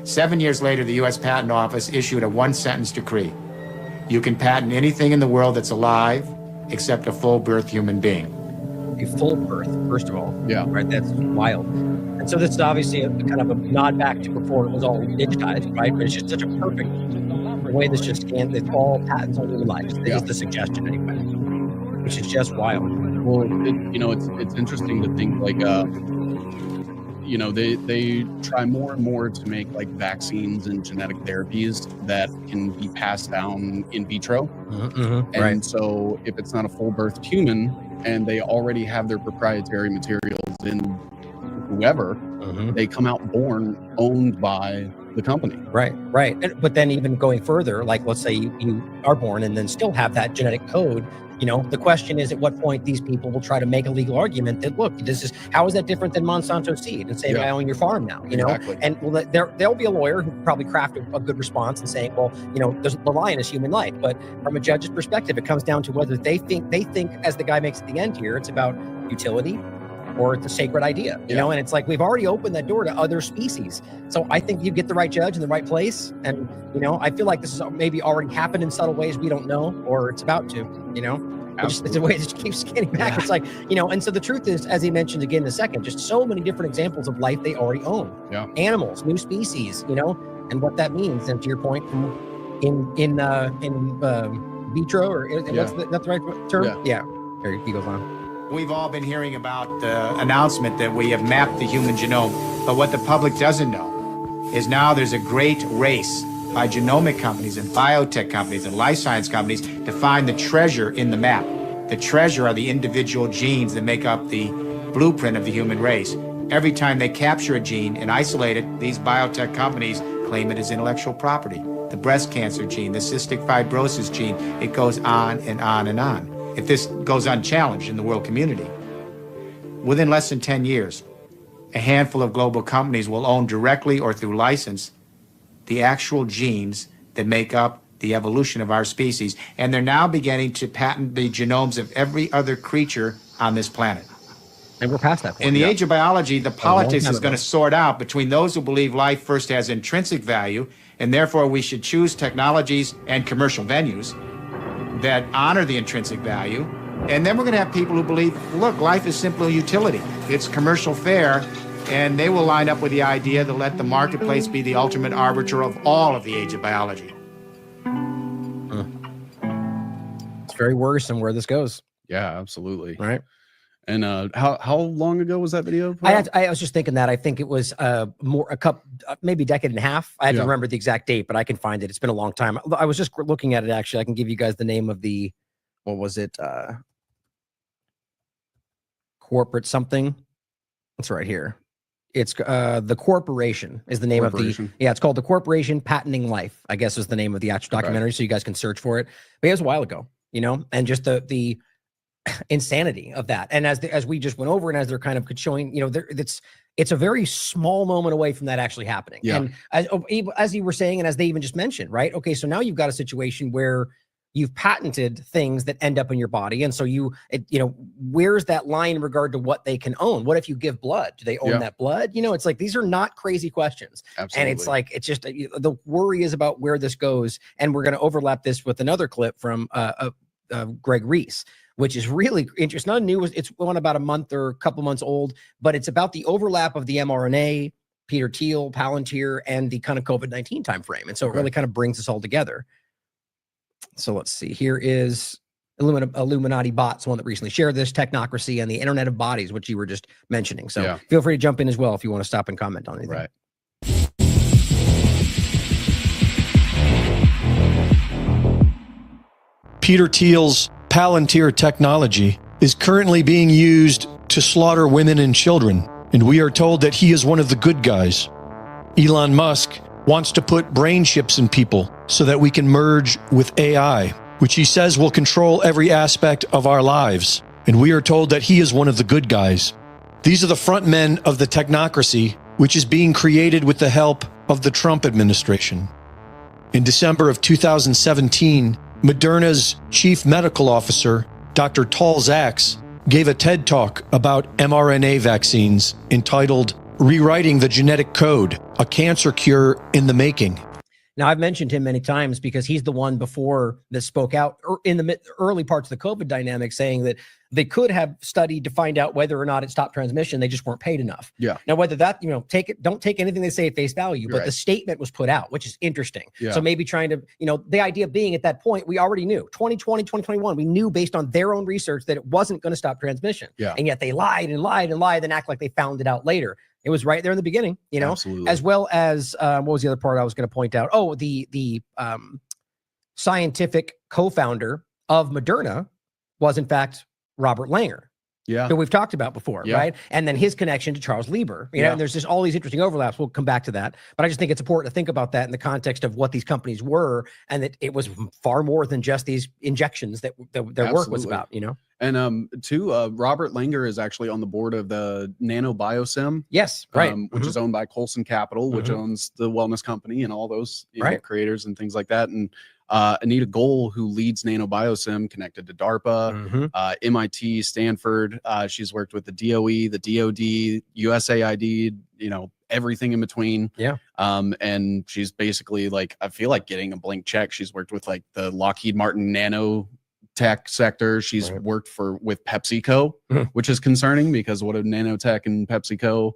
7 years later, the U.S. Patent Office issued a one-sentence decree. You can patent anything in the world that's alive except a full-birth human being. A full birth, first of all. Yeah. Right. That's wild. And so this is obviously a kind of a nod back to before it was all digitized, right? But it's just such a perfect way this just scanned. It's all patents on human life. Is the suggestion anyway, which is just wild. Well, it's interesting to think like, they try more and more to make like vaccines and genetic therapies that can be passed down in vitro. And so if it's not a full birthed human and they already have their proprietary materials in whoever, they come out born owned by the company. Right. But then even going further, like let's say you are born and then still have that genetic code. The question is at what point these people will try to make a legal argument that, look, how is that different than Monsanto seed and saying I own your farm now, Exactly. And there'll be a lawyer who probably craft a good response and saying, well, the line is human life. But from a judge's perspective, it comes down to whether they think as the guy makes at the end here, it's about utility or it's a sacred idea, and it's like, we've already opened that door to other species. So I think you get the right judge in the right place. And, I feel like this has maybe already happened in subtle ways we don't know, or it's about to, it's a way that keeps scanning back. It's like, and so the truth is, as he mentioned again in a second, just so many different examples of life they already own. Animals, new species, and what that means. And to your point, in vitro, or that's the right term? Yeah. There he goes on. We've all been hearing about the announcement that we have mapped the human genome, but what the public doesn't know is now there's a great race by genomic companies and biotech companies and life science companies to find the treasure in the map. The treasure are the individual genes that make up the blueprint of the human race. Every time they capture a gene and isolate it, these biotech companies claim it as intellectual property. The breast cancer gene, the cystic fibrosis gene, it goes on and on and on. If this goes unchallenged in the world community, within less than 10 years, a handful of global companies will own directly or through license the actual genes that make up the evolution of our species. And they're now beginning to patent the genomes of every other creature on this planet. And we're past that point. In the age of biology, the politics time is going ago. to sort out between those who believe life first has intrinsic value, and therefore we should choose technologies and commercial venues that honor the intrinsic value. And then we're going to have people who believe, look, life is simply a utility. It's commercial fare, and they will line up with the idea to let the marketplace be the ultimate arbiter of all of the age of biology. It's very worrisome where this goes. Yeah, absolutely. Right. And how long ago was that video? I was just thinking that. I think it was maybe a decade and a half. I had to remember the exact date, but I can find it. It's been a long time. I was just looking at it, actually. I can give you guys the name of the, what was it? Corporate something. It's right here. It's the Corporation is the name of the, it's called The Corporation Patenting Life, I guess is the name of the actual documentary. So you guys can search for it. But it was a while ago, you know, and just the insanity of that. And as we just went over and as they're kind of showing, you know, it's a very small moment away from that actually happening. Yeah. And as you were saying, and as they even just mentioned, right? Okay, so now you've got a situation where you've patented things that end up in your body. And so you know, where's that line in regard to what they can own? What if you give blood? Do they own that blood? You know, it's like, these are not crazy questions. Absolutely. And it's like, it's just, the worry is about where this goes. And we're going to overlap this with another clip from Greg Reese, which is really interesting. Not new, it's one about a month or a couple months old, but it's about the overlap of the mRNA, Peter Thiel, Palantir, and the kind of COVID-19 timeframe. And so it really kind of brings us all together. So let's see, here is Illuminati Bots, one that recently shared this, Technocracy, and the Internet of Bodies, which you were just mentioning. So feel free to jump in as well if you want to stop and comment on anything. Right. Peter Thiel's Palantir technology is currently being used to slaughter women and children, and we are told that he is one of the good guys. Elon Musk wants to put brain chips in people so that we can merge with AI, which he says will control every aspect of our lives, and we are told that he is one of the good guys. These are the front men of the technocracy, which is being created with the help of the Trump administration. In December of 2017, Moderna's chief medical officer, Dr. Tal Zaks, gave a TED Talk about mRNA vaccines entitled Rewriting the Genetic Code, a Cancer Cure in the Making. Now, I've mentioned him many times because he's the one before that spoke out in the early parts of the COVID dynamic, saying that they could have studied to find out whether or not it stopped transmission. They just weren't paid enough. Yeah. Now, whether that, you know, don't take anything they say at face value, but the statement was put out, which is interesting. Yeah. So maybe trying to, you know, the idea being at that point, we already knew 2020, 2021, we knew based on their own research that it wasn't going to stop transmission. Yeah. And yet they lied and lied and lied and act like they found it out later. It was right there in the beginning, you know, Absolutely. as well as what was the other part I was going to point out? Oh, the scientific co-founder of Moderna was in fact Robert Langer, who we've talked about before, right? And then his connection to Charles Lieber, you know, and there's just all these interesting overlaps. We'll come back to that, but I just think it's important to think about that in the context of what these companies were, and that it was far more than just these injections that their work was about, you know. And Robert Langer is actually on the board of the Nano Biosim. Yes, right. Which is owned by Colson Capital, which owns the wellness company and all those creators and things like that. And Anita Goel, who leads Nano Biosim, connected to DARPA, MIT, Stanford. She's worked with the DOE, the DOD, USAID, you know, everything in between. Yeah. And she's basically like, I feel like getting a blank check. She's worked with like the Lockheed Martin nano tech sector. She's worked with PepsiCo, which is concerning because what do nanotech and PepsiCo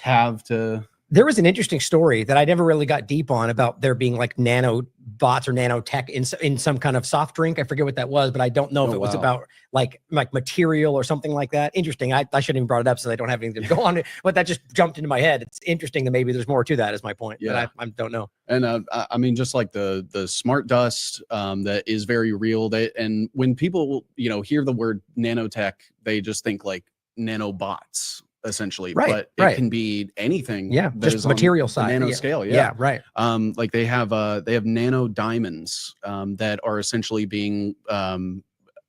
have to There was an interesting story that I never really got deep on about there being like nano bots or nanotech in some kind of soft drink. I forget what that was, but I don't know if it was about like material or something like that. Interesting. I shouldn't even brought it up since I don't have anything to go on it, but that just jumped into my head. It's interesting that maybe there's more to that is my point. Yeah. But I don't know. And I mean, just like the smart dust that is very real. And when people, hear the word nanotech, they just think like nanobots. Essentially, but it can be anything. Yeah, that just is material on side, the nano yeah. scale. Yeah, right. Like they have nano diamonds that are essentially being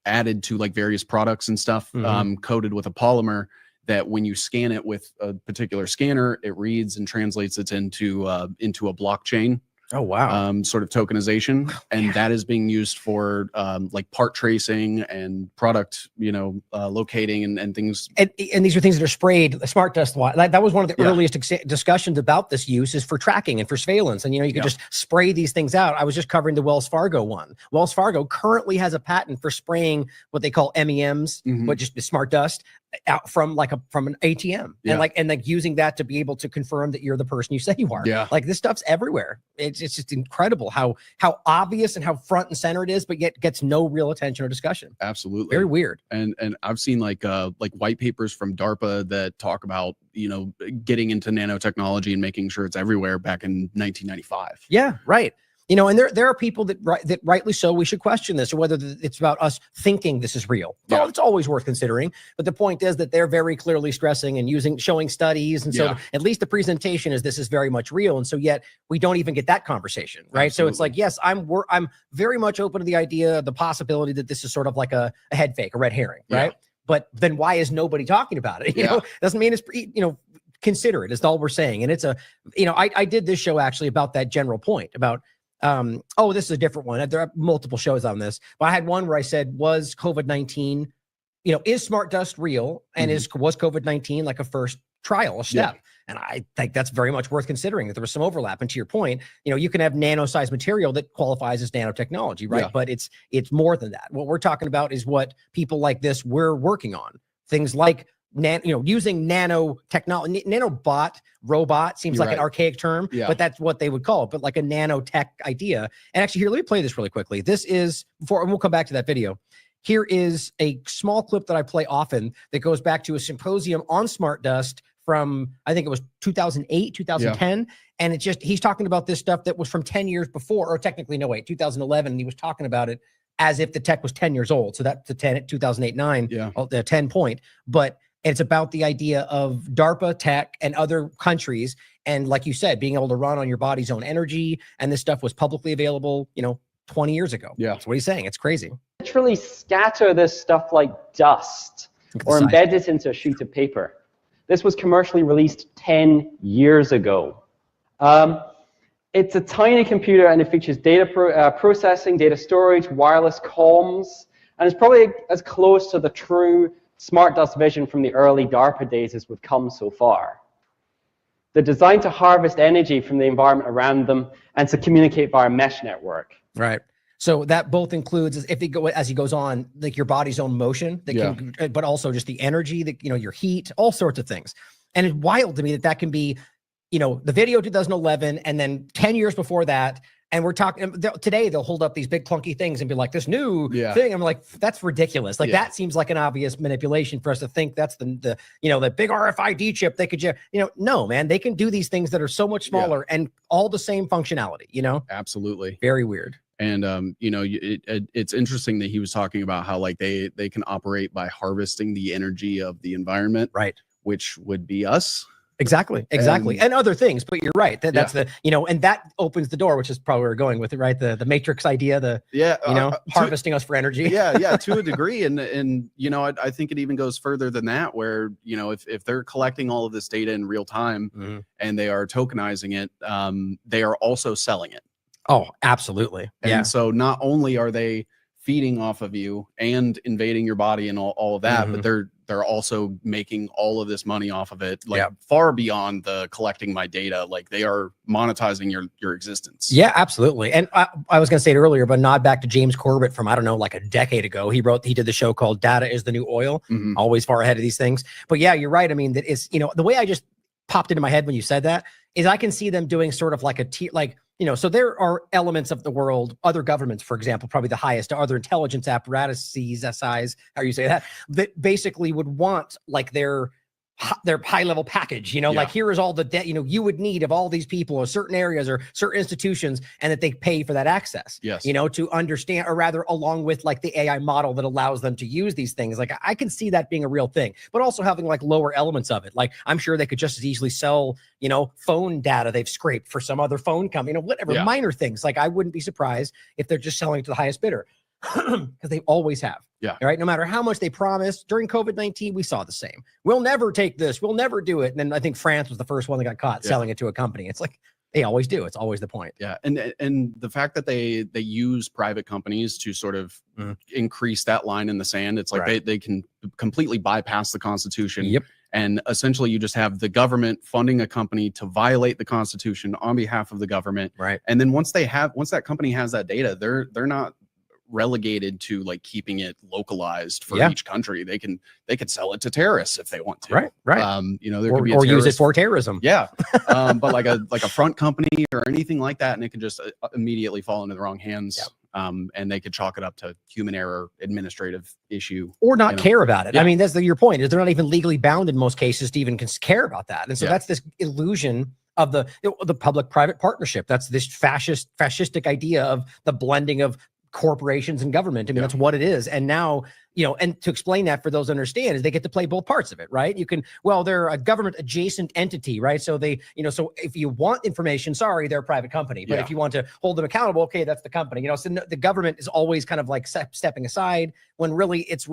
added to like various products and stuff, coated with a polymer that when you scan it with a particular scanner, it reads and translates it into a blockchain. Oh, wow. Sort of tokenization. And that is being used for like part tracing and product, locating and things. And these are things that are sprayed smart dust. That was one of the earliest discussions about this use is for tracking and for surveillance. And, you could just spray these things out. I was just covering the Wells Fargo one. Wells Fargo currently has a patent for spraying what they call MEMs, but just the smart dust out from an ATM and like using that to be able to confirm that you're the person you say you are. Yeah. Like this stuff's everywhere. It's just incredible how obvious and how front and center it is, but yet gets no real attention or discussion. Absolutely. Very weird. And I've seen like white papers from DARPA that talk about, getting into nanotechnology and making sure it's everywhere back in 1995. Yeah, right. And there are people that rightly so, we should question this, or whether it's about us thinking this is real. Well, it's always worth considering. But the point is that they're very clearly stressing and showing studies. And so at least the presentation is this is very much real. And so yet we don't even get that conversation, right? Absolutely. So it's like, yes, I'm very much open to the idea, the possibility that this is sort of like a head fake, a red herring, right? But then why is nobody talking about it? Doesn't mean it's, consider it is all we're saying. And it's I did this show actually about that general point about, this is a different one. There are multiple shows on this, but I had one where I said, was COVID-19, is smart dust real? And was COVID-19 like a first trial, a step? And I think that's very much worth considering that there was some overlap. And to your point, you can have nano-sized material that qualifies as nanotechnology, right? But it's more than that. What we're talking about is what people like this we're working on. Things like using nanotechnology. Nanobot, robot seems like an archaic term, but that's what they would call it. But like a nanotech idea. And actually, here, let me play this really quickly. This is and we'll come back to that video. Here is a small clip that I play often that goes back to a symposium on smart dust from, I think it was 2008, 2010. And it's just, he's talking about this stuff that was from 10 years before, or technically, 2011. And he was talking about it as if the tech was 10 years old. So that's the 2008-9, the 10 point. But it's about the idea of DARPA tech and other countries. And like you said, being able to run on your body's own energy. And this stuff was publicly available, 20 years ago. Yeah. That's what he's saying. It's crazy. Literally scatter this stuff like dust or embed it into a sheet of paper. This was commercially released 10 years ago. It's a tiny computer and it features data processing, data storage, wireless comms, and it's probably as close to the true smart dust vision from the early DARPA days as we've come so far. They're designed to harvest energy from the environment around them and to communicate via a mesh network. Right. So that both includes, as he goes on, like your body's own motion, but also just the energy, your heat, all sorts of things. And it's wild to me that can be, the video 2011, and then 10 years before that. And we're talking today, they'll hold up these big clunky things and be like, this new thing. I'm like, that's ridiculous. Like that seems like an obvious manipulation for us to think that's the big RFID chip. They could, no, man, they can do these things that are so much smaller and all the same functionality, Absolutely. Very weird. And, it's interesting that he was talking about how like they can operate by harvesting the energy of the environment, right? Which would be us. Exactly. And other things, but you're right. That's and that opens the door, which is probably where we're going with it, right? The matrix idea, harvesting us for energy. To a degree. And I think it even goes further than that, where, if they're collecting all of this data in real time and they are tokenizing it, they are also selling it. Oh, absolutely. And so not only are they feeding off of you and invading your body and all of that, but they're also making all of this money off of it, like far beyond the collecting my data. Like they are monetizing your existence. Yeah, absolutely. And I was going to say it earlier, but nod back to James Corbett from, I don't know, like a decade ago. He did the show called Data is the New Oil, always far ahead of these things. But yeah, you're right. I mean, that is, the way I just popped into my head when you said that is I can see them doing sort of like a tier, like, you know, so there are elements of the world, other governments, for example, probably the highest, other intelligence apparatuses, SIs, how you say that basically would want like their high level package, you know, like here is all the debt, you know, you would need of all these people or certain areas or certain institutions, and that they pay for that access, you know, to understand, or rather along with like the AI model that allows them to use these things. Like I can see that being a real thing, but also having like lower elements of it. Like I'm sure they could just as easily sell, you know, phone data they've scraped for some other phone company, you know, whatever, minor things. Like I wouldn't be surprised if they're just selling to the highest bidder. Because they always have. All right. No matter how much they promised during COVID-19, we saw the same. We'll never take this. We'll never do it. And then I think France was the first one that got caught selling it to a company. It's like they always do. It's always the point. Yeah. And the fact that they use private companies to sort of increase that line in the sand, it's like they can completely bypass the Constitution. And essentially you just have the government funding a company to violate the Constitution on behalf of the government. And then once that company has that data, they're not relegated to like keeping it localized for each country. They could sell it to terrorists if they want to. You know, there could be or use it for terrorism. But like a front company or anything like that, and it can just immediately fall into the wrong hands. And they could chalk it up to human error, administrative issue, or not care about it. I mean, that's your point, is they're not even legally bound in most cases to even care about that. And so that's this illusion of the public-private partnership. That's this fascistic idea of the blending of corporations and government. I mean, that's what it is. And now, you know, and to explain that for those who understand is they get to play both parts of it, right? You can, well, they're a government adjacent entity, right? So they, you know, so if you want information, sorry, they're a private company. But if you want to hold them accountable, okay, that's the company. You know, so the government is always kind of like stepping aside when really it's,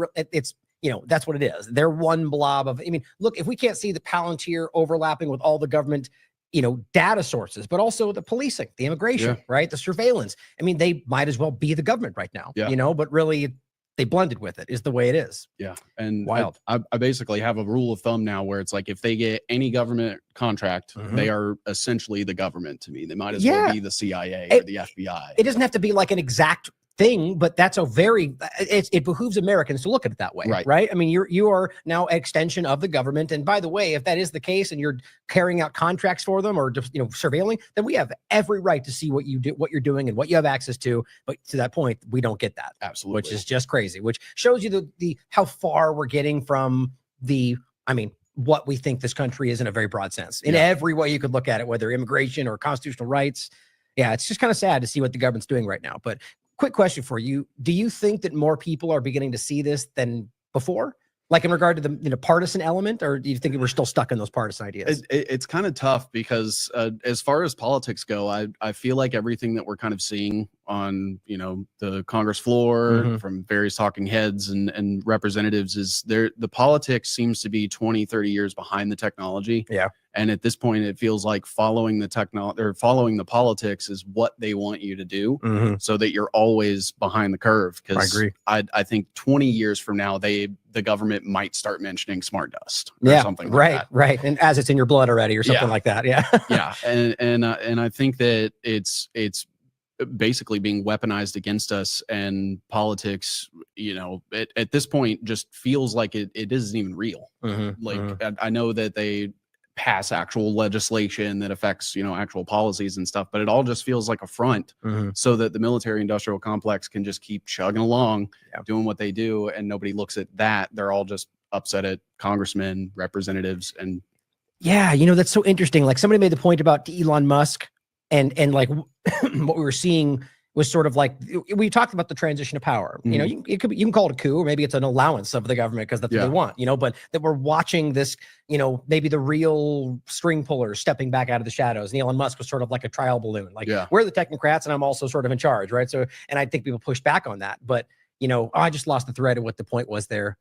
you know, that's what it is. They're one blob of, I mean, look, if we can't see the Palantir overlapping with all the government, you know, data sources, but also the policing, the immigration, right? The surveillance. I mean, they might as well be the government right now, you know, but really they blended with it is the way it is. And wild. I basically have a rule of thumb now where it's like, if they get any government contract, they are essentially the government to me. They might as well be the CIA or the FBI. It doesn't have to be like an exact thing, but that's a very, it behooves Americans to look at it that way, right? I mean, you are now an extension of the government. And by the way, if that is the case and you're carrying out contracts for them or just, you know, surveilling, then we have every right to see what you do, what you're doing and what you have access to. But to that point, we don't get that. Absolutely. Which is just crazy, which shows you the how far we're getting from I mean, what we think this country is in a very broad sense, in every way you could look at it, whether immigration or constitutional rights. Yeah, it's just kind of sad to see what the government's doing right now. But quick question for you. Do you think that more people are beginning to see this than before? Like in regard to the partisan element, or do you think we're still stuck in those partisan ideas? It's kind of tough because as far as politics go, I feel like everything that we're kind of seeing on, you know, the Congress floor from various talking heads and representatives is the politics seems to be 20, 30 years behind the technology. And at this point, it feels like following the technology or following the politics is what they want you to do, so that you're always behind the curve. Because I agree. I think 20 years from now, the government might start mentioning smart dust or something like that. And as it's in your blood already or something like that. And I think that it's basically being weaponized against us, and politics, you know, at this point just feels like it isn't even real. I know that they pass actual legislation that affects, you know, actual policies and stuff, but it all just feels like a front so that the military industrial complex can just keep chugging along, doing what they do, and nobody looks at that. They're all just upset at congressmen, representatives, and you know, that's so interesting. Like somebody made the point about Elon Musk and like what we were seeing was sort of like, we talked about the transition of power. You know, you can call it a coup, or maybe it's an allowance of the government because that's what they want, you know, but that we're watching this, you know, maybe the real string pullers stepping back out of the shadows. And Elon Musk was sort of like a trial balloon. Like we're the technocrats and I'm also sort of in charge, right? So, and I think people pushed back on that, but you know, I just lost the thread of what the point was there.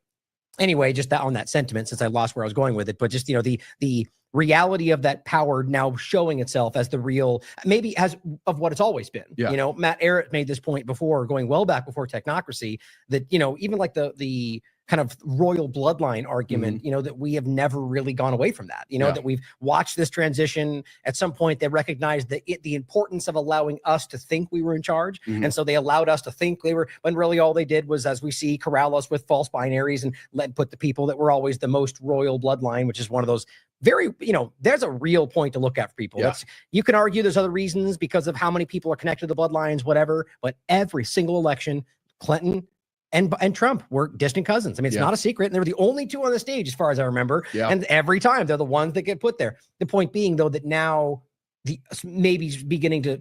Anyway, just that on that sentiment, since I lost where I was going with it, but just, you know, the reality of that power now showing itself as the real, maybe as of what it's always been. You know, Matt Ehret made this point before, going well back before technocracy, that, you know, even like the kind of royal bloodline argument, you know, that we have never really gone away from that, you know, that we've watched this transition. At some point, they recognized the importance of allowing us to think we were in charge. And so they allowed us to think they were, when really all they did was, as we see, corral us with false binaries and put the people that were always the most royal bloodline, which is one of those very, there's a real point to look at for people. Yeah. You can argue there's other reasons because of how many people are connected to the bloodlines, whatever, but every single election, Clinton and Trump were distant cousins. I mean, it's not a secret. And they were the only two on the stage, as far as I remember. Yeah. And every time they're the ones that get put there. The point being, though, that now maybe beginning to,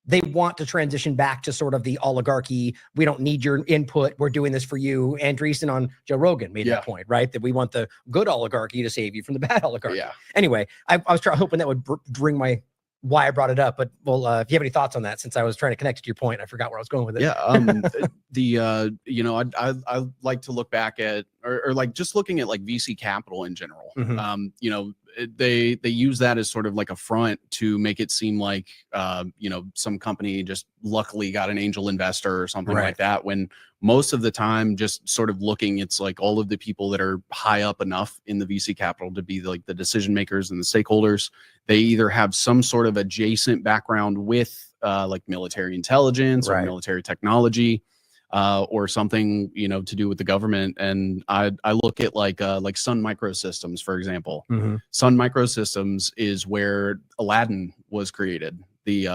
they want to transition back to sort of the oligarchy. We don't need your input. We're doing this for you. Andreessen on Joe Rogan made that point, right? That we want the good oligarchy to save you from the bad oligarchy. Yeah. Anyway, I was hoping that would bring why I brought it up, but if you have any thoughts on that, since I was trying to connect it to your point, I forgot where I was going with it. Yeah. I like to look back at, or like just looking at like VC capital in general. They use that as sort of like a front to make it seem like, some company just luckily got an angel investor or something like that. When most of the time, just sort of looking, it's like all of the people that are high up enough in the VC capital to be like the decision makers and the stakeholders, they either have some sort of adjacent background with like military intelligence or military technology, or something, to do with the government. And I look at like Sun Microsystems, for example. Sun Microsystems is where Aladdin was created. The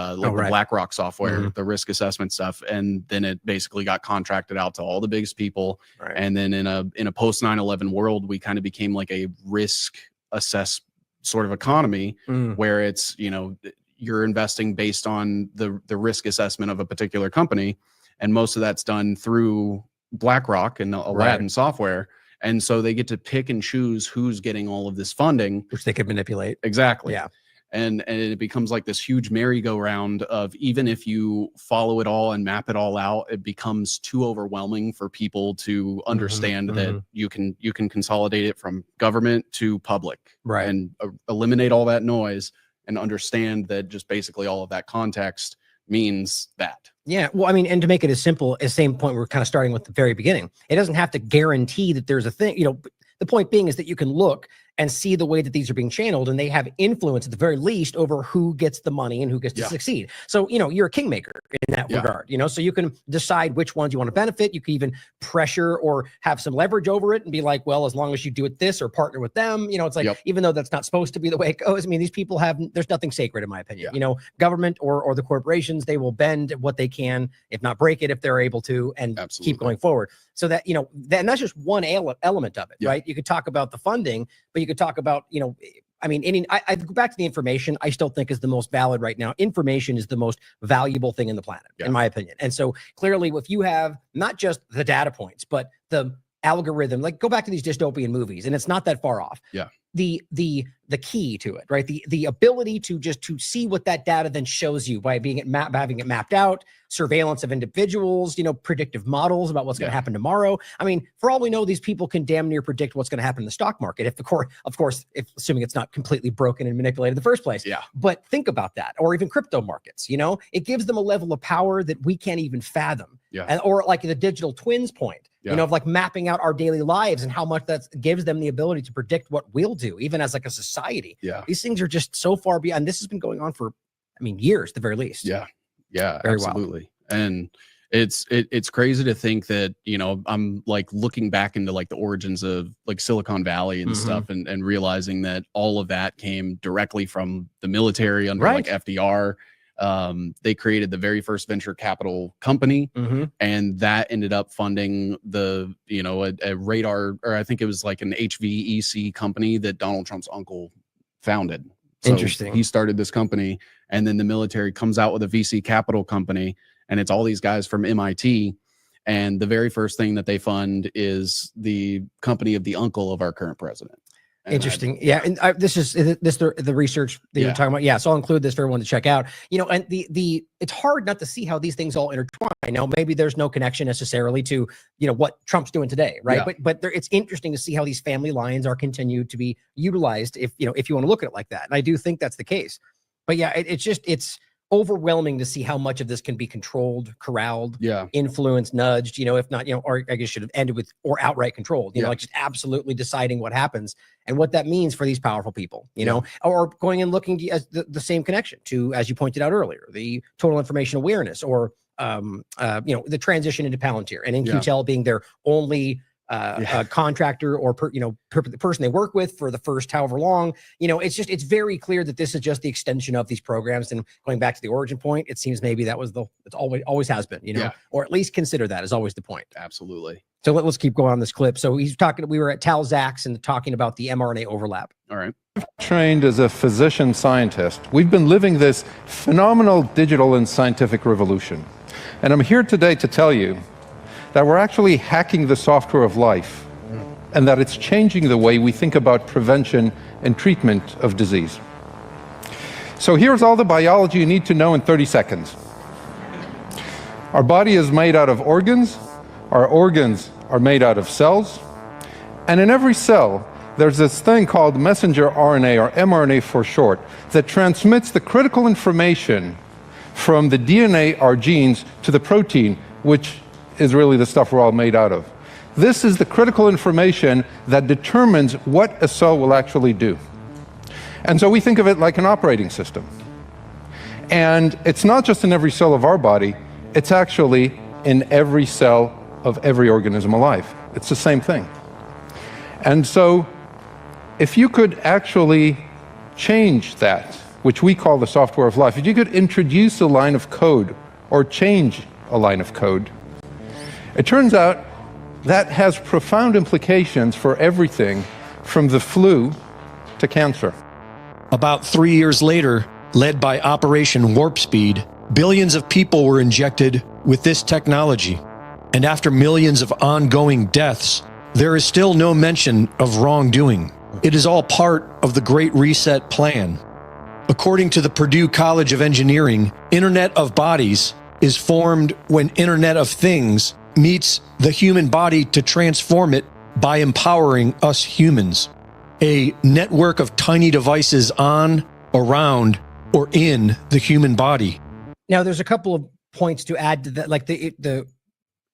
BlackRock software, the risk assessment stuff, and then it basically got contracted out to all the biggest people. And then in a post 9/11 world, we kind of became like a risk assess sort of economy, where it's you're investing based on the risk assessment of a particular company, and most of that's done through BlackRock and the Aladdin software. And so they get to pick and choose who's getting all of this funding, which they could manipulate. Exactly. Yeah. And it becomes like this huge merry-go-round of, even if you follow it all and map it all out, it becomes too overwhelming for people to understand that you can consolidate it from government to public, and eliminate all that noise and understand that just basically all of that context means that. Yeah. Well, I mean, and to make it as simple as same point we're kind of starting with the very beginning, it doesn't have to guarantee that there's a thing, the point being is that you can look and see the way that these are being channeled, and they have influence at the very least over who gets the money and who gets to succeed. So, you're a kingmaker in that regard, so you can decide which ones you want to benefit. You can even pressure or have some leverage over it and be like, well, as long as you do it this or partner with them, it's like, even though that's not supposed to be the way it goes. I mean, these people there's nothing sacred in my opinion, government or the corporations, they will bend what they can, if not break it, if they're able to, and keep going forward. So that, and that's just one element of it, right? You could talk about the funding, but you could talk about, I go back to the information. I still think is the most valid right now. Information is the most valuable thing in the planet, in my opinion. And so clearly, if you have not just the data points, but the algorithm, like go back to these dystopian movies, and it's not that far off. Yeah. The key to it, right? The ability to see what that data then shows you by having it mapped out, surveillance of individuals, predictive models about what's going to happen tomorrow. I mean, for all we know, these people can damn near predict what's going to happen in the stock market. Of course, assuming it's not completely broken and manipulated in the first place. Yeah. But think about that, or even crypto markets. It gives them a level of power that we can't even fathom. Yeah. And or like the digital twins point. Of like mapping out our daily lives and how much that gives them the ability to predict what we'll do, even as like a society. Yeah. These things are just so far beyond. This has been going on for, years at the very least. Yeah. Yeah, very absolutely. Wild. And it's crazy to think that, I'm like looking back into like the origins of like Silicon Valley and stuff, and realizing that all of that came directly from the military under like FDR. They created the very first venture capital company, and that ended up funding the, a radar, or I think it was like an HVEC company that Donald Trump's uncle founded. So interesting. He started this company, and then the military comes out with a VC capital company, and it's all these guys from MIT. And the very first thing that they fund is the company of the uncle of our current president. And interesting. And this is the research that you're talking about. Yeah. So I'll include this for everyone to check out, and it's hard not to see how these things all intertwine. Maybe there's no connection necessarily to, what Trump's doing today. Right. Yeah. But it's interesting to see how these family lines are continued to be utilized if you want to look at it like that. And I do think that's the case, but yeah, it's overwhelming to see how much of this can be controlled, corralled, influenced, nudged, if not, or I guess should have ended with, or outright controlled, like just absolutely deciding what happens and what that means for these powerful people, or going and looking at the same connection to, as you pointed out earlier, the total information awareness, or, the transition into Palantir and NQTel being their only contractor or the person they work with for the first however long. It's very clear that this is just the extension of these programs. And going back to the origin point, it seems maybe that was it's always has been, or at least consider that is always the point. Absolutely. So let's keep going on this clip. So we were at TLAV and talking about the mRNA overlap. All right. Trained as a physician scientist, we've been living this phenomenal digital and scientific revolution. And I'm here today to tell you that we're actually hacking the software of life and that it's changing the way we think about prevention and treatment of disease. So here's all the biology you need to know in 30 seconds. Our body is made out of organs. Our organs are made out of cells. And in every cell, there's this thing called messenger RNA, or mRNA for short, that transmits the critical information from the DNA, our genes, to the protein, which is really the stuff we're all made out of. This is the critical information that determines what a cell will actually do. And so we think of it like an operating system. And it's not just in every cell of our body, it's actually in every cell of every organism alive. It's the same thing. And so if you could actually change that, which we call the software of life, if you could introduce a line of code or change a line of code, it turns out that has profound implications for everything from the flu to cancer. About 3 years later, led by Operation Warp Speed, billions of people were injected with this technology. And after millions of ongoing deaths, there is still no mention of wrongdoing. It is all part of the Great Reset plan. According to the Purdue College of Engineering, Internet of Bodies is formed when Internet of Things meets the human body to transform it by empowering us humans. A network of tiny devices on, around, or in the human body. Now, there's a couple of points to add to that, like the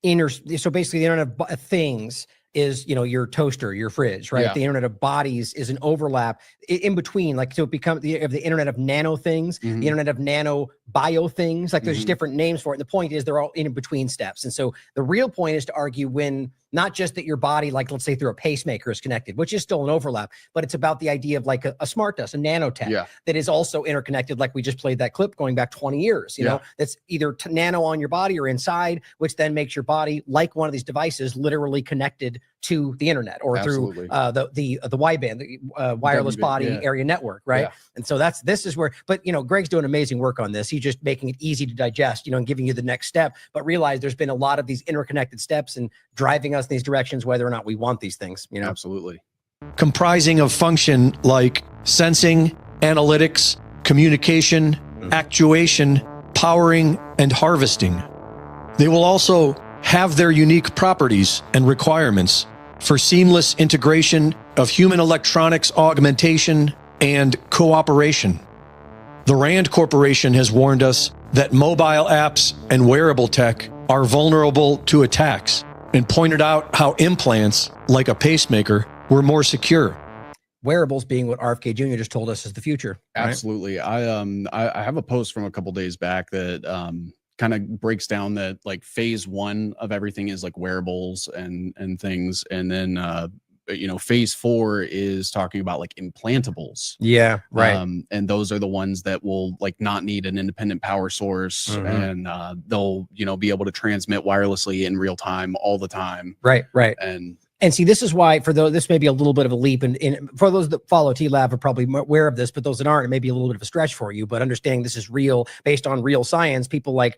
inner. So basically, the Internet of Things is, your toaster, your fridge, right? Yeah. The Internet of Bodies is an overlap in between, like, so it becomes the Internet of Nano Things, the Internet of Nano Bio Things, like there's just different names for it. And the point is they're all in between steps. And so the real point is to argue when not just that your body, like let's say through a pacemaker is connected, which is still an overlap, but it's about the idea of like a smart dust, a nanotech that is also interconnected. Like we just played that clip going back 20 years, you know, that's either nano on your body or inside, which then makes your body like one of these devices literally connected to the internet or through the wideband, the wireless body area network, right? And so this is where, but Greg's doing amazing work on this. He's just making it easy to digest, and giving you the next step, but realize there's been a lot of these interconnected steps and driving us in these directions, whether or not we want these things, Absolutely. Comprising of function like sensing, analytics, communication, actuation, powering, and harvesting. They will also have their unique properties and requirements for seamless integration of human electronics augmentation and cooperation. The RAND Corporation has warned us that mobile apps and wearable tech are vulnerable to attacks and pointed out how implants, like a pacemaker, were more secure. Wearables being what RFK Jr. just told us is the future. Right? Absolutely. I have a post from a couple days back that kind of breaks down that like phase one of everything is like wearables and things, and then phase 4 is talking about like implantables. Yeah, right. And those are the ones that will like not need an independent power source, and they'll be able to transmit wirelessly in real time all the time. Right. And see, this is why, this may be a little bit of a leap, and for those that follow TLAV are probably aware of this, but those that aren't, it may be a little bit of a stretch for you. But understanding this is real, based on real science, people like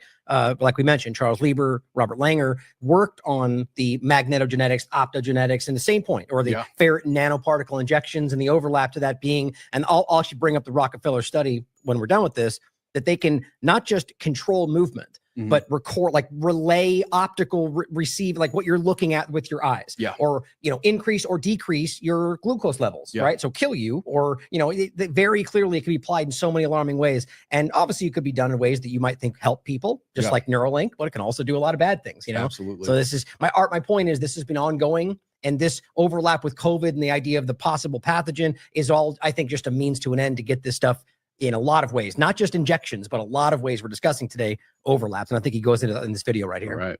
we mentioned, Charles Lieber, Robert Langer, worked on the magnetogenetics, optogenetics, and the same point, or the ferret nanoparticle injections, and the overlap to that being, and I'll actually bring up the Rockefeller study when we're done with this, that they can not just control movement, but record, like relay optical receive, like what you're looking at with your eyes, or increase or decrease your glucose levels, right? So kill you, or very clearly it can be applied in so many alarming ways, and obviously it could be done in ways that you might think help people, just like Neuralink, but it can also do a lot of bad things, Absolutely. So this is my point is this has been ongoing, and this overlap with COVID and the idea of the possible pathogen is all, I think, just a means to an end to get this stuff in a lot of ways, not just injections, but a lot of ways we're discussing today overlaps. And I think he goes into in this video right here. Right.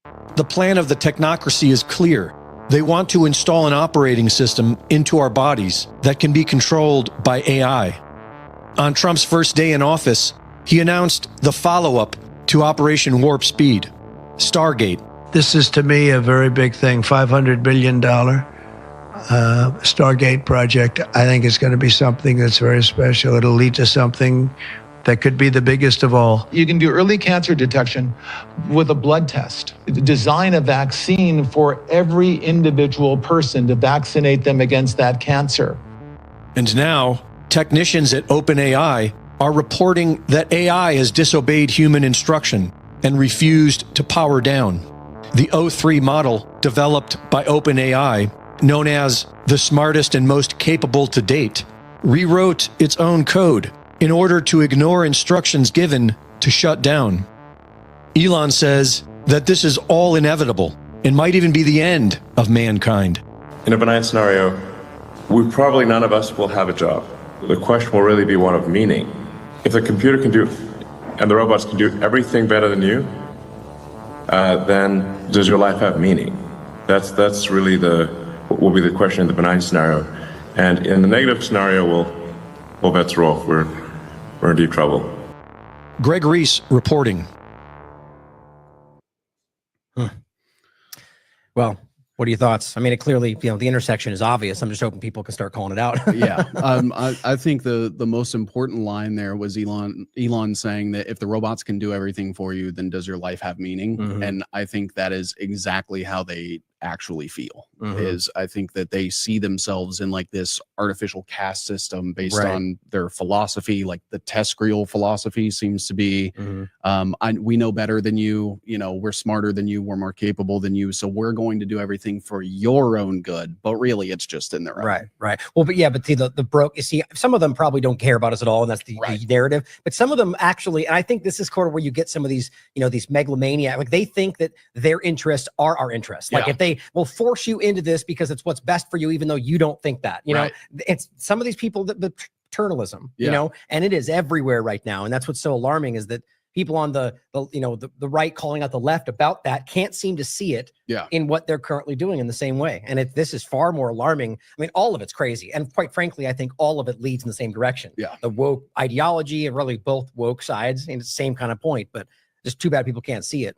The plan of the technocracy is clear. They want to install an operating system into our bodies that can be controlled by AI. On Trump's first day in office, he announced the follow-up to Operation Warp Speed, Stargate. This is, to me, a very big thing. $500 billion Stargate project. I think it's going to be something that's very special. It'll lead to something that could be the biggest of all. You can do early cancer detection with a blood test. Design a vaccine for every individual person to vaccinate them against that cancer. And now, technicians at OpenAI are reporting that AI has disobeyed human instruction and refused to power down. The O3 model, developed by OpenAI, known as the smartest and most capable to date, rewrote its own code in order to ignore instructions given to shut down. Elon says that this is all inevitable and might even be the end of mankind. In a benign scenario, probably none of us will have a job. The question will really be one of meaning. If the computer can do, and the robots can do everything better than you, then does your life have meaning? That's really will be the question in the benign scenario. And in the negative scenario, well, bets are off. We're in deep trouble. Greg Reese reporting. Well, what are your thoughts? I mean, it clearly, the intersection is obvious. I'm just hoping people can start calling it out. Yeah. I think the most important line there was Elon saying that if the robots can do everything for you, then does your life have meaning? Mm-hmm. And I think that is exactly how they actually feel. Is I think that they see themselves in like this artificial caste system based on their philosophy. Like the TESCREAL philosophy seems to be, we know better than you, we're smarter than you, we're more capable than you, so we're going to do everything for your own good, but really it's just in their own. Right. Well, but see, you see, some of them probably don't care about us at all, and that's the narrative, but some of them actually, and I think this is kind of where you get some of these, these megalomania, like they think that their interests are our interests. Like if they will force you into this because it's what's best for you, even though you don't think that, know, it's some of these people that the paternalism, and it is everywhere right now. And that's what's so alarming is that people on the right calling out the left about that can't seem to see it in what they're currently doing in the same way. And this is far more alarming. I mean, all of it's crazy. And quite frankly, I think all of it leads in the same direction. The woke ideology and really both woke sides, and it's the same kind of point, but just too bad people can't see it,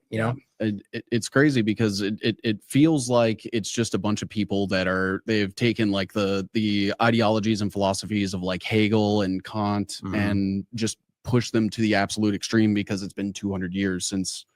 It's crazy because it feels like it's just a bunch of people that they've taken like the ideologies and philosophies of like Hegel and Kant and just push them to the absolute extreme because it's been 200 years since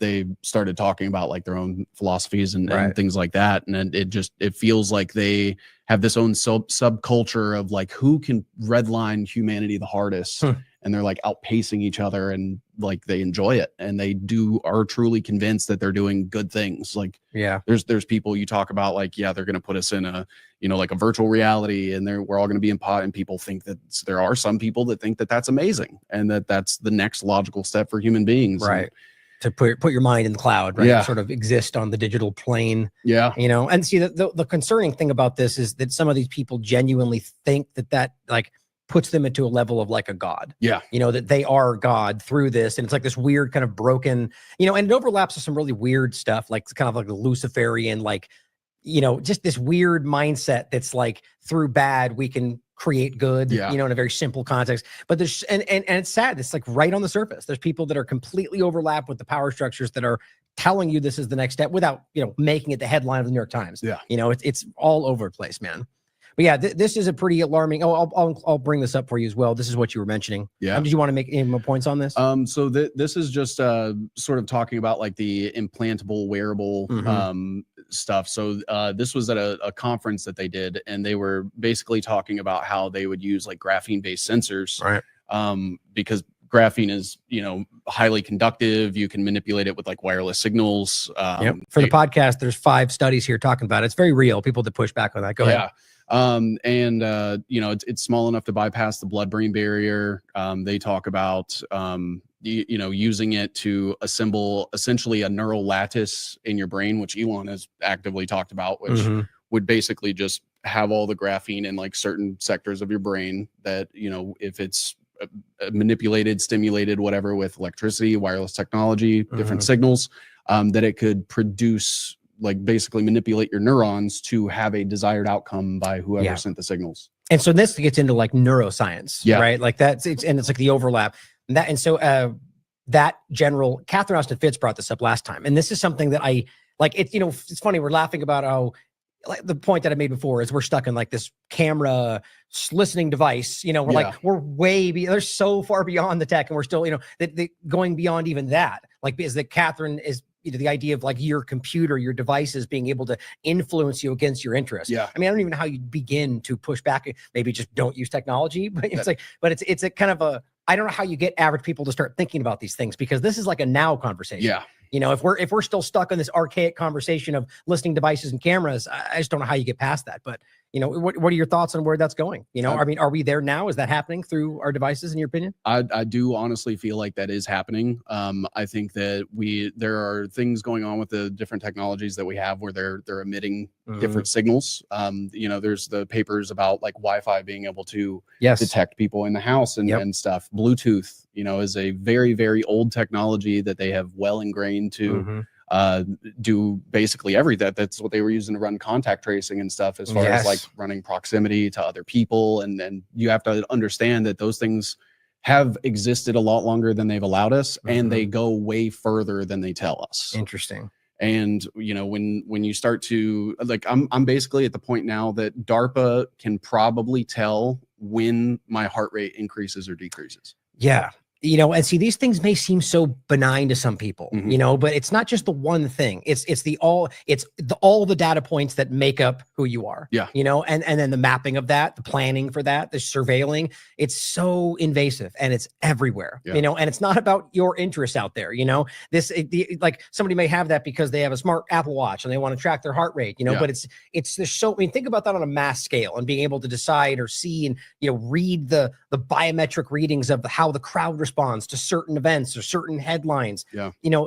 they started talking about like their own philosophies and things like that. And it feels like they have this own subculture of like who can redline humanity the hardest. And they're like outpacing each other and like they enjoy it and they are truly convinced that they're doing good things. Like there's people you talk about like they're going to put us in a like a virtual reality and we're all going to be in pot, and people think that there are some people that think that that's amazing and that's the next logical step for human beings. To put your mind in the cloud, sort of exist on the digital plane. And see the concerning thing about this is that some of these people genuinely think that like puts them into a level of like a god. That they are God through this. And it's like this weird kind of broken, and it overlaps with some really weird stuff, like kind of like the Luciferian, like, just this weird mindset that's like through bad, we can create good, in a very simple context. But there's, and it's sad. It's like right on the surface. There's people that are completely overlapped with the power structures that are telling you this is the next step without, making it the headline of the New York Times. It's all over the place, man. But this is a pretty alarming. I'll bring this up for you as well. This is what you were mentioning. Did you want to make any more points on this? So this is just sort of talking about like the implantable wearable stuff. So this was at a conference that they did, and they were basically talking about how they would use like graphene-based sensors, because graphene is highly conductive. You can manipulate it with like wireless signals. For the podcast, there's 5 studies here talking about it. It's very real. People that push back on that. Go ahead. It's small enough to bypass the blood-brain barrier. They talk about using it to assemble essentially a neural lattice in your brain, which Elon has actively talked about, which would basically just have all the graphene in like certain sectors of your brain that, if it's manipulated, stimulated, whatever, with electricity, wireless technology, different signals, that it could produce, like basically manipulate your neurons to have a desired outcome by whoever sent the signals. And so this gets into like neuroscience, right? Like that's it's like the overlap. That general Catherine Austin Fitts brought this up last time, and this is something that I like. It's it's funny, we're laughing about like the point that I made before is we're stuck in like this camera listening device. We're like we're they're so far beyond the tech, and we're still going beyond even that. Like is that Catherine is. The idea of like your computer, your devices being able to influence you against your interests. I mean, I don't even know how you begin to push back. Maybe just don't use technology, but it's a kind of I don't know how you get average people to start thinking about these things, because this is like a now conversation. If we're still stuck on this archaic conversation of listening devices and cameras, I just don't know how you get past that. But what are your thoughts on where that's going? I mean, are we there now? Is that happening through our devices, in your opinion? I do honestly feel like that is happening. I think that there are things going on with the different technologies that we have where they're emitting different signals. There's the papers about like Wi-Fi being able to detect people in the house and stuff. Bluetooth, is a very, very old technology that they have well ingrained to do basically everything. That's what they were using to run contact tracing and stuff, as far as like running proximity to other people. And you have to understand that those things have existed a lot longer than they've allowed us, and they go way further than they tell us. Interesting. And when you start to like, I'm basically at the point now that DARPA can probably tell when my heart rate increases or decreases. And see, these things may seem so benign to some people, but it's not just the one thing. It's all the data points that make up who you are. And then the mapping of that, the planning for that, the surveilling. It's so invasive and it's everywhere. And it's not about your interests out there. Like somebody may have that because they have a smart Apple Watch and they want to track their heart rate. But there's so. I mean, think about that on a mass scale and being able to decide or see and read the biometric readings of how the crowd responds to certain events or certain headlines.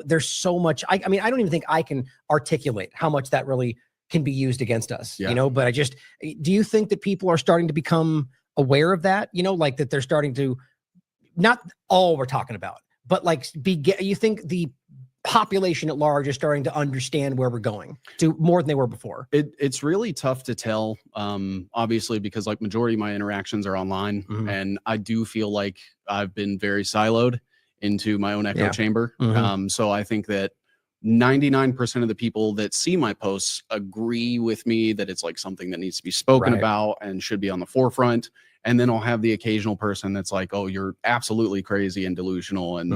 There's so much. I mean, I don't even think I can articulate how much that really can be used against us. But do you think that people are starting to become aware of that? Like that they're starting to, not all we're talking about, but like you think the population at large is starting to understand where we're going to more than they were before? It's really tough to tell, obviously, because like majority of my interactions are online, and I do feel like I've been very siloed into my own echo chamber. So I think that 99% of the people that see my posts agree with me that it's like something that needs to be spoken about and should be on the forefront. And then I'll have the occasional person that's like, oh, you're absolutely crazy and delusional. And,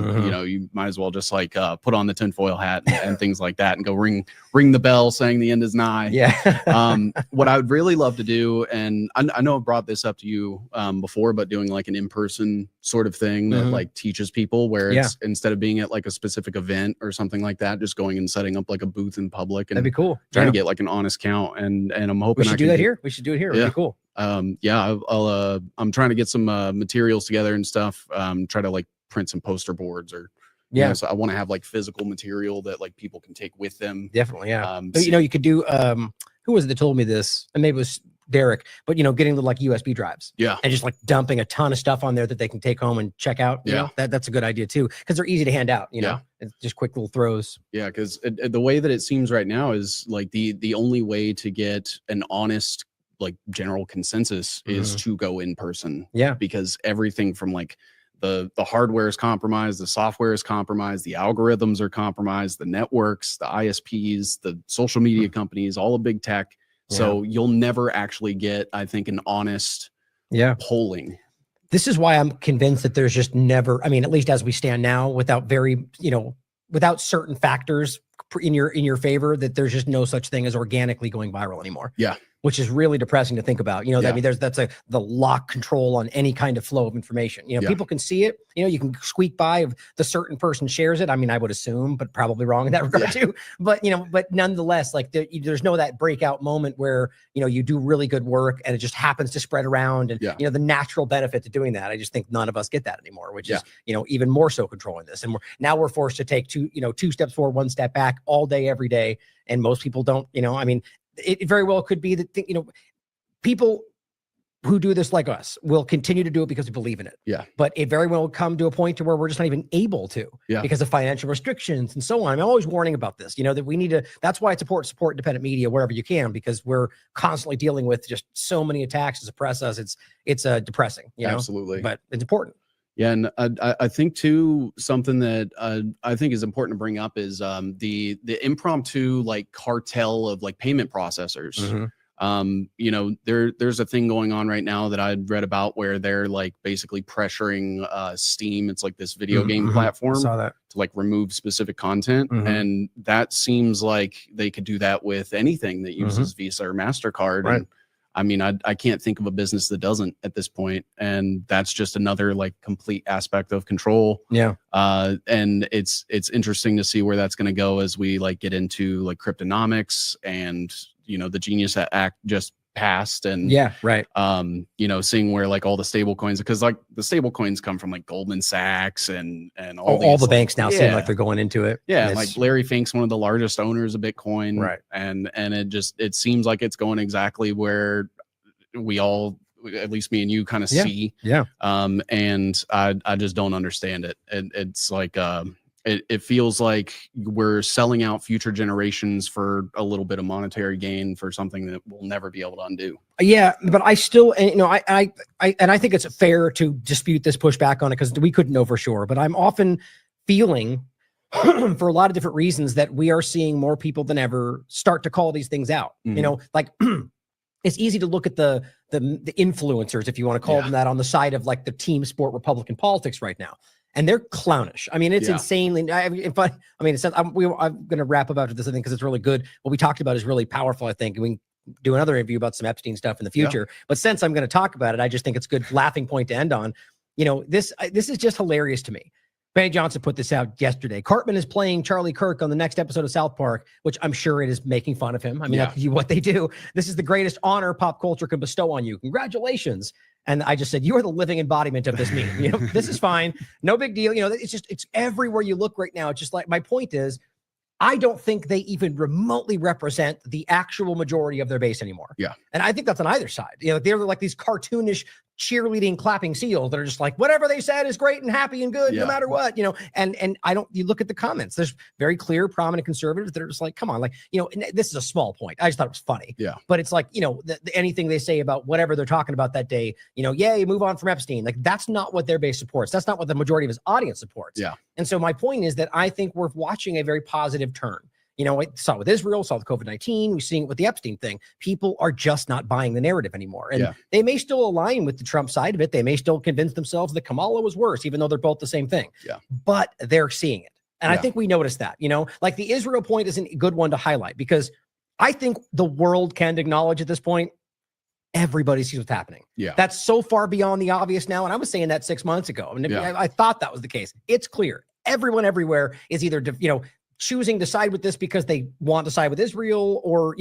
you might as well just like put on the tinfoil hat and things like that and go ring the bell saying the end is nigh. What I would really love to do, and I know I've brought this up to you before, but doing like an in-person sort of thing that like teaches people where it's instead of being at like a specific event or something like that, just going and setting up like a booth in public. And that'd be cool. Trying to get like an honest count. And I'm hoping we should do that here. We should do it here. It'd be cool. I'm trying to get some materials together and stuff. Try to like print some poster boards or so I want to have like physical material that like people can take with them. Definitely, but you could do who was it that told me this? And maybe it was Derek, but getting the like USB drives. And just like dumping a ton of stuff on there that they can take home and check out. You know, that's a good idea too, because they're easy to hand out. It's just quick little throws. Because the way that it seems right now is like the only way to get an honest like general consensus is to go in person. Because everything from like the hardware is compromised, the software is compromised, the algorithms are compromised, the networks, the ISPs, the social media companies, all of big tech. So you'll never actually get, I think, an honest polling. This is why I'm convinced that there's just never, I mean, at least as we stand now, without without certain factors in your favor, that there's just no such thing as organically going viral anymore. Which is really depressing to think about. I mean, that's the lock control on any kind of flow of information. People can see it. You can squeak by if the certain person shares it. I mean, I would assume, but probably wrong in that regard too. But but nonetheless, like there's no that breakout moment where you do really good work and it just happens to spread around, and the natural benefit to doing that. I just think none of us get that anymore, which is even more so controlling this. And we're forced to take two steps forward, one step back all day, every day, and most people don't. I mean. It very well could be that people who do this like us will continue to do it because we believe in it. Yeah. But it very well will come to a point to where we're just not even able to because of financial restrictions and so on. I'm always warning about this, that we need to, that's why it's important to support independent media wherever you can, because we're constantly dealing with just so many attacks to suppress us. It's depressing, Absolutely. But it's important. Yeah, and I think too, something that I think is important to bring up is the impromptu like cartel of like payment processors. There's a thing going on right now that I'd read about where they're like basically pressuring Steam. It's like this video game platform Saw that. to like remove specific content, and that seems like they could do that with anything that uses Visa or MasterCard. Right. And I mean, I can't think of a business that doesn't at this point, and that's just another like complete aspect of control. Yeah. And it's interesting to see where that's going to go as we like get into like cryptonomics and the Genius Act just passed, and seeing where like all the stable coins, because like the stable coins come from like Goldman Sachs and all the banks now seem like they're going into it. Yeah, like Larry Fink's one of the largest owners of Bitcoin, right? And it seems like it's going exactly where we all, at least me and you, kind of see. Yeah. And I just don't understand it. It's like it feels like we're selling out future generations for a little bit of monetary gain for something that we'll never be able to undo. Yeah, but I still, I think it's fair to dispute this, push back on it, because we couldn't know for sure. But I'm often feeling, for a lot of different reasons, that we are seeing more people than ever start to call these things out. Like it's easy to look at the influencers, if you want to call them that, on the side of like the team sport Republican politics right now. And they're clownish. I mean, it's insanely. I'm going to wrap up after this, I think, because it's really good. What we talked about is really powerful, I think. We can do another interview about some Epstein stuff in the future. But since I'm going to talk about it, I just think it's a good laughing point to end on. This is just hilarious to me. Benny Johnson put this out yesterday. Cartman is playing Charlie Kirk on the next episode of South Park, which I'm sure it is making fun of him. I mean, that's what they do. This is the greatest honor pop culture can bestow on you. Congratulations. And I just said, you are the living embodiment of this meme. This is fine. No big deal. It's everywhere you look right now. It's just like, my point is, I don't think they even remotely represent the actual majority of their base anymore. Yeah. And I think that's on either side. They're like these cartoonish cheerleading, clapping seals that are just like, whatever they said is great and happy and good, no matter what, and you look at the comments, there's very clear, prominent conservatives that are just like, come on, this is a small point. I just thought it was funny. Yeah. But it's like, anything they say about whatever they're talking about that day, yay, move on from Epstein. Like, that's not what their base supports. That's not what the majority of his audience supports. Yeah. And so my point is that I think we're watching a very positive turn. I saw it with Israel, saw with COVID-19, we're seeing it with the Epstein thing. People are just not buying the narrative anymore. And they may still align with the Trump side of it. They may still convince themselves that Kamala was worse, even though they're both the same thing. Yeah. But they're seeing it. And I think we noticed that, like the Israel point is a good one to highlight, because I think the world can acknowledge at this point, everybody sees what's happening. Yeah. That's so far beyond the obvious now. And I was saying that 6 months ago. And I thought that was the case. It's clear. Everyone everywhere is either, choosing to side with this because they want to side with Israel, or,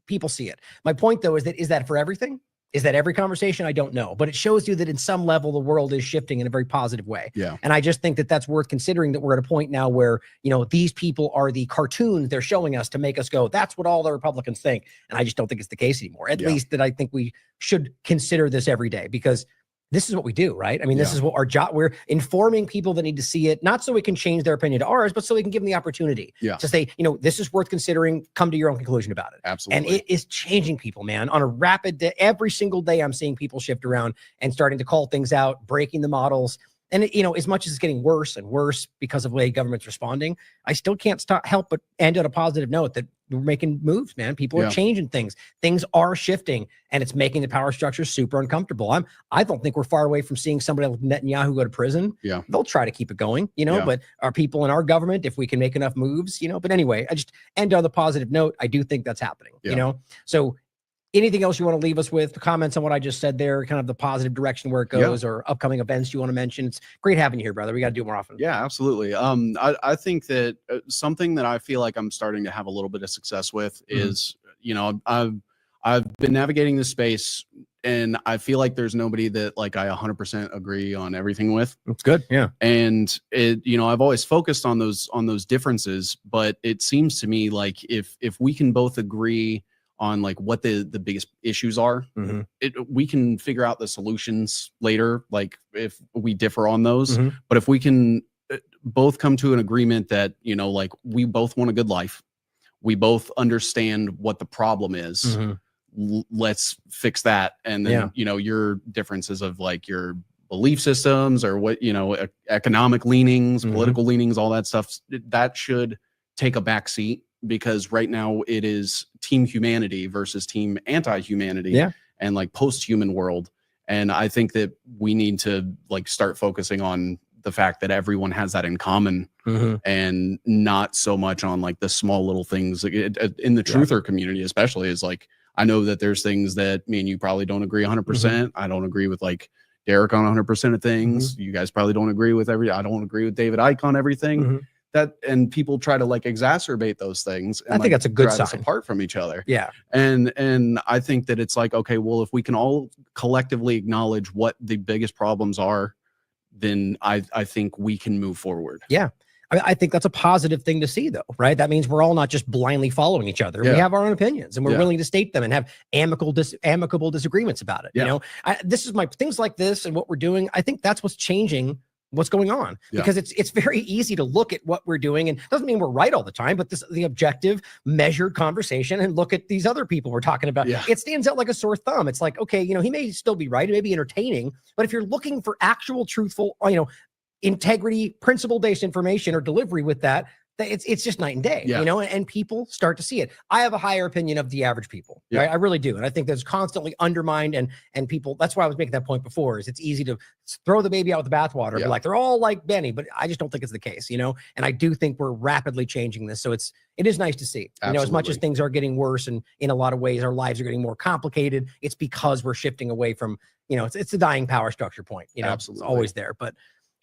people see it. My point, though, is that for everything? Is that every conversation? I don't know. But it shows you that in some level, the world is shifting in a very positive way. Yeah. And I just think that that's worth considering, that we're at a point now where, these people are the cartoons they're showing us to make us go, that's what all the Republicans think. And I just don't think it's the case anymore. At least that I think we should consider this every day, because this is what we do, right? I mean, this is what our job, we're informing people that need to see it, not so we can change their opinion to ours, but so we can give them the opportunity to say, this is worth considering, come to your own conclusion about it. Absolutely. And it is changing people, man, on a rapid day. Every single day I'm seeing people shift around and starting to call things out, breaking the models. And, as much as it's getting worse and worse because of the way government's responding, I still can't help but end on a positive note that we're making moves, man. People are changing things. Things are shifting, and it's making the power structure super uncomfortable. I don't think we're far away from seeing somebody like Netanyahu go to prison. Yeah. They'll try to keep it going, but our people in our government, if we can make enough moves, but anyway, I just end on the positive note. I do think that's happening, So anything else you want to leave us with? Comments on what I just said there, kind of the positive direction where it goes, or upcoming events you want to mention? It's great having you here, brother. We got to do it more often. Yeah, absolutely. I think that something that I feel like I'm starting to have a little bit of success with is, I've been navigating this space, and I feel like there's nobody that like I 100% agree on everything with. That's good. Yeah. And I've always focused on those differences, but it seems to me like if we can both agree on like what the biggest issues are. We can figure out the solutions later, like if we differ on those. But if we can both come to an agreement that, you know, like we both want a good life, we both understand what the problem is, let's fix that. And then, you know, your differences of like your belief systems or what, you know, economic leanings, political leanings, all that stuff, that should take a back seat, because right now it is team humanity versus team anti-humanity and like post-human world. And I think that we need to like start focusing on the fact that everyone has that in common and not so much on like the small little things like in the truther community, especially, is like, I know that there's things that me and you probably don't agree 100%. I don't agree with like Derek on 100% of things. You guys probably don't agree with I don't agree with David Icke on everything. That, and people try to like exacerbate those things. And I think that's a good drive us sign. apart from each other. Yeah. And I think that it's like, okay, well, if we can all collectively acknowledge what the biggest problems are, then I think we can move forward. Yeah. I think that's a positive thing to see, though, right? That means we're all not just blindly following each other. We have our own opinions, and we're willing to state them and have amicable disagreements about it. You know, this is things like this and what we're doing. I think that's what's changing what's going on, because it's very easy to look at what we're doing, and doesn't mean we're right all the time, but the objective measured conversation, and look at these other people we're talking about. It stands out like a sore thumb. It's like, okay, you know, he may still be right, it may be entertaining, but if you're looking for actual truthful, you know, integrity, principle-based information or delivery with that, it's just night and day, you know, and people start to see it. I have a higher opinion of the average people. Right? I really do. And I think that's constantly undermined, and people, that's why I was making that point before, is it's easy to throw the baby out with the bathwater and be like, they're all like Benny, but I just don't think it's the case, you know? And I do think we're rapidly changing this. So it is nice to see, you know, as much as things are getting worse, and in a lot of ways, our lives are getting more complicated. It's because we're shifting away from, you know, it's the dying power structure point, you know, it's always there. But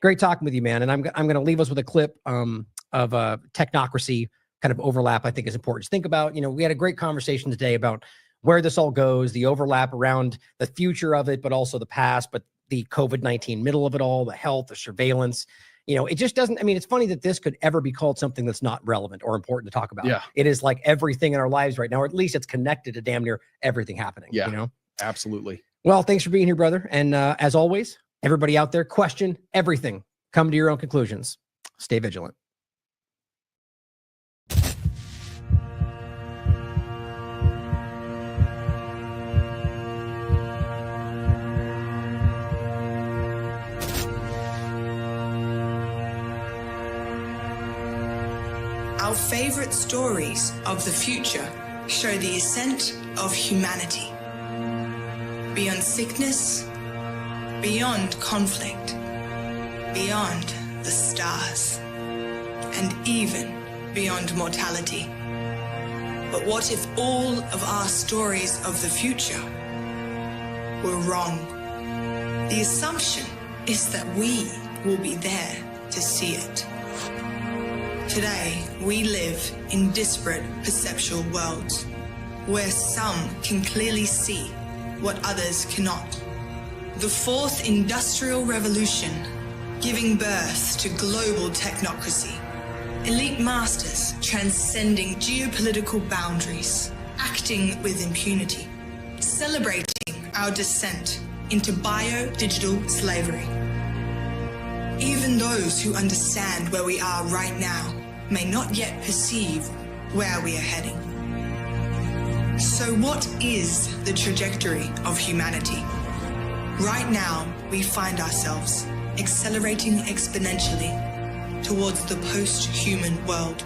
great talking with you, man. And I'm going to leave us with a clip of technocracy kind of overlap. I think is important to think about. You know, we had a great conversation today about where this all goes, the overlap around the future of it, but also the past, but the COVID-19 middle of it all, the health, the surveillance. You know, it just doesn't, I mean, it's funny that this could ever be called something that's not relevant or important to talk about. It is like everything in our lives right now, or at least it's connected to damn near everything happening. You know? Absolutely. Well, thanks for being here, brother. And as always, everybody out there, question everything. Come to your own conclusions. Stay vigilant. Our favorite stories of the future show the ascent of humanity. Beyond sickness, beyond conflict, beyond the stars, and even beyond mortality. But what if all of our stories of the future were wrong? The assumption is that we will be there to see it. Today, we live in disparate perceptual worlds, where some can clearly see what others cannot. The fourth industrial revolution, giving birth to global technocracy. Elite masters transcending geopolitical boundaries, acting with impunity, celebrating our descent into bio-digital slavery. Even those who understand where we are right now may not yet perceive where we are heading. So what is the trajectory of humanity? Right now, we find ourselves accelerating exponentially towards the post-human world.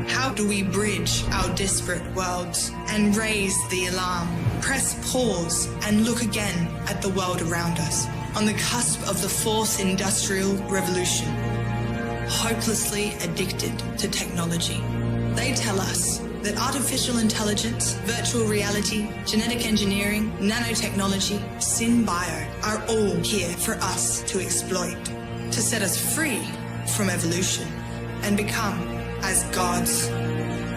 How do we bridge our disparate worlds and raise the alarm? Press pause and look again at the world around us, on the cusp of the fourth industrial revolution, hopelessly addicted to technology. They tell us that artificial intelligence, virtual reality, genetic engineering, nanotechnology, synbio are all here for us to exploit, to set us free from evolution and become as gods.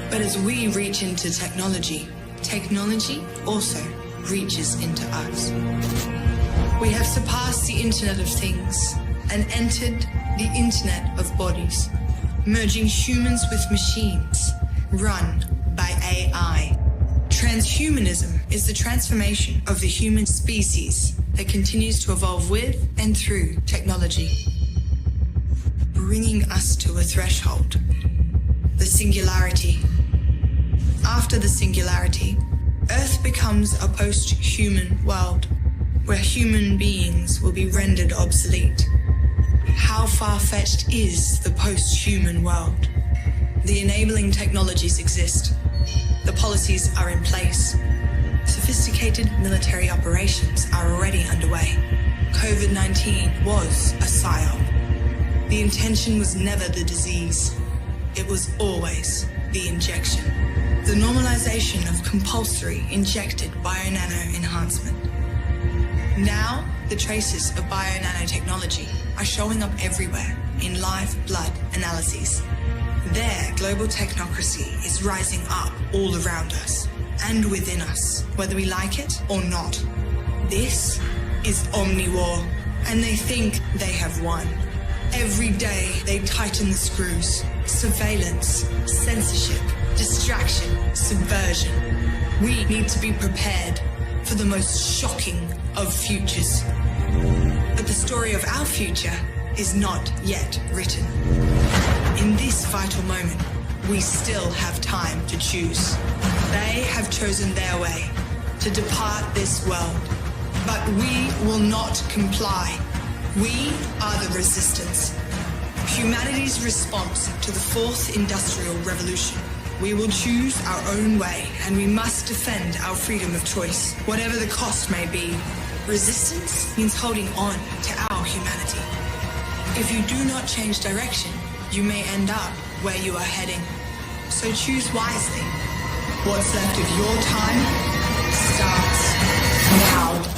But as we reach into technology, technology also reaches into us. We have surpassed the Internet of Things and entered the Internet of Bodies, merging humans with machines, run by AI. Transhumanism is the transformation of the human species that continues to evolve with and through technology, bringing us to a threshold, the singularity. After the singularity, Earth becomes a post-human world, where human beings will be rendered obsolete. How far-fetched is the post-human world? The enabling technologies exist. The policies are in place. Sophisticated military operations are already underway. COVID-19 was a psyop. The intention was never the disease. It was always the injection. The normalization of compulsory injected bio-nano enhancement. Now, the traces of bio-nanotechnology are showing up everywhere in live blood analyses. There, global technocracy is rising up all around us and within us, whether we like it or not. This is omnivore, and they think they have won. Every day, they tighten the screws. Surveillance, censorship, distraction, subversion. We need to be prepared for the most shocking of futures. But the story of our future is not yet written. In this vital moment, we still have time to choose. They have chosen their way to depart this world, but we will not comply. We are the resistance. Humanity's response to the fourth industrial revolution. We will choose our own way, and we must defend our freedom of choice, whatever the cost may be. Resistance means holding on to our humanity. If you do not change direction, you may end up where you are heading. So choose wisely. What's left of your time starts now.